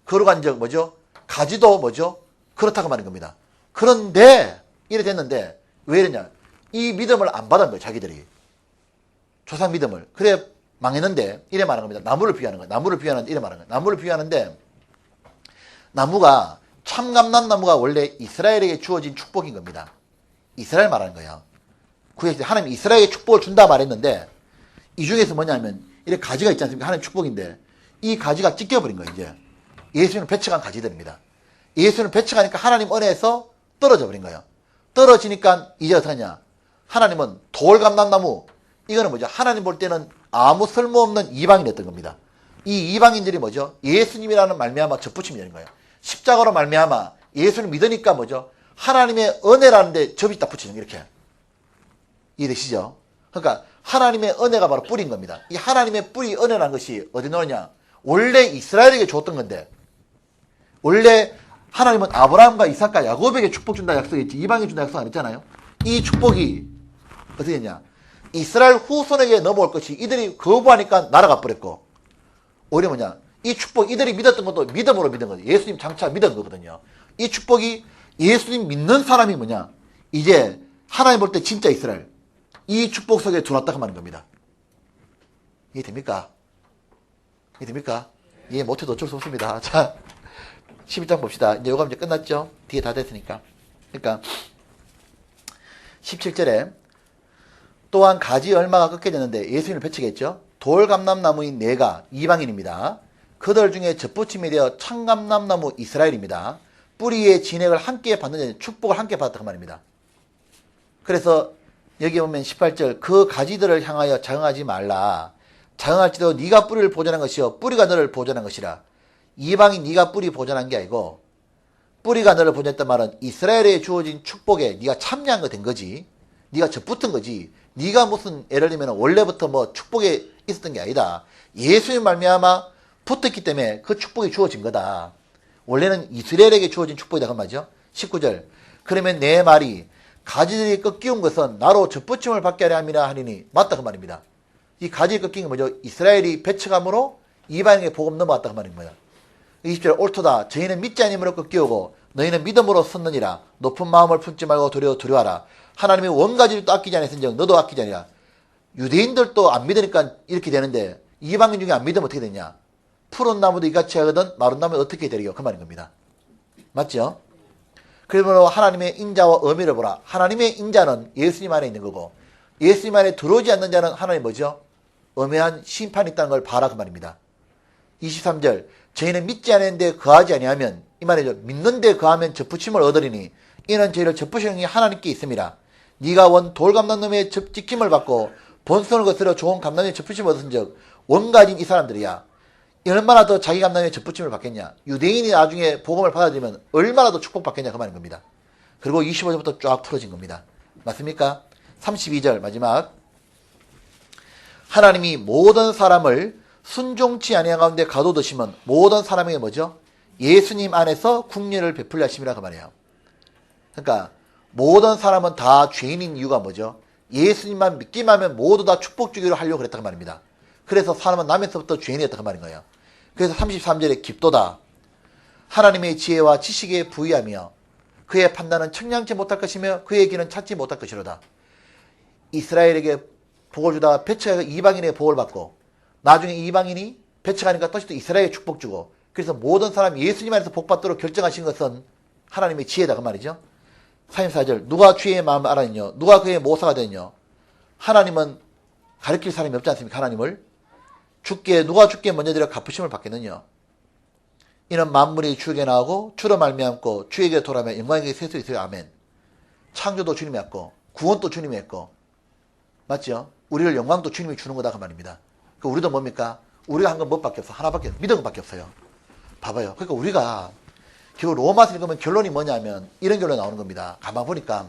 거룩한 적 뭐죠? 가지도 뭐죠? 그렇다고 말하는 겁니다. 그런데 이래 됐는데 왜 이러냐? 이 믿음을 안 받은 거예요. 자기들이. 조상 믿음을. 그래 망했는데 이래 말하는 겁니다. 나무를 비유하는 거예요. 나무를 비유하는데 이래 말하는 거예요. 나무를 비유하는데 나무가 참감람나무가 원래 이스라엘에게 주어진 축복인 겁니다. 이스라엘 말하는 거예요. 구약에 하나님 이스라엘에게 축복을 준다 말했는데 이 중에서 뭐냐면 이렇게 가지가 있지 않습니까? 하나님 축복인데 이 가지가 찢겨버린 거예요. 이제 예수님을 배척한 가지들입니다. 예수님을 배척하니까 하나님 은혜에서 떨어져 버린 거예요. 떨어지니까 이제 어떡하냐? 하나님은 돌감람나무 이거는 뭐죠? 하나님 볼 때는 아무 쓸모없는 이방인이었던 겁니다. 이 이방인들이 뭐죠? 예수님이라는 말미암아 접붙임이 되는 거예요. 십자가로 말미암아 예수를 믿으니까 뭐죠? 하나님의 은혜라는 데 접이 딱 붙이는 거예요. 이렇게. 이해되시죠? 그러니까 하나님의 은혜가 바로 뿌리인 겁니다. 이 하나님의 뿌리 은혜라는 것이 어디 나오냐? 원래 이스라엘에게 줬던 건데 원래 하나님은 아브라함과 이삭과 야곱에게 축복 준다 약속했지 이방인 준다 약속 안 했잖아요. 이 축복이 어떻게 됐냐? 이스라엘 후손에게 넘어올 것이 이들이 거부하니까 날아가 버렸고 오히려 뭐냐? 이 축복 이들이 믿었던 것도 믿음으로 믿은 거죠. 예수님 장차 믿은 거거든요. 이 축복이 예수님 믿는 사람이 뭐냐? 이제 하나님 볼 때 진짜 이스라엘 이 축복 속에 들어왔다고 하는 겁니다. 이해됩니까? 이해됩니까? 이해 못해도 어쩔 수 없습니다. 자 11장 봅시다. 이제 요거 이제 끝났죠? 뒤에 다 됐으니까. 그러니까 17절에 또한 가지 얼마가 꺾여졌는데 예수님을 배척했죠. 돌감람나무인 네가 이방인입니다. 그들 중에 젖붙임이 되어 청감람나무 이스라엘입니다. 뿌리의 진액을 함께 받는 축복을 함께 받았다고 말입니다. 그래서 여기 보면 18절 그 가지들을 향하여 자응하지 말라. 자응할지도 네가 뿌리를 보존한 것이요 뿌리가 너를 보존한 것이라. 이방인 네가 뿌리 보존한 게 아니고 뿌리가 너를 보존했단 말은 이스라엘에 주어진 축복에 네가 참여한 거 된 거지. 네가 젖붙은 거지. 네가 무슨 예를 들면 원래부터 뭐 축복에 있었던 게 아니다. 예수님 말미암아 붙었기 때문에 그 축복이 주어진 거다. 원래는 이스라엘에게 주어진 축복이다. 그 말이죠. 19절 그러면 내 말이 가지들이 꺾이운 것은 나로 젖붙임을 받게 하려 함이라 하리니 맞다 그 말입니다. 이 가지를 꺾인 게 뭐죠? 이스라엘이 배척함으로 이방인에게 복음 넘어왔다 그 말입니다. 20절 옳도다. 저희는 믿지 아니므로 꺾이오고 너희는 믿음으로 섰느니라. 높은 마음을 품지 말고 두려워하라. 하나님이 원가지를 또 아끼지 않았은즉 너도 아끼지 아니라. 유대인들도 안 믿으니까 이렇게 되는데 이방인 중에 안 믿으면 어떻게 되냐? 푸른 나무도 이같이 하거든 마른 나무는 어떻게 되리요? 그 말인 겁니다. 맞죠? 그러므로 하나님의 인자와 의미를 보라. 하나님의 인자는 예수님 안에 있는 거고 예수님 안에 들어오지 않는 자는 하나님 뭐죠? 엄해한 심판이 있다는 걸 봐라 그 말입니다. 23절 저희는 믿지 않았는데 거하지 아니하면 이 말이죠. 믿는데 거하면 젖붙임을 얻으리니 이는 저희를 젖붙이는 게 하나님께 있습니다. 네가 원 돌감람나무의 지킴을 받고 본성을 거스려 좋은 감람나무의 젖붙임을 얻은 적 원가진 이 사람들이야. 얼마나 더 자기 감람나무의 젖붙임을 받겠냐. 유대인이 나중에 복음을 받아들이면 얼마나 더 축복받겠냐 그 말인 겁니다. 그리고 25절부터 쫙 풀어진 겁니다. 맞습니까? 32절 마지막 하나님이 모든 사람을 순종치 아니한 가운데 가둬두시면 모든 사람에게 뭐죠? 예수님 안에서 국리를 베풀려 하심이라 그 말이에요. 그러니까 모든 사람은 다 죄인인 이유가 뭐죠? 예수님만 믿기만 하면 모두 다 축복 주기로 하려고 그랬단 말입니다. 그래서 사람은 남에서부터 죄인이었단 말인 거예요. 그래서 33절에 깊도다. 하나님의 지혜와 지식에 부의하며 그의 판단은 청량치 못할 것이며 그의 길은 찾지 못할 것이로다. 이스라엘에게 복을 주다가 배척해서 이방인의 복을 받고 나중에 이방인이 배척하니까 다시 또 이스라엘에 축복 주고 그래서 모든 사람이 예수님 안에서 복 받도록 결정하신 것은 하나님의 지혜다 그 말이죠. 34절 누가 주의 마음을 알았느냐 누가 그의 모사가 됐느냐 하나님은 가르칠 사람이 없지 않습니까? 하나님을. 누가 주께 먼저 드려 갚으심을 받겠느냐. 이는 만물이 주에게 나오고 주로 말미암고 주에게 돌아오며 영광에게 셀 수 있어요. 아멘. 창조도 주님이 했고 구원도 주님이 했고 맞죠? 우리를 영광도 주님이 주는 거다 그 말입니다. 그 우리도 뭡니까? 우리가 한 건 뭐밖에 없어? 하나밖에 믿은 것밖에 없어요. 봐봐요. 그러니까 우리가 결국 로마서 읽으면 결론이 뭐냐면 이런 결론이 나오는 겁니다. 가만 보니까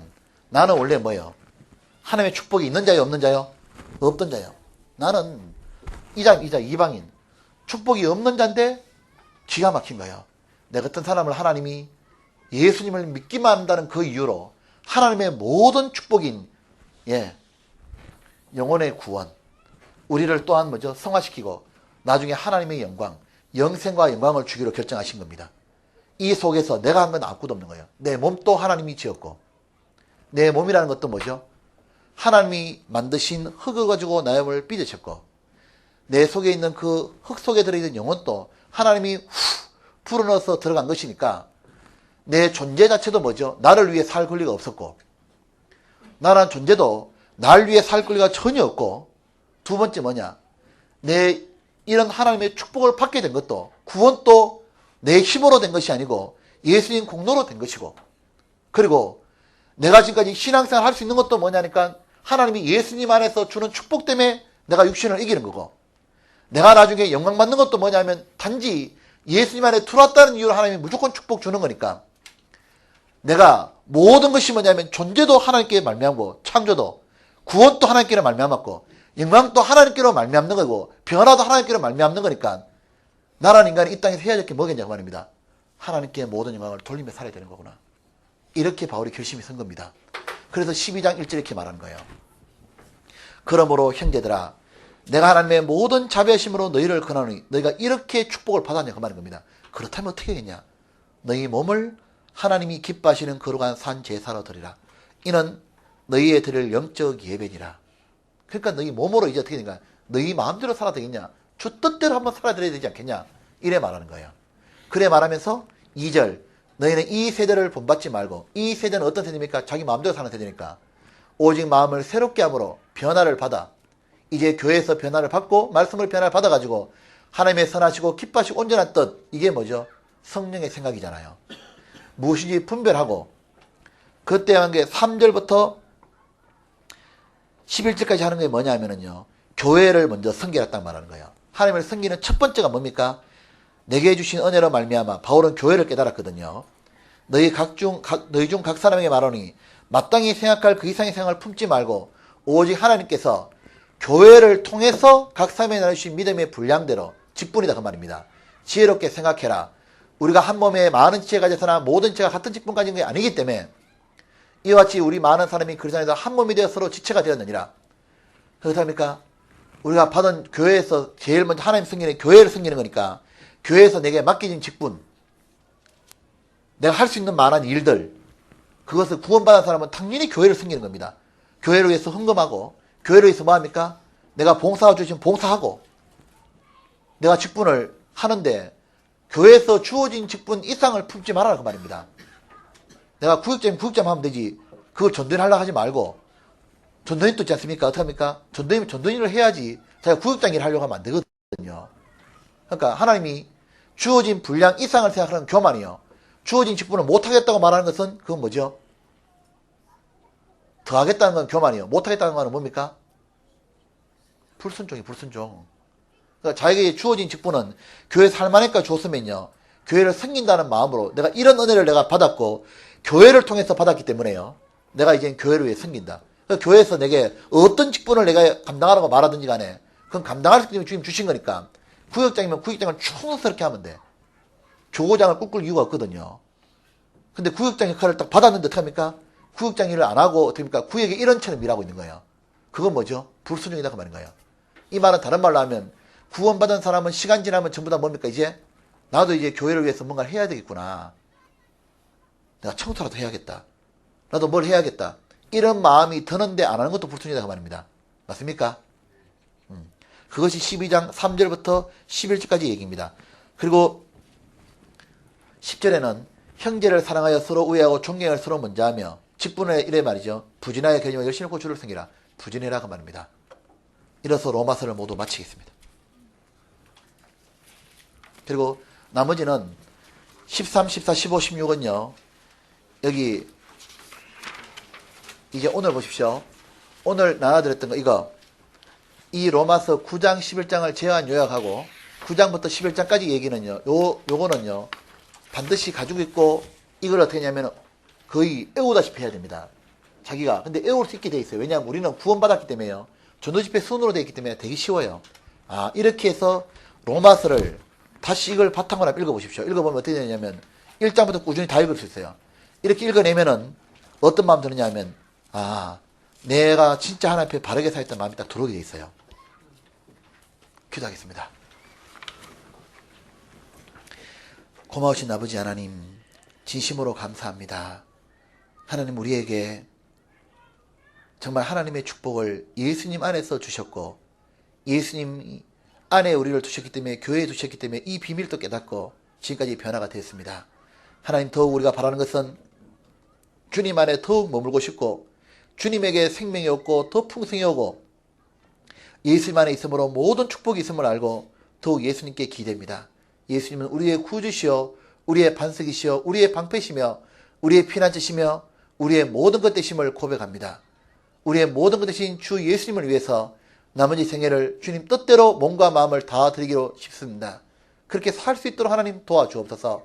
나는 원래 뭐예요? 하나님의 축복이 있는 자요 없는 자요? 없던 자요. 나는 이방인 축복이 없는 자인데 기가 막힌 거예요. 내 같은 사람을 하나님이 예수님을 믿기만 한다는 그 이유로 하나님의 모든 축복인 영혼의 구원 우리를 또한 뭐죠? 성화시키고 나중에 하나님의 영광 영생과 영광을 주기로 결정하신 겁니다. 이 속에서 내가 한 건 아무것도 없는 거예요. 내 몸도 하나님이 지었고 내 몸이라는 것도 뭐죠? 하나님이 만드신 흙을 가지고 내 몸을 빚으셨고 내 속에 있는 그 흙 속에 들어있는 영혼도 하나님이 불어넣어서 들어간 것이니까 내 존재 자체도 뭐죠? 나를 위해 살 권리가 없었고 나라는 존재도 날 위해 살 권리가 전혀 없고 두 번째 뭐냐? 내 이런 하나님의 축복을 받게 된 것도 구원도 내 힘으로 된 것이 아니고 예수님 공로로 된 것이고 그리고 내가 지금까지 신앙생활 할 수 있는 것도 뭐냐니까 하나님이 예수님 안에서 주는 축복 때문에 내가 육신을 이기는 거고 내가 나중에 영광 받는 것도 뭐냐면 단지 예수님 안에 들어왔다는 이유로 하나님이 무조건 축복 주는 거니까 내가 모든 것이 뭐냐면 존재도 하나님께 말미암고 창조도 구원도 하나님께로 말미암았고 영광도 하나님께로 말미암는 거고 변화도 하나님께로 말미암는 거니까 나라는 인간이 이 땅에서 해야 될 게 뭐겠냐고 말입니다. 하나님께 모든 영광을 돌리며 살아야 되는 거구나. 이렇게 바울이 결심이 선 겁니다. 그래서 12장 1절에 이렇게 말하는 거예요. 그러므로 형제들아 내가 하나님의 모든 자비하심으로 너희를 권하노니 너희가 이렇게 축복을 받았냐 그 말인 겁니다. 그렇다면 어떻게 하겠냐. 너희 몸을 하나님이 기뻐하시는 거룩한 산 제사로 드리라. 이는 너희의 드릴 영적 예배니라. 그러니까 너희 몸으로 이제 어떻게 되는가. 너희 마음대로 살아야 되겠냐. 주 뜻대로 한번 살아드려야 되지 않겠냐. 이래 말하는 거예요. 그래 말하면서 2절 너희는 이 세대를 본받지 말고 이 세대는 어떤 세대입니까? 자기 마음대로 사는 세대니까 오직 마음을 새롭게 함으로 변화를 받아 이제 교회에서 변화를 받고 말씀을 변화를 받아가지고 하나님의 선하시고 기뻐하시고 온전한 뜻 이게 뭐죠? 성령의 생각이잖아요. 무엇인지 분별하고 그때 한 게 3절부터 11절까지 하는 게 뭐냐면요. 교회를 먼저 섬기라 말하는 거예요. 하나님을 섬기는 첫 번째가 뭡니까? 내게 주신 은혜로 말미암아 바울은 교회를 깨달았거든요. 너희 중 각 사람에게 말하니 마땅히 생각할 그 이상의 생각을 품지 말고 오직 하나님께서 교회를 통해서 각 사람에게 나누신 믿음의 분량대로 직분이다 그 말입니다. 지혜롭게 생각해라. 우리가 한 몸에 많은 지혜가 가져서나 모든 지혜가 같은 직분 가진 게 아니기 때문에 이와 같이 우리 많은 사람이 그리스도 안에서 한 몸이 되어 서로 지체가 되었느니라. 그렇답니까? 우리가 받은 교회에서 제일 먼저 하나님 섬기는 교회를 섬기는 거니까 교회에서 내게 맡겨진 직분 내가 할 수 있는 많은 일들 그것을 구원받은 사람은 당연히 교회를 섬기는 겁니다. 교회를 위해서 헌금하고 교회를 위해서 뭐합니까? 내가 봉사해 주시면 봉사하고 내가 직분을 하는데 교회에서 주어진 직분 이상을 품지 말아라 그 말입니다. 내가 구역장 하면 되지 그걸 전도인 하려고 하지 말고 전도인 또 있지 않습니까? 어떻게 합니까? 전도인을 해야지 자기가 구역장 일을 하려고 하면 안 되거든요. 그러니까 하나님이 주어진 분량 이상을 생각하는 교만이요. 주어진 직분을 못하겠다고 말하는 것은 그건 뭐죠? 더 하겠다는 건 교만이요. 못하겠다는 건 뭡니까? 불순종이 불순종. 그러니까 자기에게 주어진 직분은 교회에서 할 만하니까 줬으면요. 교회를 섬긴다는 마음으로 내가 이런 은혜를 내가 받았고 교회를 통해서 받았기 때문에요. 내가 이제 교회를 위해 섬긴다. 그러니까 교회에서 내게 어떤 직분을 내가 감당하라고 말하든지 간에 그건 감당할 수 있는 주님 주신 거니까 구역장이면 구역장을 충성스럽게 하면 돼. 조고장을 꿀꿀 이유가 없거든요. 근데 구역장 역할을 딱 받았는데 어떡합니까? 구역장 일을 안 하고 어떡합니까? 구역의 일원처럼 일하고 있는 거예요. 그건 뭐죠? 불순종이다 그 말인 거예요. 이 말은 다른 말로 하면 구원받은 사람은 시간 지나면 전부 다 뭡니까? 이제 나도 이제 교회를 위해서 뭔가를 해야 되겠구나. 내가 청소라도 해야겠다. 나도 뭘 해야겠다. 이런 마음이 드는데 안 하는 것도 불순이다 그 말입니다. 맞습니까? 그것이 12장 3절부터 11절까지 얘기입니다. 그리고 10절에는 형제를 사랑하여 서로 우애하고 존경을 서로 먼저 하며 직분을 이래 말이죠. 부진하여 개념을 열심히 고 주를 섬기라. 부진해라 그 말입니다. 이로써 로마서를 모두 마치겠습니다. 그리고 나머지는 13, 14, 15, 16은요. 여기 이제 오늘 보십시오. 오늘 나눠드렸던 거 이거 이 로마서 9장 11장을 제한 요약하고 9장부터 11장까지 얘기는요. 요거는요. 반드시 가지고 있고 이걸 어떻게 하냐면 거의 애우다시피 해야 됩니다. 자기가. 근데 애울 수 있게 돼 있어요. 왜냐하면 우리는 구원받았기 때문에요. 전도집회 순으로 되어 있기 때문에 되게 쉬워요. 아, 이렇게 해서 로마서를 다시 이걸 바탕으로 한번 읽어보십시오. 읽어보면 어떻게 되냐면 1장부터 꾸준히 다 읽을 수 있어요. 이렇게 읽어내면은 어떤 마음 드느냐 하면 아, 내가 진짜 하나님 앞에 바르게 살았던 마음이 딱 들어오게 돼 있어요. 기도하겠습니다. 고마우신 아버지 하나님, 진심으로 감사합니다. 하나님 우리에게 정말 하나님의 축복을 예수님 안에서 주셨고 예수님 안에 우리를 두셨기 때문에 교회에 두셨기 때문에 이 비밀도 깨닫고 지금까지 변화가 되었습니다. 하나님 더욱 우리가 바라는 것은 주님 안에 더욱 머물고 싶고 주님에게 생명이 없고 더 풍성이 오고 예수님 안에 있으므로 모든 축복이 있음을 알고 더욱 예수님께 기대입니다. 예수님은 우리의 구주시여 우리의 반석이시여 우리의 방패시며 우리의 피난처시며 우리의 모든 것 되심을 고백합니다. 우리의 모든 것 되신 주 예수님을 위해서 나머지 생애를 주님 뜻대로 몸과 마음을 다 드리기로 싶습니다. 그렇게 살 수 있도록 하나님 도와주옵소서.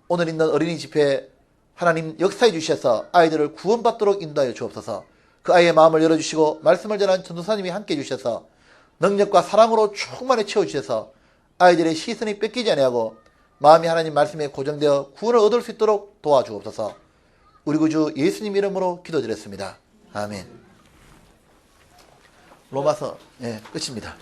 오늘 있는 어린이 집회 하나님 역사해 주셔서 아이들을 구원받도록 인도하여 주옵소서. 그 아이의 마음을 열어주시고 말씀을 전하는 전도사님이 함께 해주셔서 능력과 사랑으로 충만히 채워주셔서 아이들의 시선이 뺏기지 아니하고 마음이 하나님 말씀에 고정되어 구원을 얻을 수 있도록 도와주옵소서. 우리 구주 예수님 이름으로 기도드렸습니다. 아멘. 로마서 끝입니다.